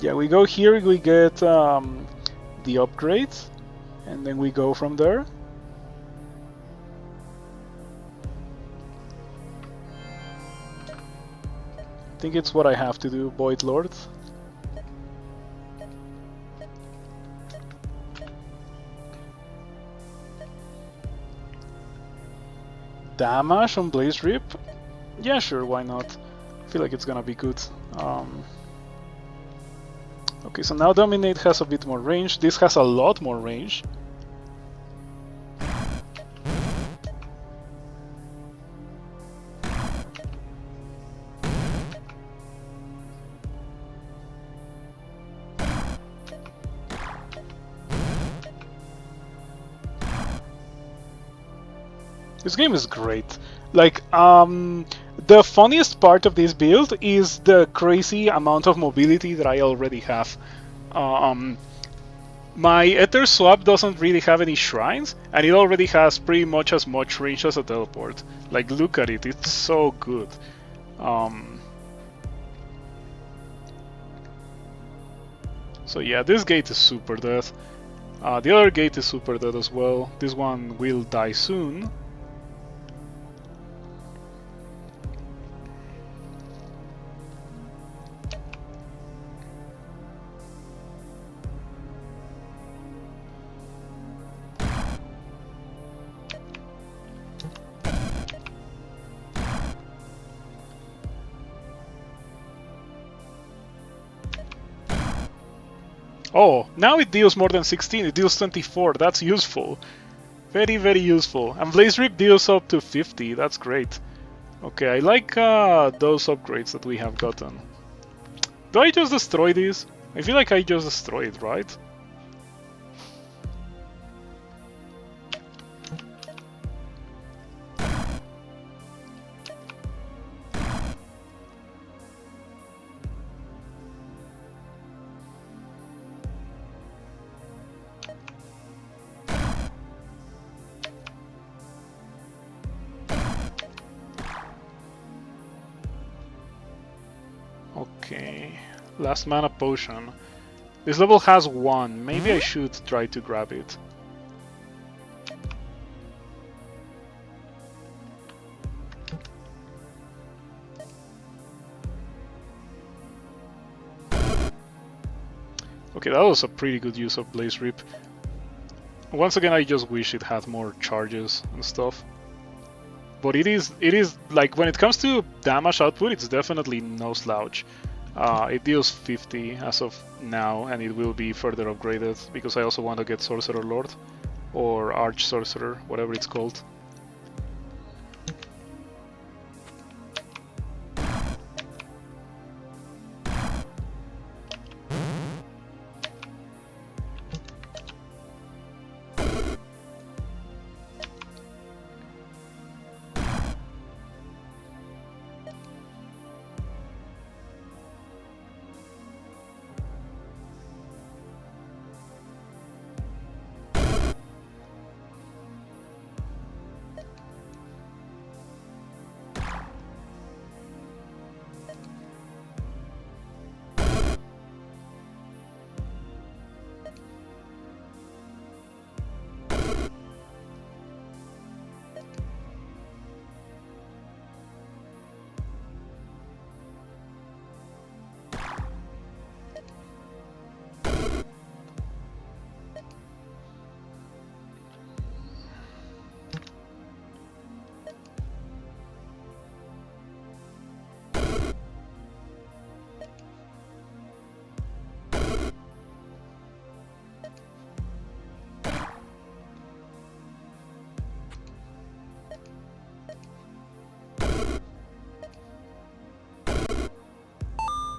Yeah, we go here, we get the upgrade, and then we go from there. I think it's what I have to do, Void Lord. Damage on Blaze Rip? Yeah, sure, why not? I feel like it's gonna be good. Okay, so now Dominate has a bit more range. This has a lot more range. This game is great. Like, the funniest part of this build is the crazy amount of mobility that I already have. My Ether Swap doesn't really have any shrines, and it already has pretty much as much range as a teleport. Like, look at it, it's so good. So yeah, this gate is super dead. The other gate is super dead as well. This one will die soon. Oh, now it deals more than 16, it deals 24, that's useful. Very, very useful. And Blaze Rip deals up to 50, that's great. Okay, I like those upgrades that we have gotten. Do I just destroy these? I feel like I just destroyed, right? Okay, last mana potion. This level has 1, maybe I should try to grab it. Okay, that was a pretty good use of Blaze Rip. Once again, I just wish it had more charges and stuff. But it is like, when it comes to damage output, it's definitely no slouch. It deals 50 as of now, and it will be further upgraded because I also want to get Sorcerer Lord or Arch Sorcerer, whatever it's called.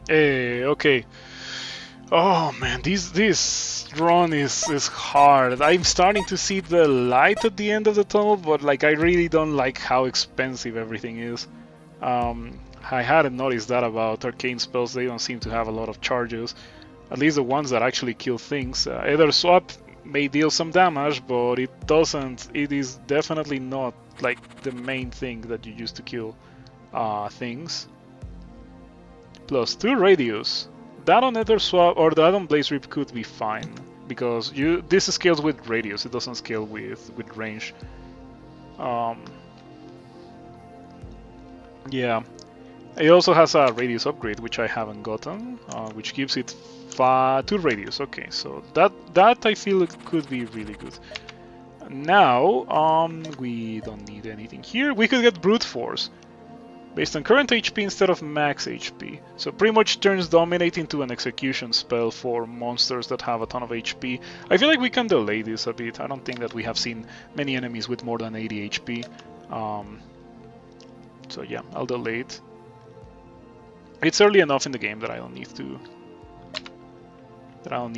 Okay. Oh man, this run is hard. I'm starting to see the light at the end of the tunnel, but like, I really don't like how expensive everything is. I hadn't noticed that about arcane spells. They don't seem to have a lot of charges, at least the ones that actually kill things. Either swap may deal some damage, but it doesn't. It is definitely not like the main thing that you use to kill things. Plus 2 radius. That on Nether Swap or that on Blaze Rip could be fine, because this scales with radius, it doesn't scale with range. Yeah. It also has a radius upgrade, which I haven't gotten, which gives it 2 radius. Okay, so that I feel it could be really good. Now, we don't need anything here. We could get Brute Force, based on current HP instead of max HP. So pretty much turns Dominate into an execution spell for monsters that have a ton of HP. I feel like we can delay this a bit. I don't think that we have seen many enemies with more than 80 HP. So yeah, I'll delay it. It's early enough in the game that I don't need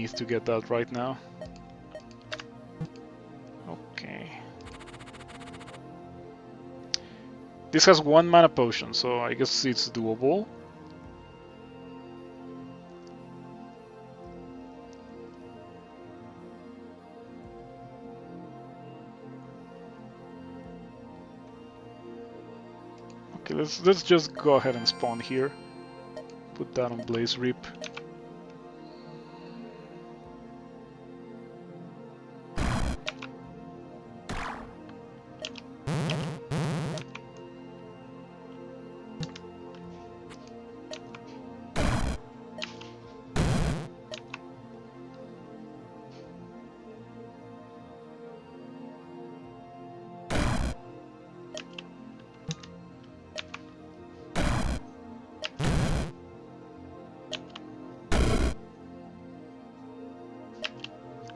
to get that right now. Okay. This has 1 mana potion, so I guess it's doable. Okay, let's just go ahead and spawn here. Put that on Blaze Rip.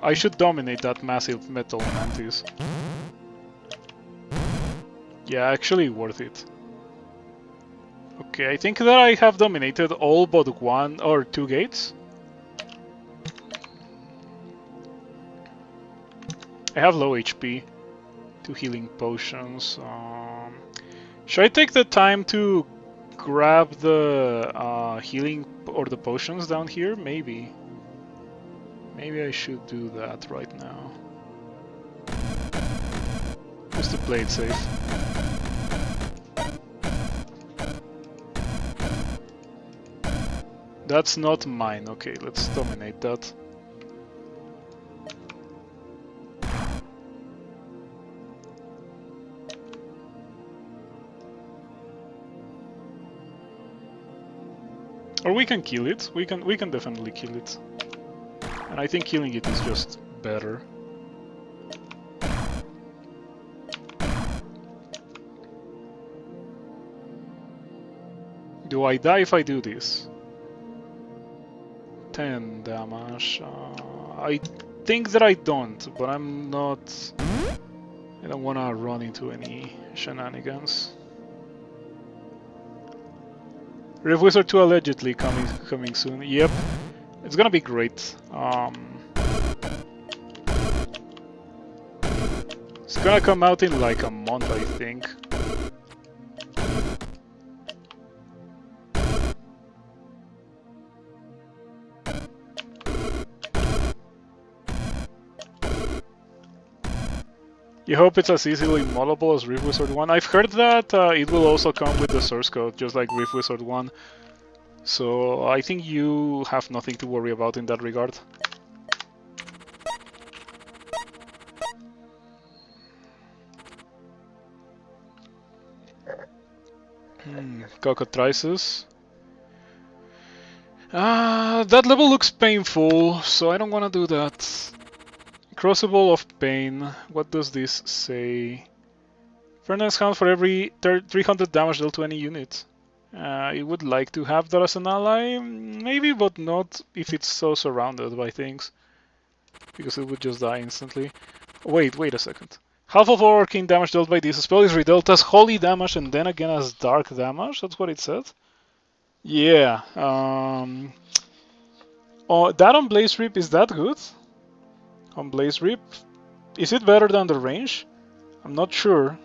I should dominate that massive metal mantis. Yeah, actually worth it. Okay, I think that I have dominated all but 1 or 2 gates. I have low HP. 2 healing potions. Should I take the time to grab the healing or the potions down here? Maybe. Maybe I should do that right now. Just to play it safe. That's not mine. Okay, let's dominate that. Or we can kill it. We can definitely kill it. And I think killing it is just better. Do I die if I do this? 10 damage. I think that I don't, but I'm not... I don't want to run into any shenanigans. Rift Wizard 2 allegedly coming soon. Yep, it's gonna be great. It's gonna come out in like a month, I think. You hope it's as easily moddable as Rift Wizard 1. I've heard that it will also come with the source code, just like Rift Wizard 1. So I think you have nothing to worry about in that regard. Cockatrices. That level looks painful, so I don't want to do that. Crucible of Pain. What does this say? Furnace Hound for every 300 damage dealt to any unit. I would like to have that as an ally, maybe, but not if it's so surrounded by things. Because it would just die instantly. Wait a second. Half of all arcane damage dealt by this spell is redealt as holy damage and then again as dark damage. That's what it said. Yeah. Oh, that on Blaze Rip, is that good? On Blaze Rip? Is it better than the range? I'm not sure.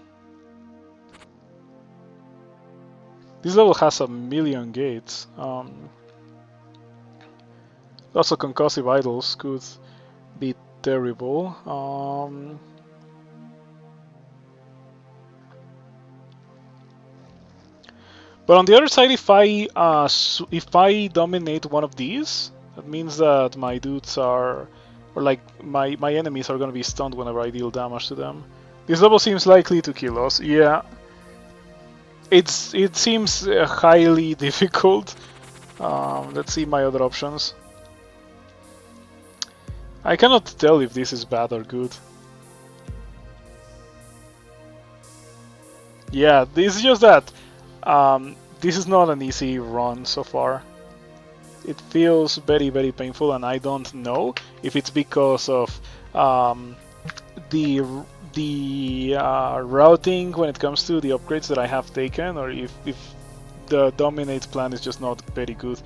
This level has a million gates. Also concussive idols could be terrible. But on the other side, if I dominate one of these, that means that my dudes are, or like my enemies are gonna be stunned whenever I deal damage to them. This level seems likely to kill us. Yeah, it seems highly difficult. Let's see my other options. I cannot tell if this is bad or good. Yeah, this is just that. This is not an easy run so far. It feels very, very painful, and I don't know if it's because of the routing when it comes to the upgrades that I have taken, or if the dominate plan is just not very good.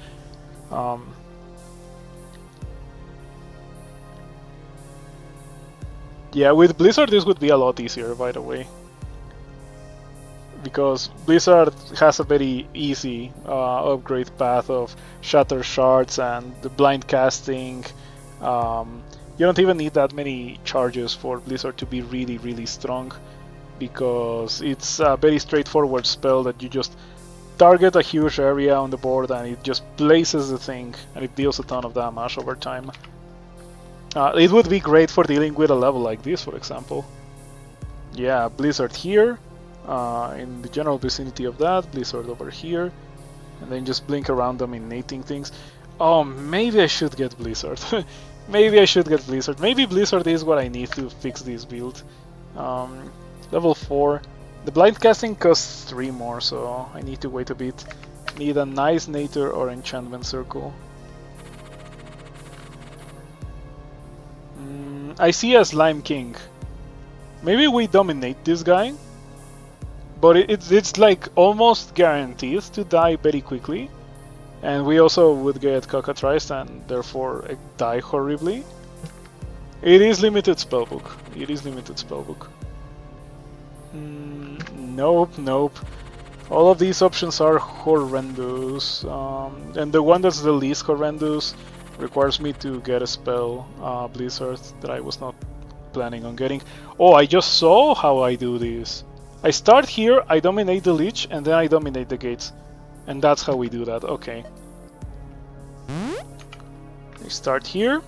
Yeah, with Blizzard this would be a lot easier, by the way. Because Blizzard has a very easy upgrade path of Shatter Shards and the blind casting. You don't even need that many charges for Blizzard to be really, really strong, because it's a very straightforward spell that you just target a huge area on the board and it just places the thing and it deals a ton of damage over time. It would be great for dealing with a level like this, for example. Yeah, Blizzard here. In the general vicinity of that, Blizzard over here, and then just blink around them, dominating things. Oh, maybe I should get Blizzard. Maybe I should get Blizzard. Maybe Blizzard is what I need to fix this build. Level 4. The blind casting costs 3 more, so I need to wait a bit. Need a nice Nature or Enchantment Circle. I see a Slime King. Maybe we dominate this guy. But it's like almost guaranteed to die very quickly, and we also would get Cockatrice and therefore die horribly. It is limited spellbook. It is limited spellbook. Nope. All of these options are horrendous, and the one that's the least horrendous requires me to get a spell, Blizzard, that I was not planning on getting. Oh, I just saw how I do this. I start here, I dominate the Lich, and then I dominate the gates. And that's how we do that, okay. I start here,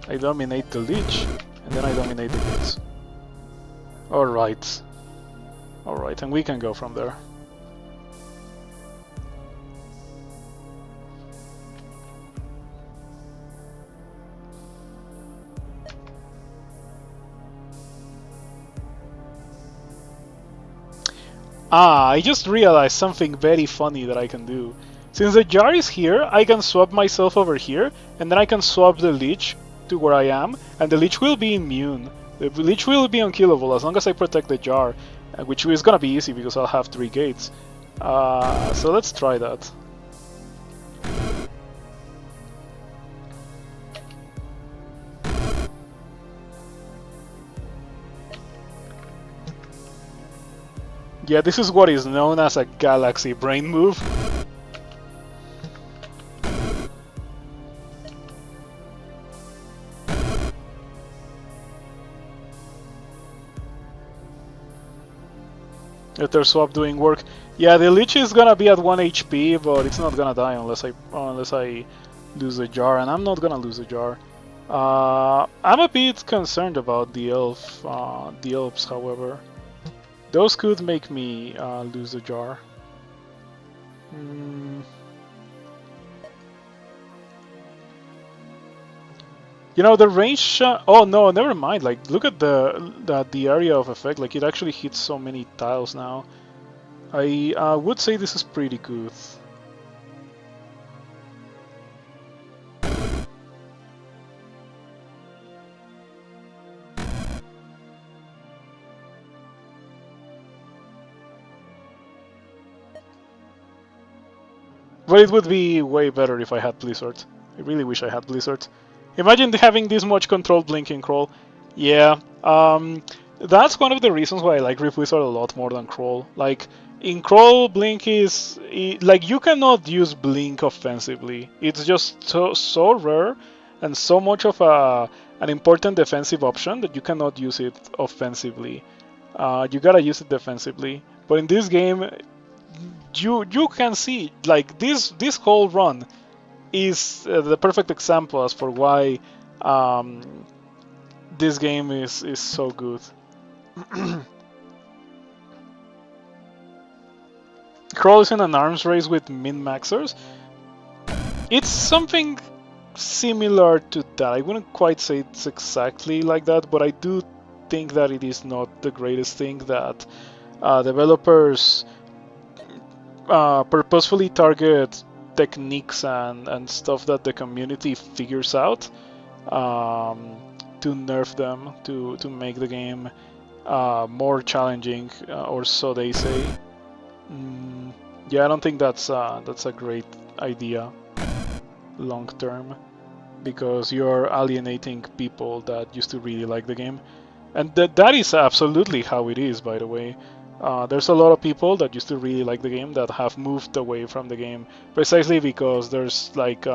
I dominate the Lich, and then I dominate the gates. Alright. Alright, and we can go from there. Ah, I just realized something very funny that I can do. Since the jar is here, I can swap myself over here, and then I can swap the leech to where I am, and the leech will be immune. The leech will be unkillable as long as I protect the jar, which is gonna be easy because I'll have 3 gates. So let's try that. Yeah, this is what is known as a galaxy brain move. Ether swap doing work. Yeah, the leech is gonna be at 1 HP, but it's not gonna die unless I lose a jar, and I'm not gonna lose a jar. I'm a bit concerned about the elves, however. Those could make me lose a jar. You know, the range. Oh no, never mind. Like, look at the area of effect. Like, it actually hits so many tiles now. I would say this is pretty good. But it would be way better if I had Blizzard. I really wish I had Blizzard. Imagine having this much controlled Blink in Crawl. Yeah, that's one of the reasons why I like Rift Wizard a lot more than Crawl. Like, in Crawl, Blink is... like, you cannot use Blink offensively. It's just so rare and so much of an important defensive option that you cannot use it offensively. You gotta use it defensively. But in this game, you can see, like, this whole run is the perfect example as for why this game is so good. Crawl is in an arms race with min-maxers. It's something similar to that. I wouldn't quite say it's exactly like that, but I do think that it is not the greatest thing that developers purposefully target techniques and stuff that the community figures out to nerf them, to make the game more challenging, or so they say. Yeah, I don't think that's a great idea long term, because you're alienating people that used to really like the game, and that is absolutely how it is, by the way. There's a lot of people that used to really like the game that have moved away from the game precisely because there's like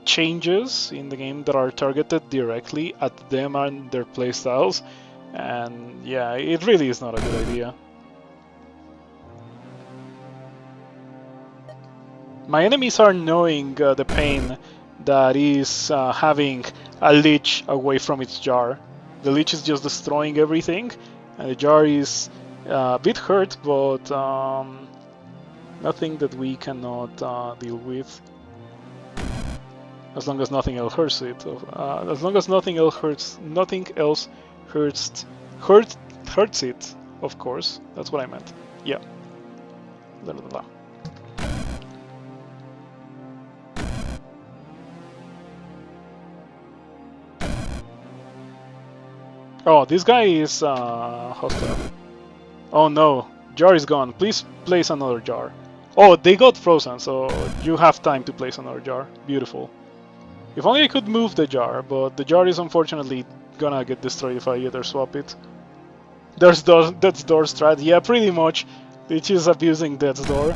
changes in the game that are targeted directly at them and their playstyles, and yeah, it really is not a good idea. My enemies are knowing the pain that is having a leech away from its jar. The leech is just destroying everything, and the jar is a bit hurt, but nothing that we cannot deal with. As long as nothing else hurts it. As long as nothing else hurts it. Of course, that's what I meant. Yeah. Blah, blah, blah. Oh, this guy is hostile. Oh no, jar is gone. Please place another jar. Oh, they got frozen, so you have time to place another jar. Beautiful. If only I could move the jar, but the jar is unfortunately gonna get destroyed if I either swap it. That's Death's Door strat. Yeah, pretty much. It's just abusing Death's Door.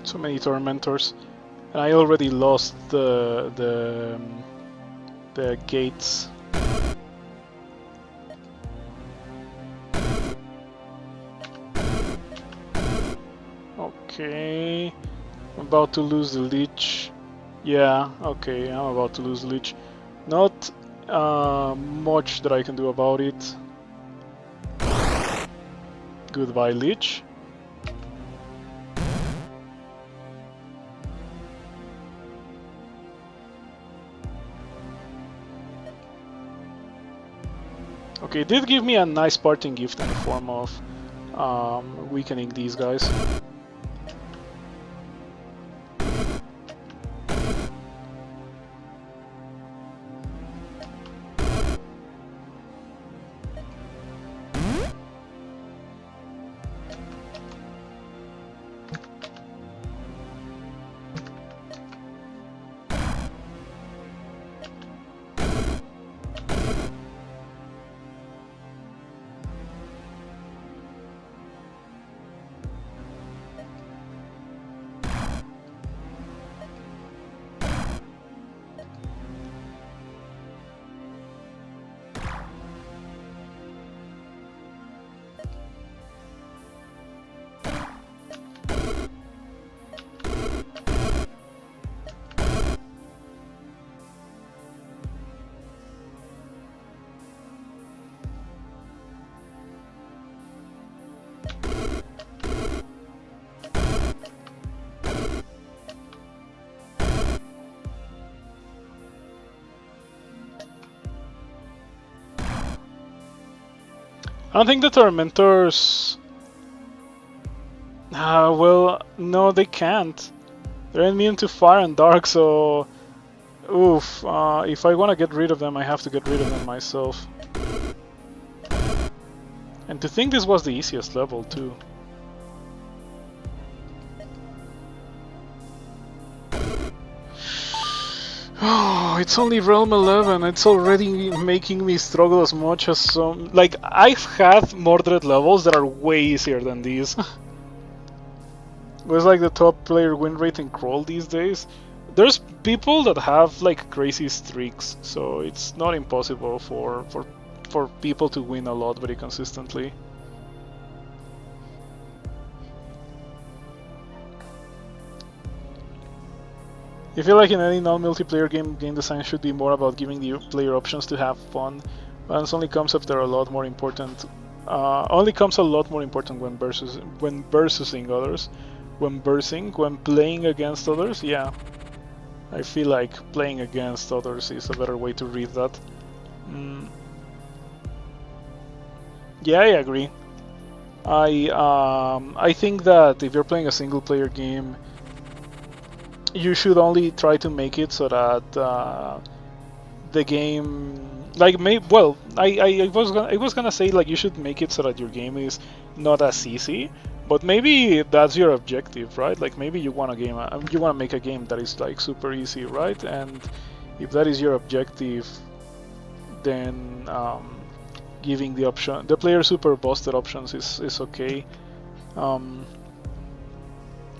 So many tormentors, and I already lost the gates. Okay, I'm about to lose the leech. Yeah, okay, I'm about to lose Lich. Not much that I can do about it. Goodbye, Lich. Okay, it did give me a nice parting gift in the form of weakening these guys. I don't think the Tormentors... well, no, they can't. They're immune to fire and dark, so... Oof, if I want to get rid of them, I have to get rid of them myself. And to think this was the easiest level, too. Oh, it's only Realm 11. It's already making me struggle as much as some... Like, I've had Mordred levels that are way easier than these. It's like the top player win rate in Crawl these days. There's people that have like crazy streaks, so it's not impossible for people to win a lot very consistently. I feel like in any non-multiplayer game design should be more about giving the player options to have fun. Balance only comes after a lot more important. Only comes a lot more important when versusing others, when playing against others. Yeah, I feel like playing against others is a better way to read that. Yeah, I agree. I think that if you're playing a single player game, you should only try to make it so that the game, like, I was gonna say like you should make it so that your game is not as easy, but maybe that's your objective, right? Like maybe you want you want to make a game that is like super easy, right? And if that is your objective, then giving the player super busted options is okay.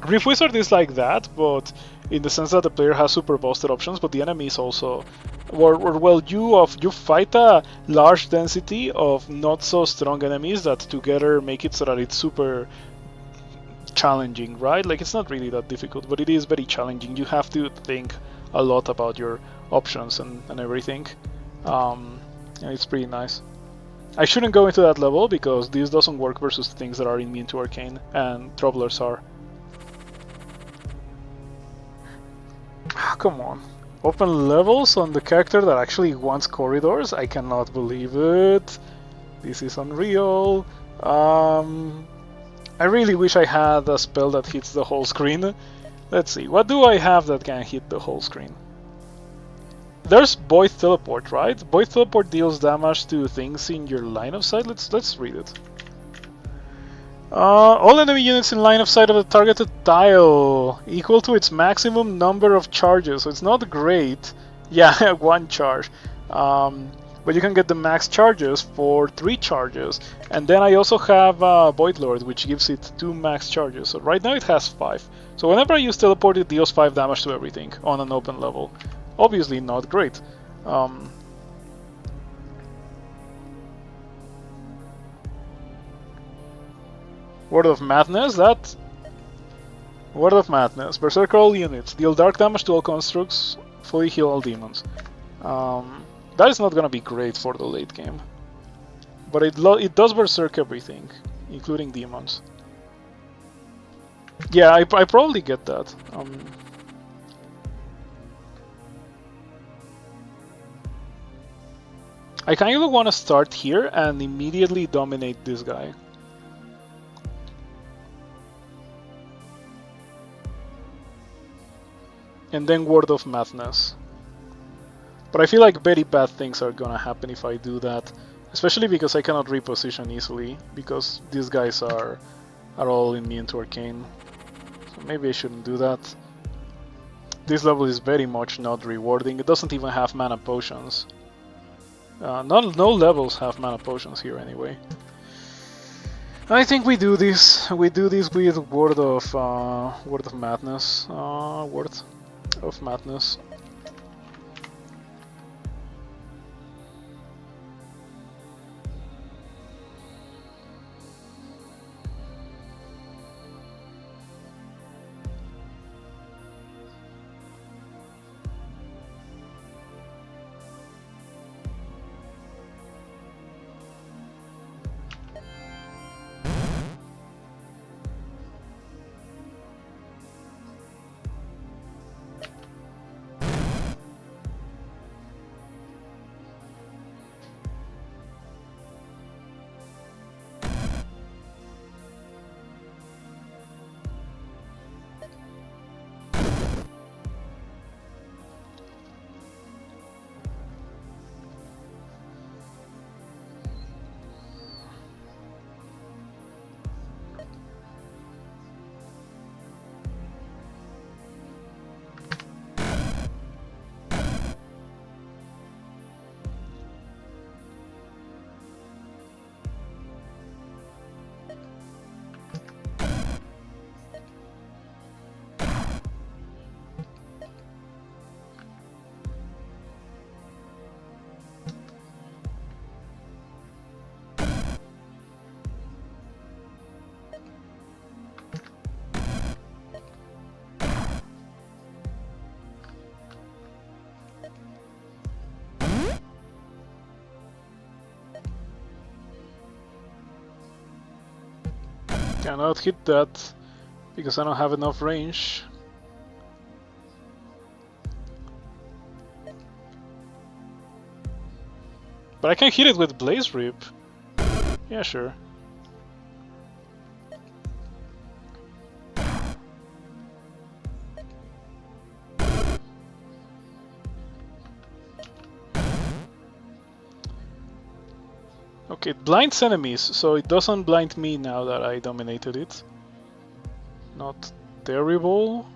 Rift Wizard is like that, but in the sense that the player has super busted options, but the enemy is also, well, you fight a large density of not so strong enemies that together make it so that it's super challenging, right? Like it's not really that difficult, but it is very challenging. You have to think a lot about your options and everything, and it's pretty nice. I shouldn't go into that level because this doesn't work versus things that are immune to arcane, and troublers are. Come on. Open levels on the character that actually wants corridors? I cannot believe it. This is unreal. I really wish I had a spell that hits the whole screen. Let's see, what do I have that can hit the whole screen? There's Void Teleport, right? Void Teleport deals damage to things in your line of sight. Let's read it. All enemy units in line of sight of the targeted tile equal to its maximum number of charges. So it's not great. Yeah, one charge. But you can get the max charges for 3 charges. And then I also have Void Lord, which gives it 2 max charges. So right now it has 5. So whenever I use Teleport, it deals 5 damage to everything on an open level. Obviously not great. Word of Madness, that Word of Madness. Berserker all units. Deal dark damage to all constructs. Fully heal all demons. That is not gonna be great for the late game. But it does Berserk everything, including demons. Yeah, I probably get that. I kind of want to start here and immediately dominate this guy. And then Word of Madness. But I feel like very bad things are gonna happen if I do that. Especially because I cannot reposition easily, because these guys are all immune to Arcane. So maybe I shouldn't do that. This level is very much not rewarding. It doesn't even have mana potions. No levels have mana potions here anyway. I think we do this. We do this with Word of Madness. Word of Madness. Cannot hit that because I don't have enough range. But I can hit it with Blaze Rip. Yeah, sure. Okay, it blinds enemies, so it doesn't blind me now that I dominated it. Not terrible.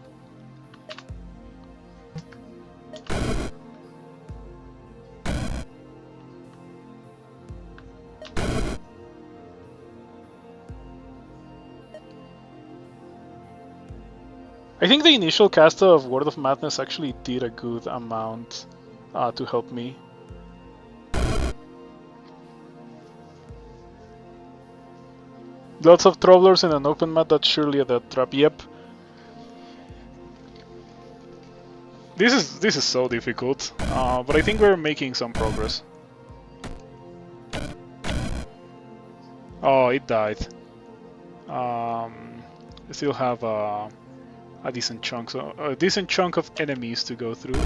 I think the initial cast of Word of Madness actually did a good amount to help me. Lots of Travelers in an open map, that's surely a death trap, yep. This is so difficult, but I think we're making some progress. Oh, it died. I still have a decent chunk, so a decent chunk of enemies to go through.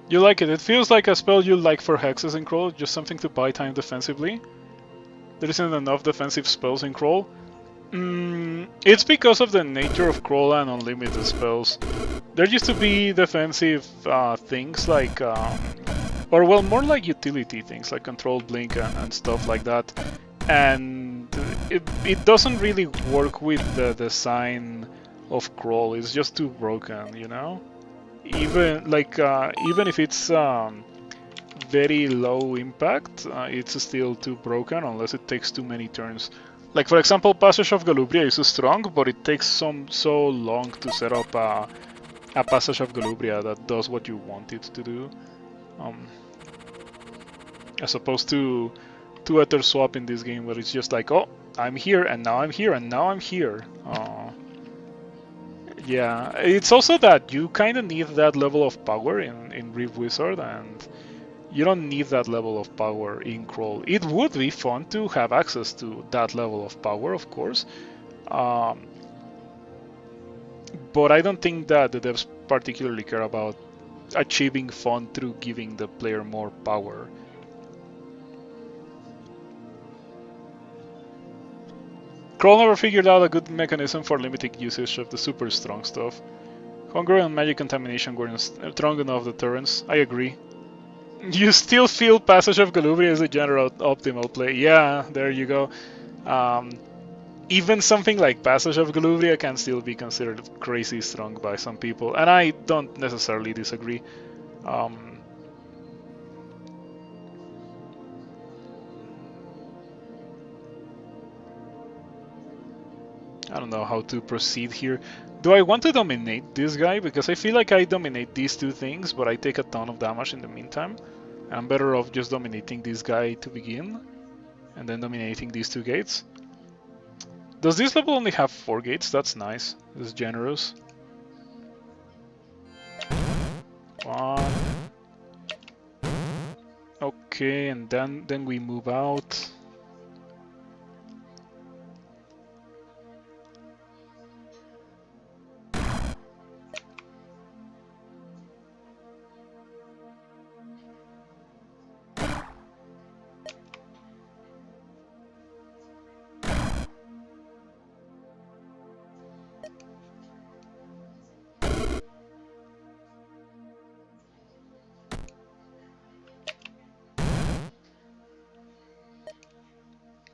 You like it. It feels like a spell you like for hexes in Crawl, just something to buy time defensively. There isn't enough defensive spells in Crawl. It's because of the nature of Crawl and unlimited spells. There used to be defensive things like, or well, more like utility things like Control Blink and stuff like that. and it doesn't really work with the design of Crawl. It's just too broken, you know. Even if it's very low impact, it's still too broken unless it takes too many turns. Like for example, Passage of Galubria is strong, but it takes so long to set up a Passage of Galubria that does what you want it to do, as opposed to Ether Swap in this game, where it's just like, oh, I'm here and now I'm here and now I'm here. Yeah, it's also that you kind of need that level of power in Reef Wizard, and you don't need that level of power in Crawl. It would be fun to have access to that level of power, of course, but I don't think that the devs particularly care about achieving fun through giving the player more power. Crawl never figured out a good mechanism for limiting usage of the super strong stuff. Hunger and magic contamination weren't strong enough deterrents. I agree. You still feel Passage of Galubria is a general optimal play. Yeah, there you go. Even something like Passage of Galubria can still be considered crazy strong by some people, and I don't necessarily disagree. I don't know how to proceed here. Do I want to dominate this guy? Because I feel like I dominate these two things, but I take a ton of damage in the meantime. I'm better off just dominating this guy to begin, and then dominating these two gates. Does this level only have 4 gates? That's nice. That's generous. 1. Okay, and then we move out.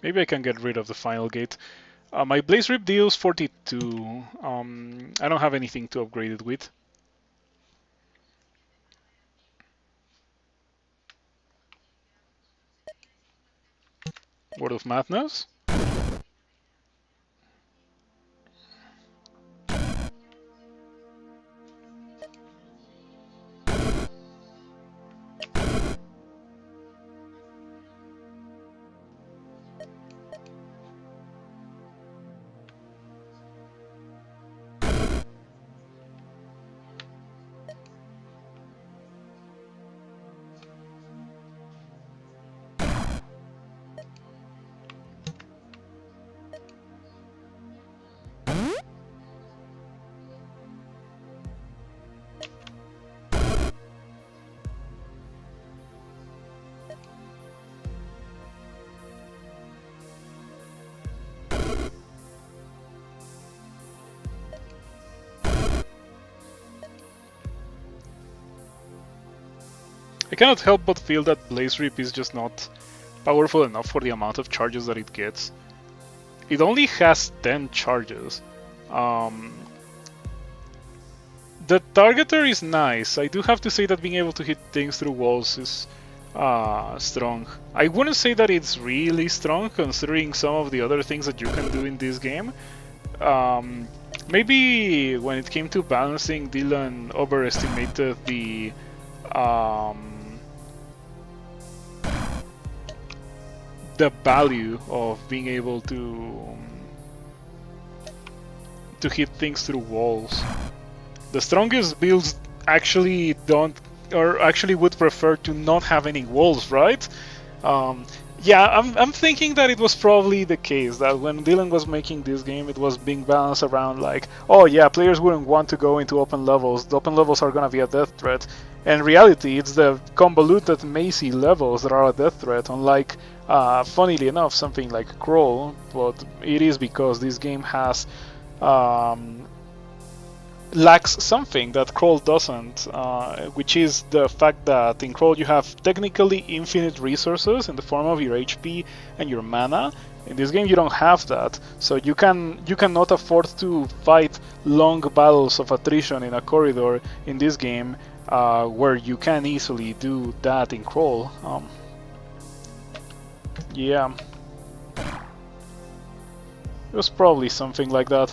Maybe I can get rid of the final gate. My Blaze Rip deals 42. I don't have anything to upgrade it with. Word of Madness? I cannot help but feel that Blaze Rip is just not powerful enough for the amount of charges that it gets. It only has 10 charges. The Targeter is nice. I do have to say that being able to hit things through walls is strong. I wouldn't say that it's really strong considering some of the other things that you can do in this game. Maybe when it came to balancing, Dylan overestimated the value of being able to hit things through walls. The strongest builds actually don't, or actually would prefer to not have any walls, right? Yeah, I'm thinking that it was probably the case that when Dylan was making this game, it was being balanced around like, oh yeah, players wouldn't want to go into open levels. The open levels are gonna be a death threat. In reality, it's the convoluted, mazy levels that are a death threat, unlike, funnily enough, something like Crawl, but it is because this game has lacks something that Crawl doesn't, which is the fact that in Crawl you have technically infinite resources in the form of your HP and your mana. In this game you don't have that, so you cannot afford to fight long battles of attrition in a corridor in this game, where you can easily do that in Crawl. Yeah, it was probably something like that.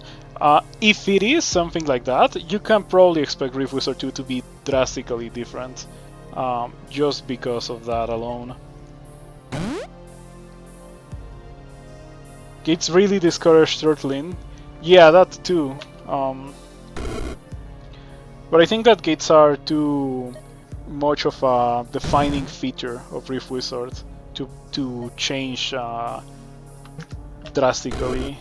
If it is something like that, you can probably expect Rift Wizard 2 to be drastically different, just because of that alone. Gates really discouraged Turtling. Yeah, that too. But I think that gates are too much of a defining feature of Rift Wizard to change drastically.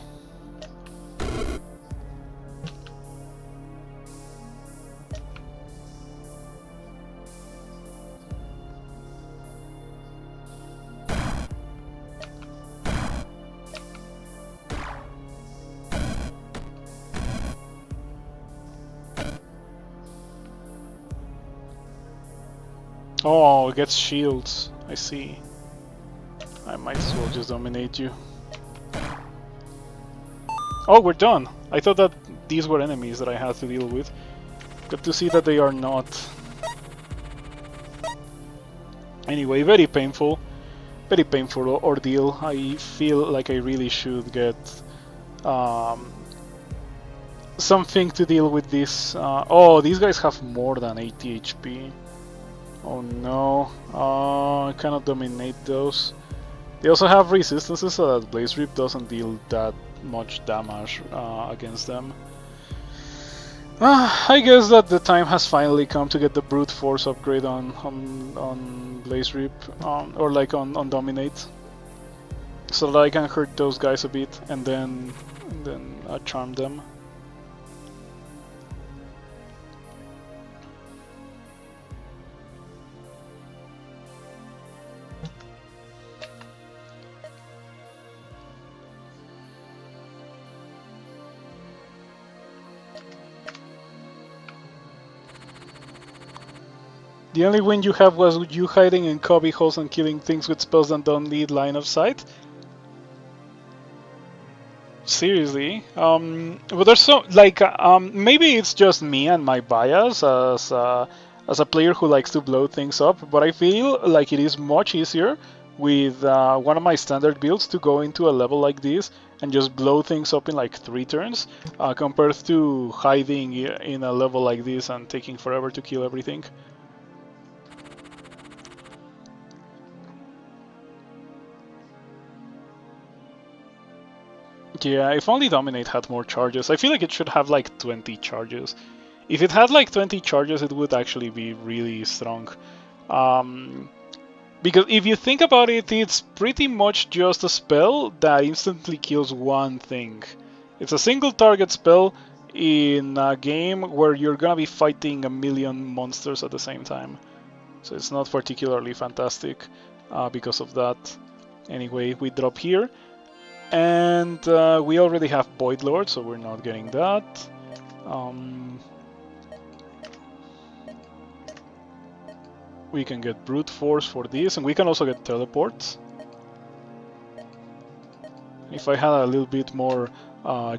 Oh, it gets shields. I see. I might as well just dominate you. Oh, we're done. I thought that these were enemies that I had to deal with. Good to see that they are not. Anyway, very painful ordeal. I feel like I really should get something to deal with this. Oh, these guys have more than 80 HP. Oh no, I cannot dominate those. They also have resistances, so that Blaze Rip doesn't deal that much damage against them. I guess that the time has finally come to get the Brute Force upgrade on Blaze Rip, or like on Dominate, so that I can hurt those guys a bit and then charm them. The only win you have was you hiding in cubby holes and killing things with spells that don't need line of sight? Seriously? But there's so like maybe it's just me and my bias as a player who likes to blow things up, but I feel like it is much easier with one of my standard builds to go into a level like this and just blow things up in like 3 turns, compared to hiding in a level like this and taking forever to kill everything. Yeah, if only Dominate had more charges. I feel like it should have like 20 charges. If it had like 20 charges, it would actually be really strong. Because if you think about it, it's pretty much just a spell that instantly kills one thing. It's a single target spell in a game where you're gonna be fighting a million monsters at the same time. So it's not particularly fantastic because of that. Anyway, we drop here. And we already have Void Lord, so we're not getting that. We can get Brute Force for this, and we can also get Teleport. If I had a little bit more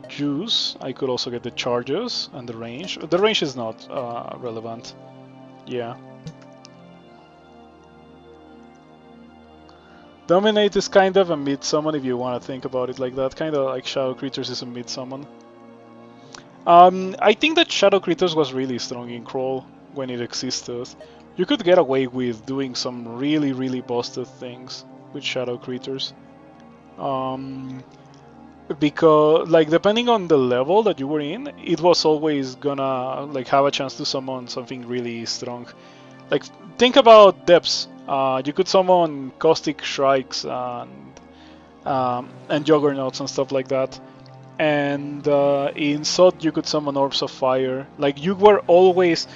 juice, I could also get the charges and the range. The range is not relevant. Yeah. Dominate is kind of a mid-summon if you want to think about it like that. Kind of like Shadow Creatures is a mid-summon. I think that Shadow Creatures was really strong in Crawl when it existed. You could get away with doing some really, really busted things with Shadow Creatures. Because, like, depending on the level that you were in, it was always gonna, like, have a chance to summon something really strong. Like, think about Depths. You could summon Caustic Shrikes and Juggernauts and stuff like that. And in Sod you could summon Orbs of Fire. Like, you were always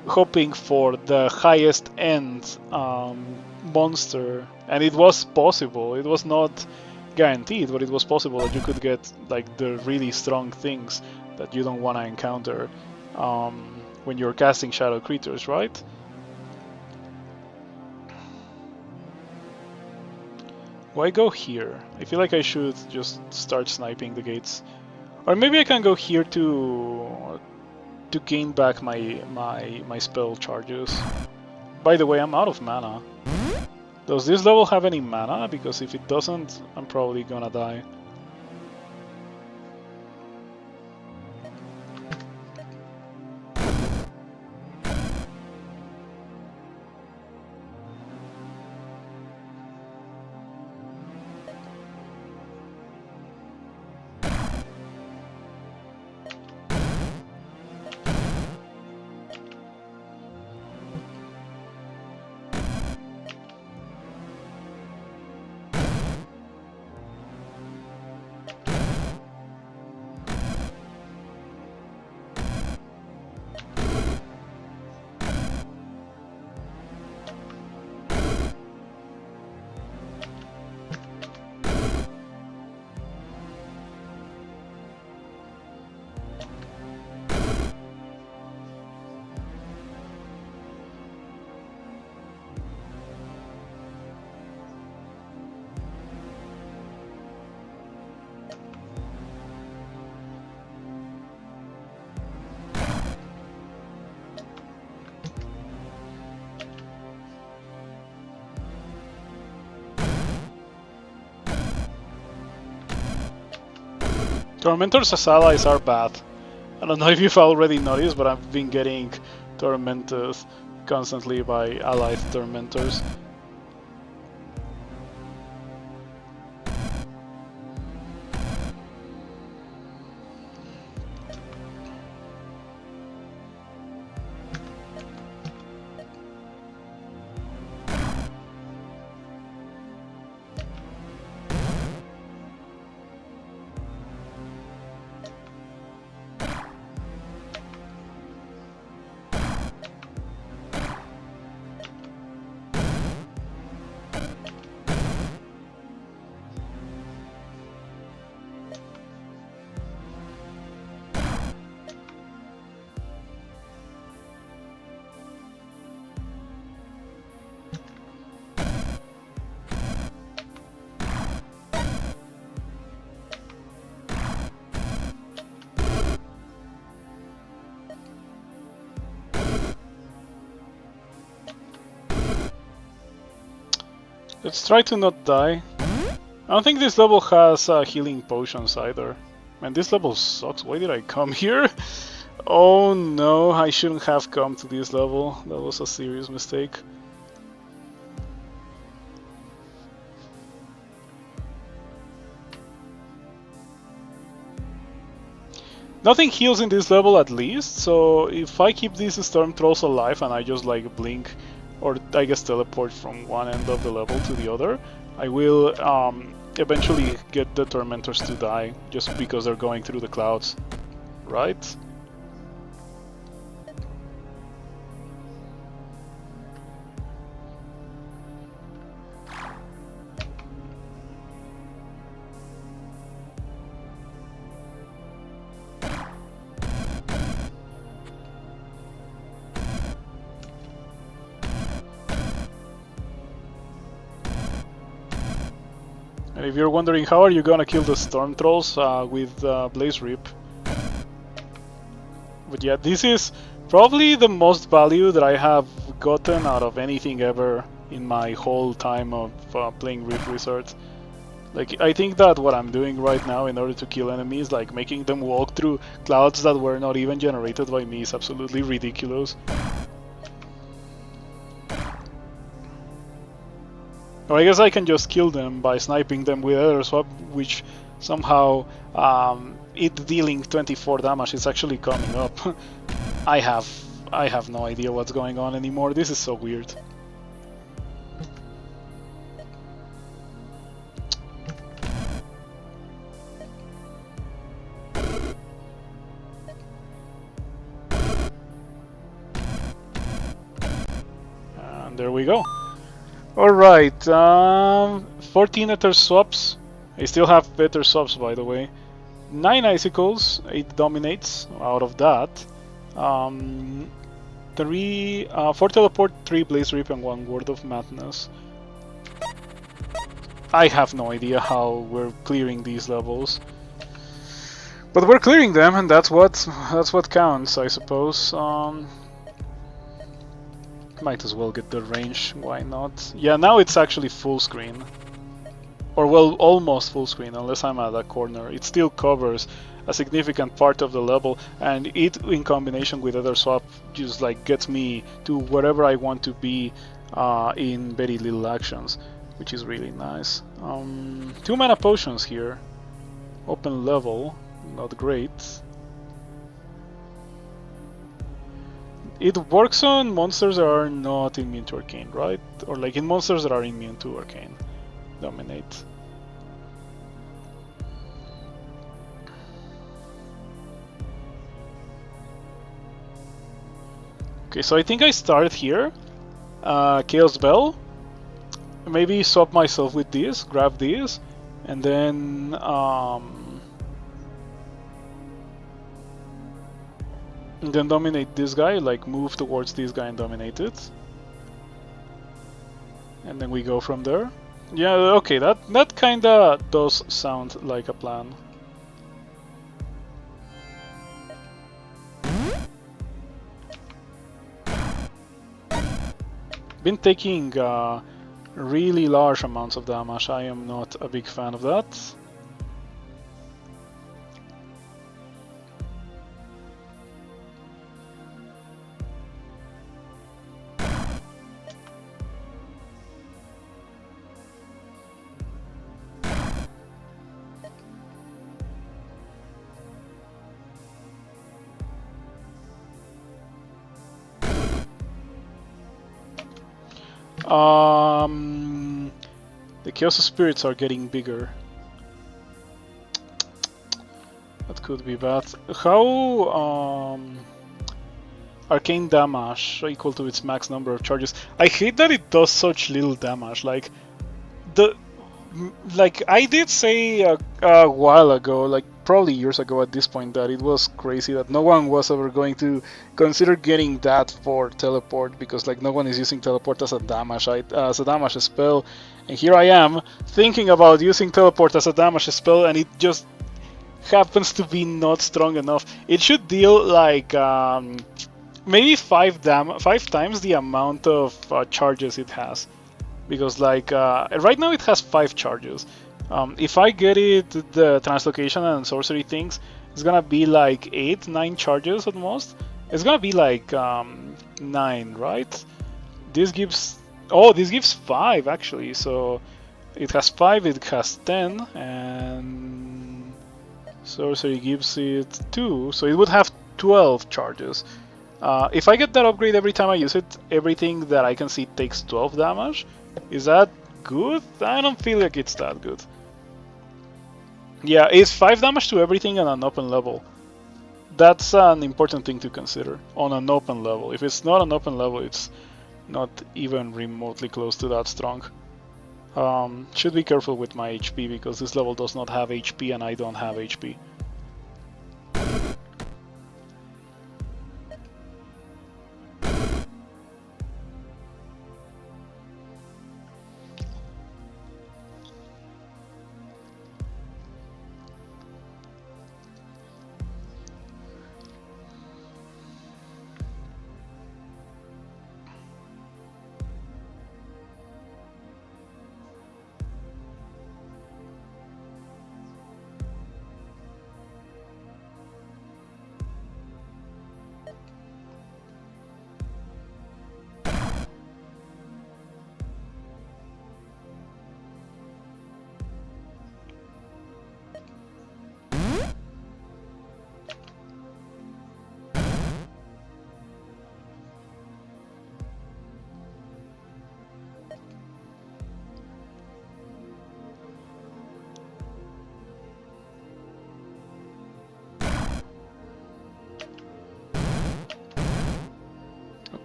hoping for the highest end monster, and it was possible. It was not guaranteed, but it was possible that you could get like the really strong things that you don't want to encounter when you're casting shadow creatures, right? Why go here? I feel like I should just start sniping the gates. Or maybe I can go here to gain back my spell charges. By the way, I'm out of mana. Does this level have any mana? Because if it doesn't, I'm probably gonna die. Tormentors as allies are bad. I don't know if you've already noticed, but I've been getting tormented constantly by allied tormentors. Let's try to not die. I don't think this level has healing potions either. Man, this level sucks. Why did I come here? Oh no, I shouldn't have come to this level. That was a serious mistake. Nothing heals in this level at least, so if I keep these Storm Trolls alive and I just like blink or I guess teleport from one end of the level to the other, I will eventually get the Tormentors to die just because they're going through the clouds, right? And if you're wondering how are you gonna kill the Storm Trolls with Blaze Rip. But yeah, this is probably the most value that I have gotten out of anything ever in my whole time of playing Rift Wizard. Like, I think that what I'm doing right now in order to kill enemies, like making them walk through clouds that were not even generated by me, is absolutely ridiculous. Or I guess I can just kill them by sniping them with Ether Swap, which somehow it dealing 24 damage is actually coming up. I have no idea what's going on anymore. This is so weird. And there we go. Alright, 14 Ether Swaps. I still have better swaps, by the way. 9 icicles, it dominates out of that. 4 teleport, 3 blaze rip, and 1 word of madness. I have no idea how we're clearing these levels, but we're clearing them, and that's what counts, I suppose. Might as well get the range. Why not? Yeah, now it's actually full screen. Or well, almost full screen, unless I'm at a corner. It still covers a significant part of the level, and it, in combination with other swap, just like gets me to wherever I want to be in very little actions, which is really nice. 2 mana potions here. Open level, not great. It works on monsters that are not immune to Arcane, right? Or like in monsters that are immune to Arcane. Dominate. Okay, so I think I start here. Chaos Bell. Maybe swap myself with this, grab this, and then dominate this guy, like move towards this guy and dominate it. And then we go from there. Yeah, okay, that kinda does sound like a plan. Been taking really large amounts of damage. I am not a big fan of that. The Chaos Spirits are getting bigger. That could be bad. How arcane damage equal to its max number of charges? I hate that it does such little damage. Like I did say a while ago, like probably years ago at this point, that it was crazy that no one was ever going to consider getting that for teleport, because like no one is using teleport as a damage spell, and here I am thinking about using teleport as a damage spell, and it just happens to be not strong enough. It should deal like maybe 5 times the amount of charges it has. Because like right now it has 5 charges. If I get it the translocation and sorcery things, it's gonna be like 8-9 charges at most. It's gonna be like 9, right? This gives 5 actually. So it has 5, it has 10, and sorcery gives it 2. So it would have 12 charges. If I get that upgrade every time I use it, everything that I can see takes 12 damage. Is that good? I don't feel like it's that good. Yeah, it's 5 damage to everything on an open level. That's an important thing to consider on an open level. If it's not an open level, it's not even remotely close to that strong. Should be careful with my HP, because this level does not have HP and I don't have HP.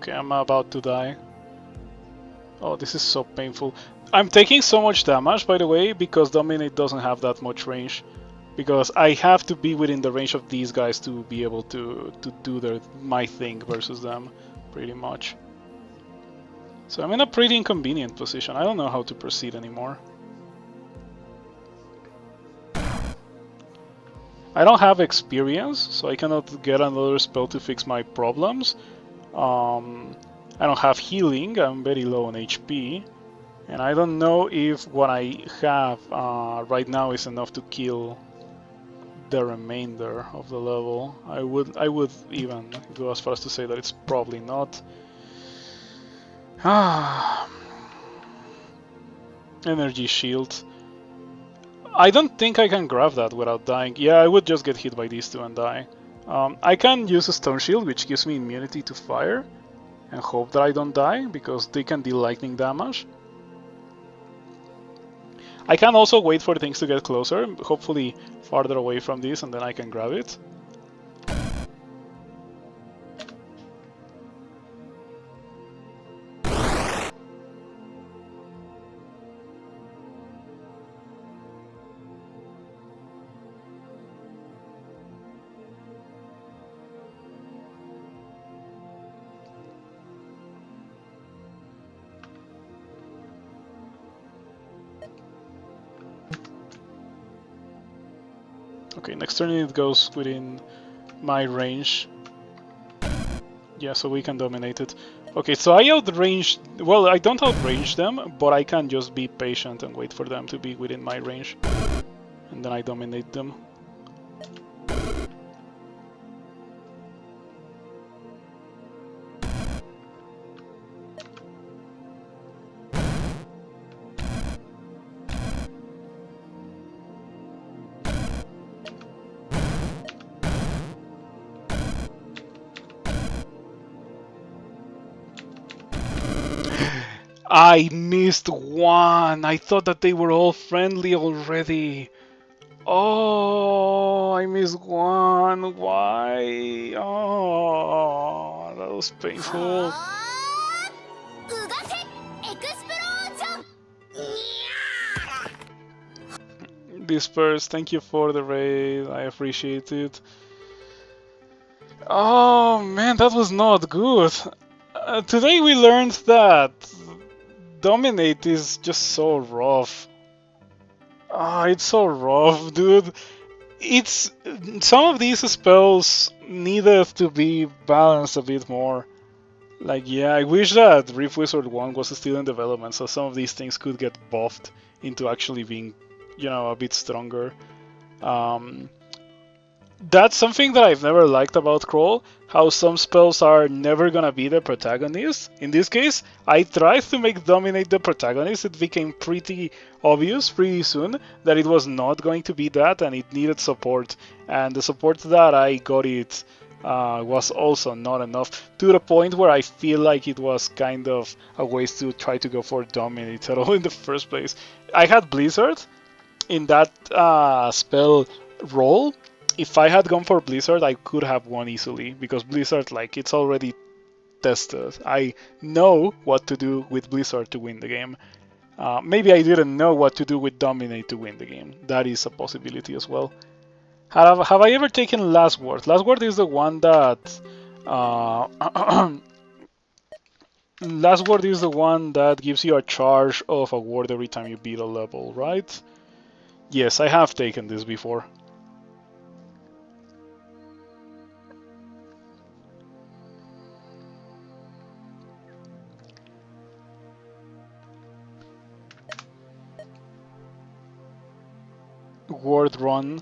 Okay, I'm about to die. Oh, this is so painful. I'm taking so much damage, by the way, because Dominate doesn't have that much range. because I have to be within the range of these guys to be able to do my thing versus them, pretty much. So I'm in a pretty inconvenient position. I don't know how to proceed anymore. I don't have experience, so I cannot get another spell to fix my problems. I don't have healing, I'm very low on HP. And I don't know if what I have right now is enough to kill the remainder of the level. I would even go as far as to say that it's probably not. Energy shield. I don't think I can grab that without dying. Yeah, I would just get hit by these two and die. I can use a stone shield, which gives me immunity to fire, and hope that I don't die, because they can deal lightning damage. I can also wait for things to get closer, hopefully farther away from this, and then I can grab it. Okay, next turn it goes within my range. Yeah, so we can dominate it. Okay, so I outrange... Well, I don't outrange them, but I can just be patient and wait for them to be within my range. And then I dominate them. I missed one! I thought that they were all friendly already. Oh, I missed one. Why? Oh, that was painful. Disperse, thank you for the raid. I appreciate it. Oh man, that was not good. Today we learned that Dominate is just so rough. Ah, it's so rough, dude. It's some of these spells needed to be balanced a bit more. Like, yeah, I wish that Rift Wizard 1 was still in development, so some of these things could get buffed into actually being, you know, a bit stronger. That's something that I've never liked about Crawl, how some spells are never gonna be the protagonist. In this case, I tried to make Dominate the protagonist. It became pretty obvious pretty soon that it was not going to be that, and it needed support. And the support that I got it was also not enough, to the point where I feel like it was kind of a waste to try to go for Dominate at all in the first place. I had Blizzard in that spell role. If I had gone for Blizzard, I could have won easily, because Blizzard, like, it's already tested. I know what to do with Blizzard to win the game. Maybe I didn't know what to do with Dominate to win the game. That is a possibility as well. Have I ever taken Last Word? Last Word is the one that... Last Word is the one that gives you a charge of a word every time you beat a level, right? Yes, I have taken this before. Word run.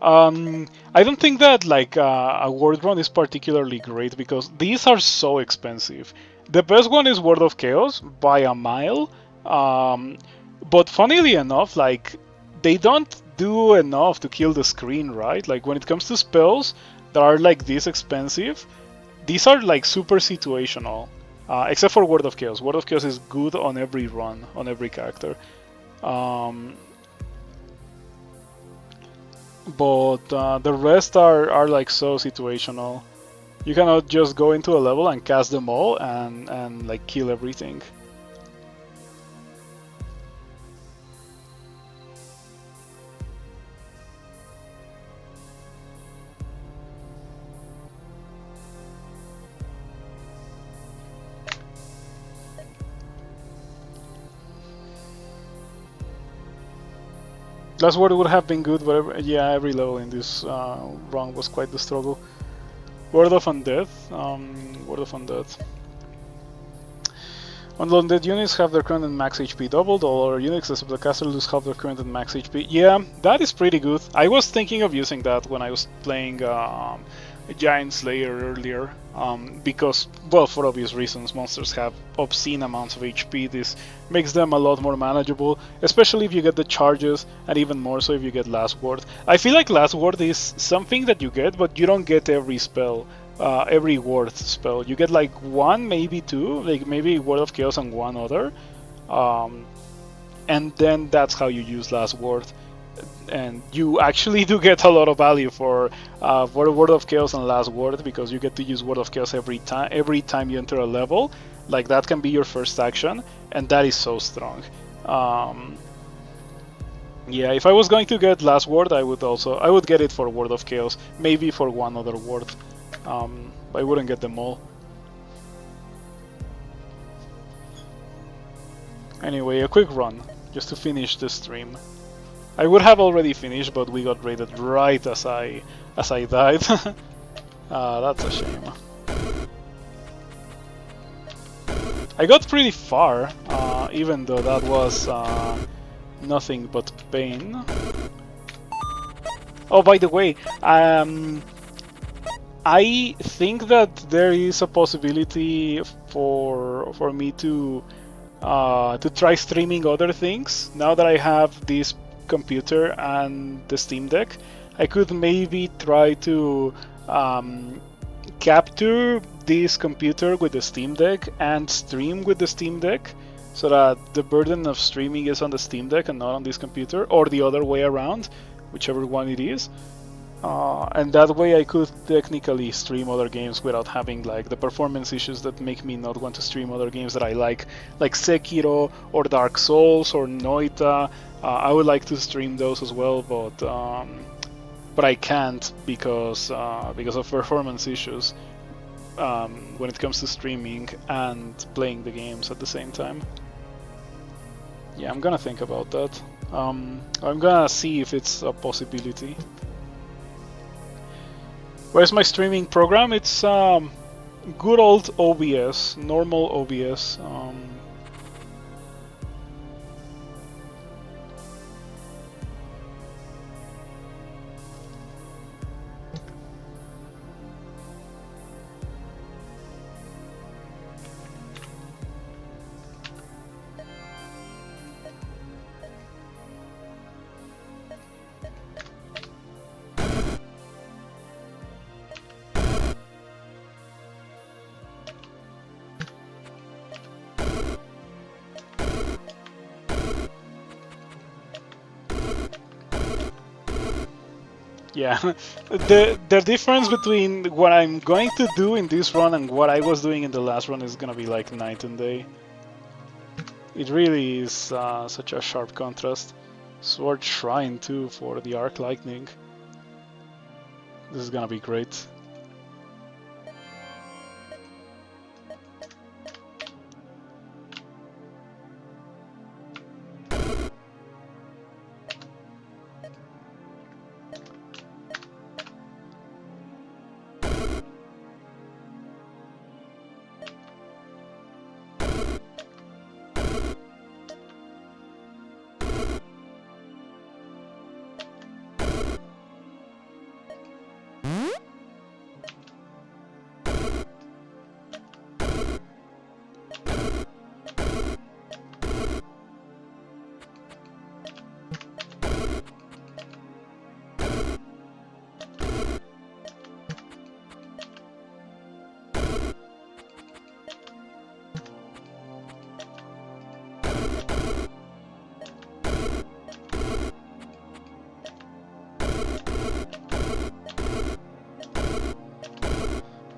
I don't think that like a word run is particularly great, because these are so expensive. The best one is Word of Chaos by a mile, but funnily enough, like, they don't do enough to kill the screen, right? Like, when it comes to spells that are like this expensive, these are like super situational, except for Word of Chaos. Word of Chaos is good on every run, on every character. But the rest are like so situational. You cannot just go into a level and cast them all and like kill everything. Last word would have been good, but yeah, every level in this run was quite the struggle. Word of Undead. Word of Undead. When undead units have their current and max HP doubled, all other units except the caster lose half their current and max HP. Yeah, that is pretty good. I was thinking of using that when I was playing Giant Slayer earlier, because, well, for obvious reasons, monsters have obscene amounts of HP. This makes them a lot more manageable, especially if you get the charges, and even more so if you get Last Word. I feel like Last Word is something that you get, but you don't get every spell. Every word spell. You get like one, maybe two, like maybe Word of Chaos and one other. And then that's how you use Last Word. And you actually do get a lot of value for Word of Chaos and Last Word, because you get to use Word of Chaos every time you enter a level. Like that can be your first action, and that is so strong. Yeah, if I was going to get Last Word, I would get it for Word of Chaos, maybe for one other word. I wouldn't get them all. Anyway, a quick run, just to finish the stream. I would have already finished, but we got raided right as I died. That's a shame. I got pretty far, even though that was nothing but pain. Oh, by the way, I think that there is a possibility for me to try streaming other things. Now that I have this computer and the Steam Deck, I could maybe try to capture this computer with the Steam Deck and stream with the Steam Deck, so that the burden of streaming is on the Steam Deck and not on this computer, or the other way around, whichever one it is. And that way I could technically stream other games without having like the performance issues that make me not want to stream other games that I like Sekiro or Dark Souls or Noita. I would like to stream those as well, but I can't because of performance issues when it comes to streaming and playing the games at the same time. Yeah, I'm gonna think about that. I'm gonna see if it's a possibility. Where's my streaming program? It's good old OBS, normal OBS. Yeah, the difference between what I'm going to do in this run and what I was doing in the last run is gonna be like night and day. It really is such a sharp contrast. Sword Shrine too for the Arc Lightning. This is gonna be great.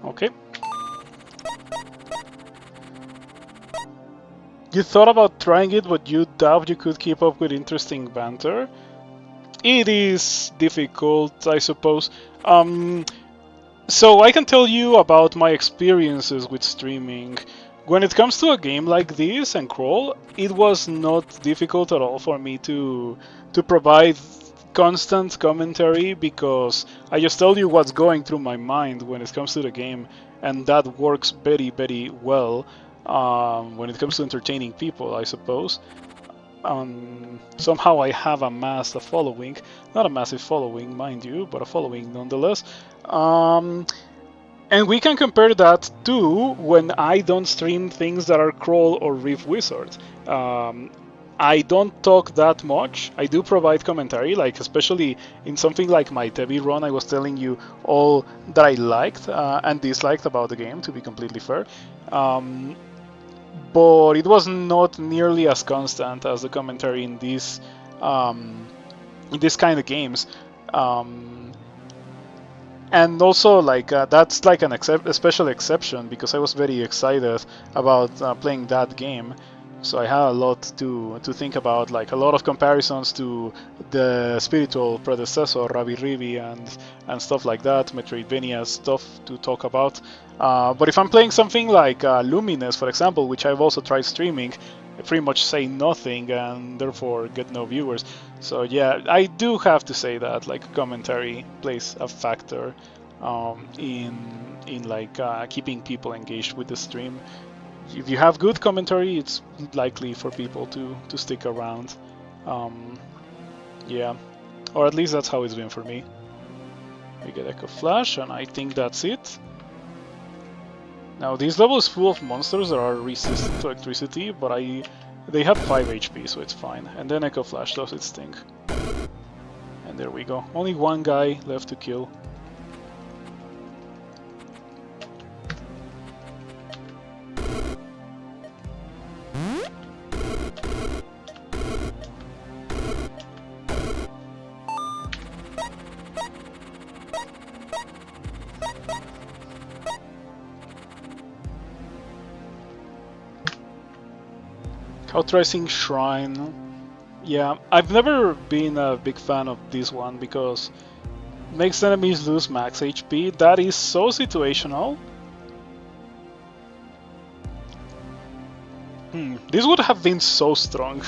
Okay. You thought about trying it, but you doubt you could keep up with interesting banter? It is difficult, I suppose. So I can tell you about my experiences with streaming. When it comes to a game like this and Crawl, it was not difficult at all for me to provide constant commentary because I just tell you what's going through my mind when it comes to the game, and that works very well when it comes to entertaining people, I suppose. Somehow I have amassed a following, not a massive following, mind you, but a following nonetheless. And we can compare that to when I don't stream things that are Crawl or Rift Wizard. I don't talk that much. I do provide commentary, like especially in something like my Tevi run. I was telling you all that I liked and disliked about the game, to be completely fair. But it was not nearly as constant as the commentary in this kind of games. And also, like that's like a special exception because I was very excited about playing that game. So I had a lot to think about, like a lot of comparisons to the spiritual predecessor, Rabi-Ribi, and stuff like that, Metroidvania stuff to talk about. But if I'm playing something like Lumines, for example, which I've also tried streaming, I pretty much say nothing and therefore get no viewers. So yeah, I do have to say that like commentary plays a factor in like keeping people engaged with the stream. If you have good commentary, it's likely for people to stick around. Yeah, or at least that's how it's been for me. We get Echo Flash, and I think that's it. Now this level is full of monsters that are resistant to electricity, but they have 5 HP, so it's fine. And then Echo Flash does its thing. And there we go. Only one guy left to kill. Cauterizing Shrine. Yeah, I've never been a big fan of this one because it makes enemies lose max HP. That is so situational. This would have been so strong.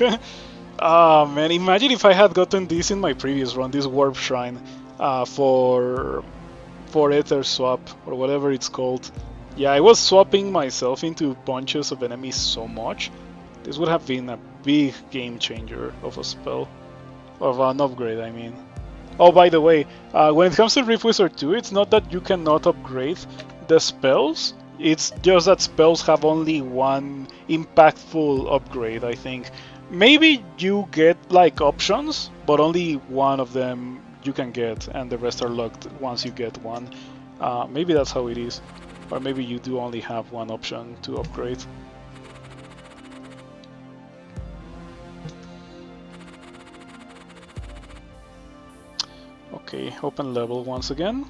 Ah man, imagine if I had gotten this in my previous run, this Warp Shrine for Ether Swap or whatever it's called. Yeah, I was swapping myself into bunches of enemies so much. This would have been a big game changer of a spell. Of an upgrade, I mean. Oh, by the way, when it comes to Rift Wizard 2, it's not that you cannot upgrade the spells. It's just that spells have only one impactful upgrade, I think. Maybe you get like options, but only one of them you can get, and the rest are locked once you get one. Maybe that's how it is. Or maybe you do only have one option to upgrade. Okay, open level once again.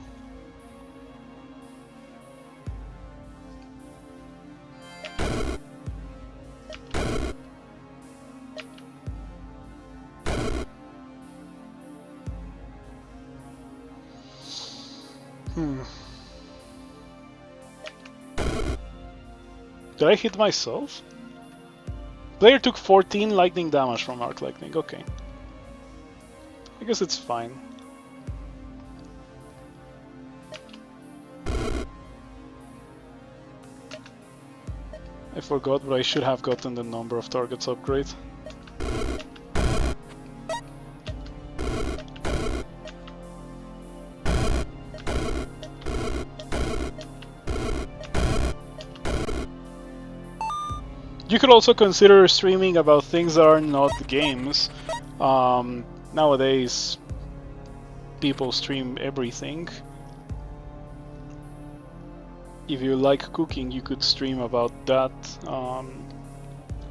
Did I hit myself? Player took 14 lightning damage from Arc Lightning, okay. I guess it's fine. I forgot, but I should have gotten the number of targets upgrade. You could also consider streaming about things that are not games. Nowadays, people stream everything. If you like cooking, you could stream about that,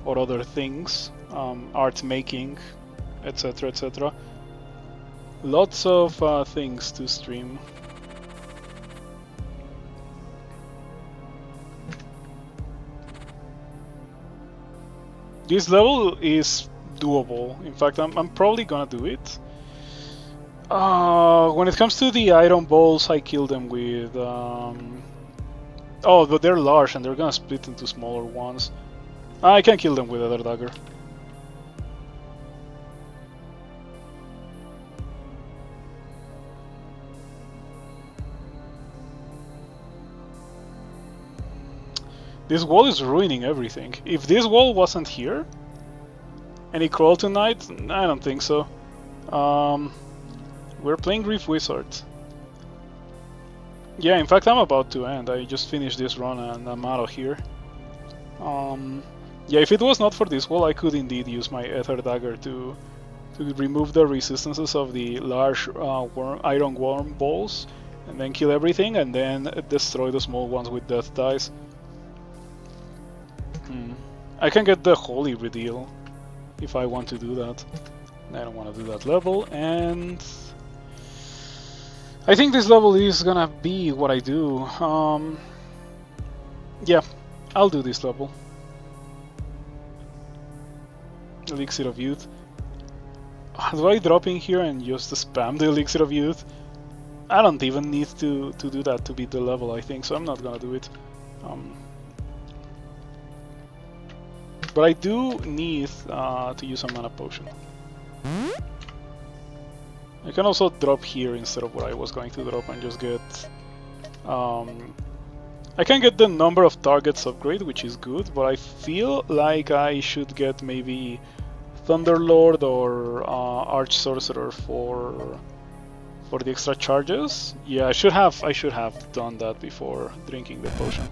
or other things, art making, etc, etc. Lots of things to stream. This level is doable. In fact, I'm probably gonna do it. When it comes to the iron balls, I kill them with Oh, but they're large and they're gonna split into smaller ones. I can kill them with Ether Dagger. This wall is ruining everything. If this wall wasn't here, and he crawled tonight, I don't think so. We're playing Reef Wizard. Yeah, in fact, I'm about to end. I just finished this run and I'm out of here. Yeah, if it was not for this wall, I could indeed use my Ether Dagger to remove the resistances of the large iron worm balls, and then kill everything, and then destroy the small ones with death dice. I can get the Holy Reveal if I want to do that. I don't want to do that level, and I think this level is gonna be what I do. Yeah, I'll do this level. Elixir of Youth. Do I drop in here and just spam the Elixir of Youth? I don't even need to do that to beat the level, I think, so I'm not gonna do it. But I do need to use a mana potion. I can also drop here instead of what I was going to drop and just get... I can get the number of targets upgrade, which is good, but I feel like I should get maybe Thunderlord or Arch Sorcerer for the extra charges. Yeah, I should have done that before drinking the potion.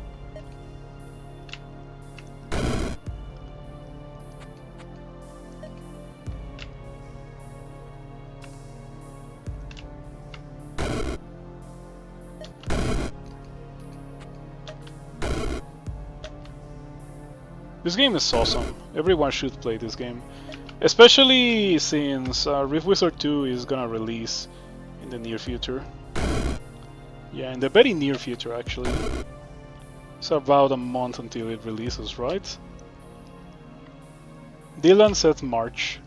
This game is awesome. Everyone should play this game. Especially since Rift Wizard 2 is gonna release in the near future. Yeah, in the very near future actually. It's about a month until it releases, right? Dylan said March.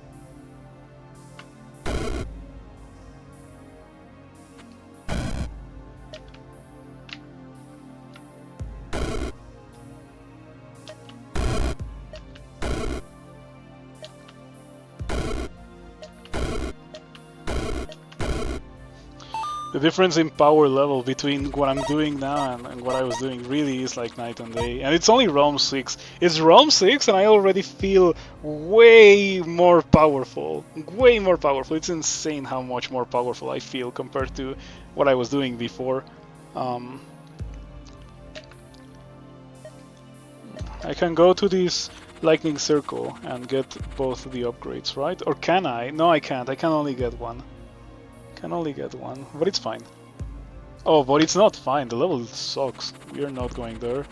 The difference in power level between what I'm doing now and what I was doing really is like night and day. And it's only Realm 6. It's Realm 6 and I already feel way more powerful. Way more powerful. It's insane how much more powerful I feel compared to what I was doing before. I can go to this lightning circle and get both the upgrades, right? Or can I? No, I can't. I can only get one. Can only get one, but it's fine. Oh, but it's not fine. The level sucks. We are not going there.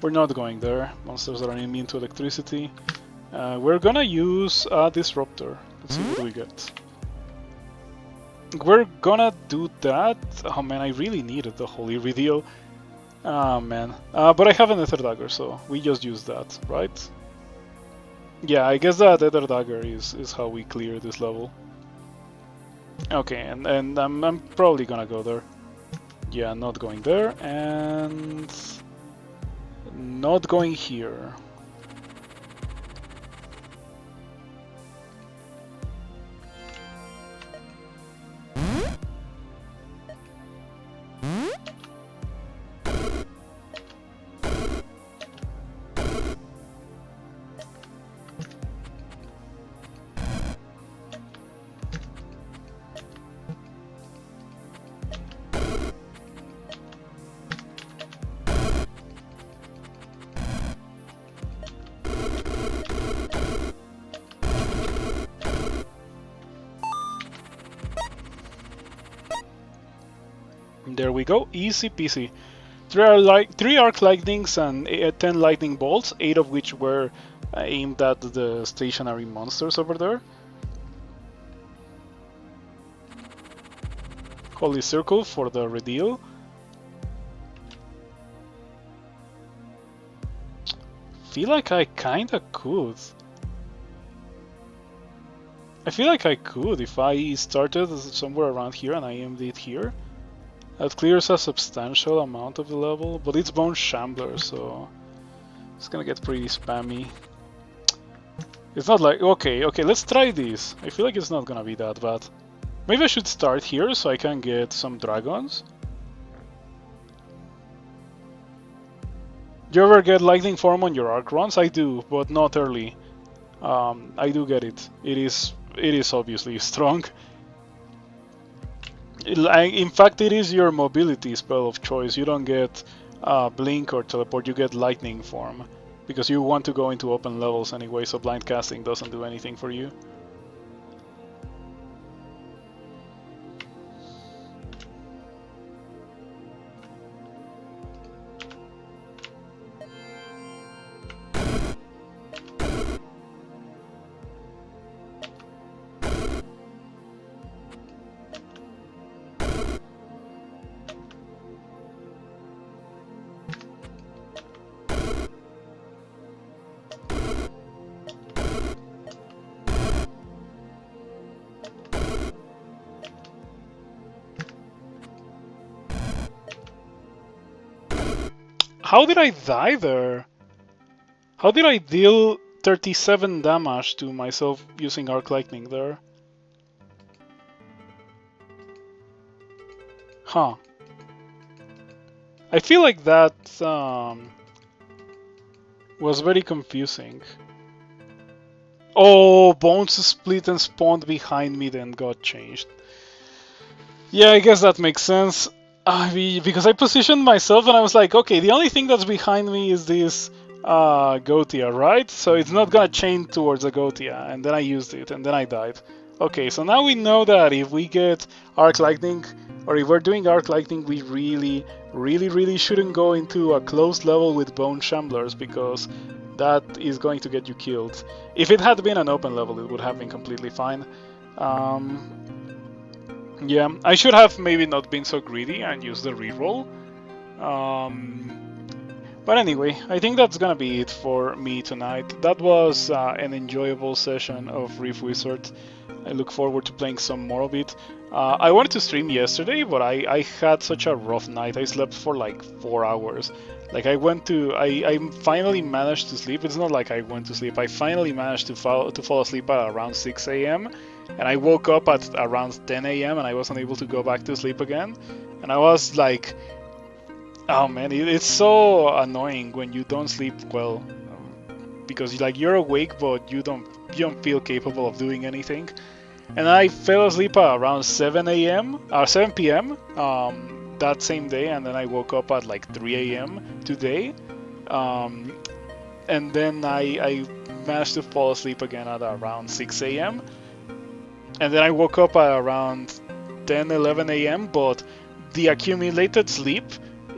We're not going there. Monsters are immune to electricity. We're gonna use a Disruptor. Let's see what we get. We're gonna do that. Oh man, I really needed the Holy Reveal. Ah man. But I have an Ether Dagger, so we just use that, right? Yeah, I guess that Ether Dagger is how we clear this level. Okay, and I'm probably gonna go there. Yeah, not going there, and not going here. There we go, easy peasy. 3 arc lightnings and 10 lightning bolts, 8 of which were aimed at the stationary monsters over there. Holy Circle for the reveal. Feel like I kinda could. I feel like I could if I started somewhere around here and I aimed it here. That clears a substantial amount of the level, but it's Bone Shambler, so it's gonna get pretty spammy. It's not like, okay, let's try this. I feel like it's not gonna be that bad. Maybe I should start here so I can get some dragons. Do you ever get lightning form on your arc runs? I do, but not early. I do get it. It is obviously strong. In fact, it is your mobility spell of choice. You don't get blink or teleport. You get lightning form because you want to go into open levels anyway. So blind casting doesn't do anything for you. How did I die there? How did I deal 37 damage to myself using Arc Lightning there? Huh. I feel like that was very confusing. Oh, Bones split and spawned behind me, then got changed. Yeah, I guess that makes sense. Because I positioned myself and I was like, okay, the only thing that's behind me is this Gotia, right? So it's not gonna chain towards a Gotia, and then I used it, and then I died. Okay, so now we know that if we get Arc Lightning, or if we're doing Arc Lightning, we really shouldn't go into a closed level with Bone Shamblers, because that is going to get you killed. If it had been an open level, it would have been completely fine. Yeah, I should have maybe not been so greedy and used the reroll. But anyway, I think that's gonna be it for me tonight. That was an enjoyable session of Rift Wizard. I look forward to playing some more of it. I wanted to stream yesterday, but I had such a rough night. I slept for like 4 hours. Like I finally managed to sleep. It's not like I went to sleep. I finally managed to fall asleep at around 6 a.m. And I woke up at around 10 a.m. and I wasn't able to go back to sleep again. And I was like, oh man, it's so annoying when you don't sleep well, because like you're awake but you don't feel capable of doing anything. And I fell asleep at around 7 a.m. or 7 p.m. That same day, and then I woke up at like 3 a.m. today. And then I managed to fall asleep again at around 6 a.m. And then I woke up at around 10, 11 a.m. But the accumulated sleep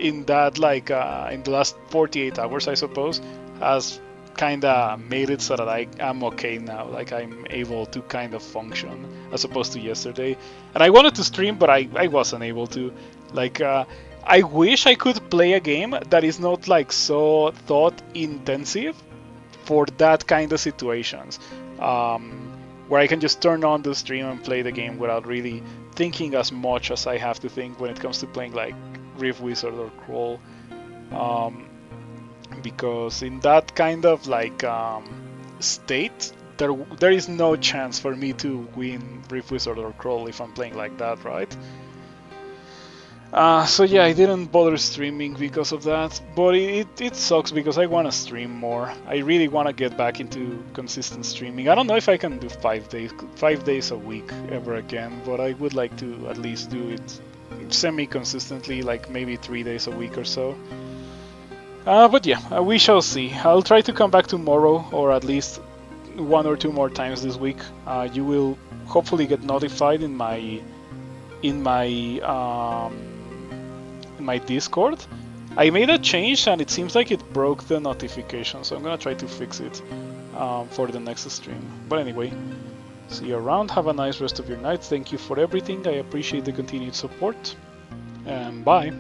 in that, like, in the last 48 hours, I suppose, has kind of made it so that I am okay now. Like, I'm able to kind of function as opposed to yesterday. And I wanted to stream, but I wasn't able to. Like, I wish I could play a game that is not, like, so thought intensive for that kind of situations. Where I can just turn on the stream and play the game without really thinking as much as I have to think when it comes to playing like Rift Wizard or Crawl. Because in that kind of like state, there is no chance for me to win Rift Wizard or Crawl if I'm playing like that, right? So yeah, I didn't bother streaming because of that, but it sucks because I want to stream more. I really want to get back into consistent streaming. I don't know if I can do 5 days a week ever again, but I would like to at least do it semi-consistently, like maybe 3 days a week or so. But yeah, we shall see. I'll try to come back tomorrow, or at least 1 or 2 more times this week. You will hopefully get notified in my Discord. I made a change and it seems like it broke the notification, so I'm gonna try to fix it for the next stream. But anyway, see you around. Have a nice rest of your night. Thank you for everything. I appreciate the continued support, and bye.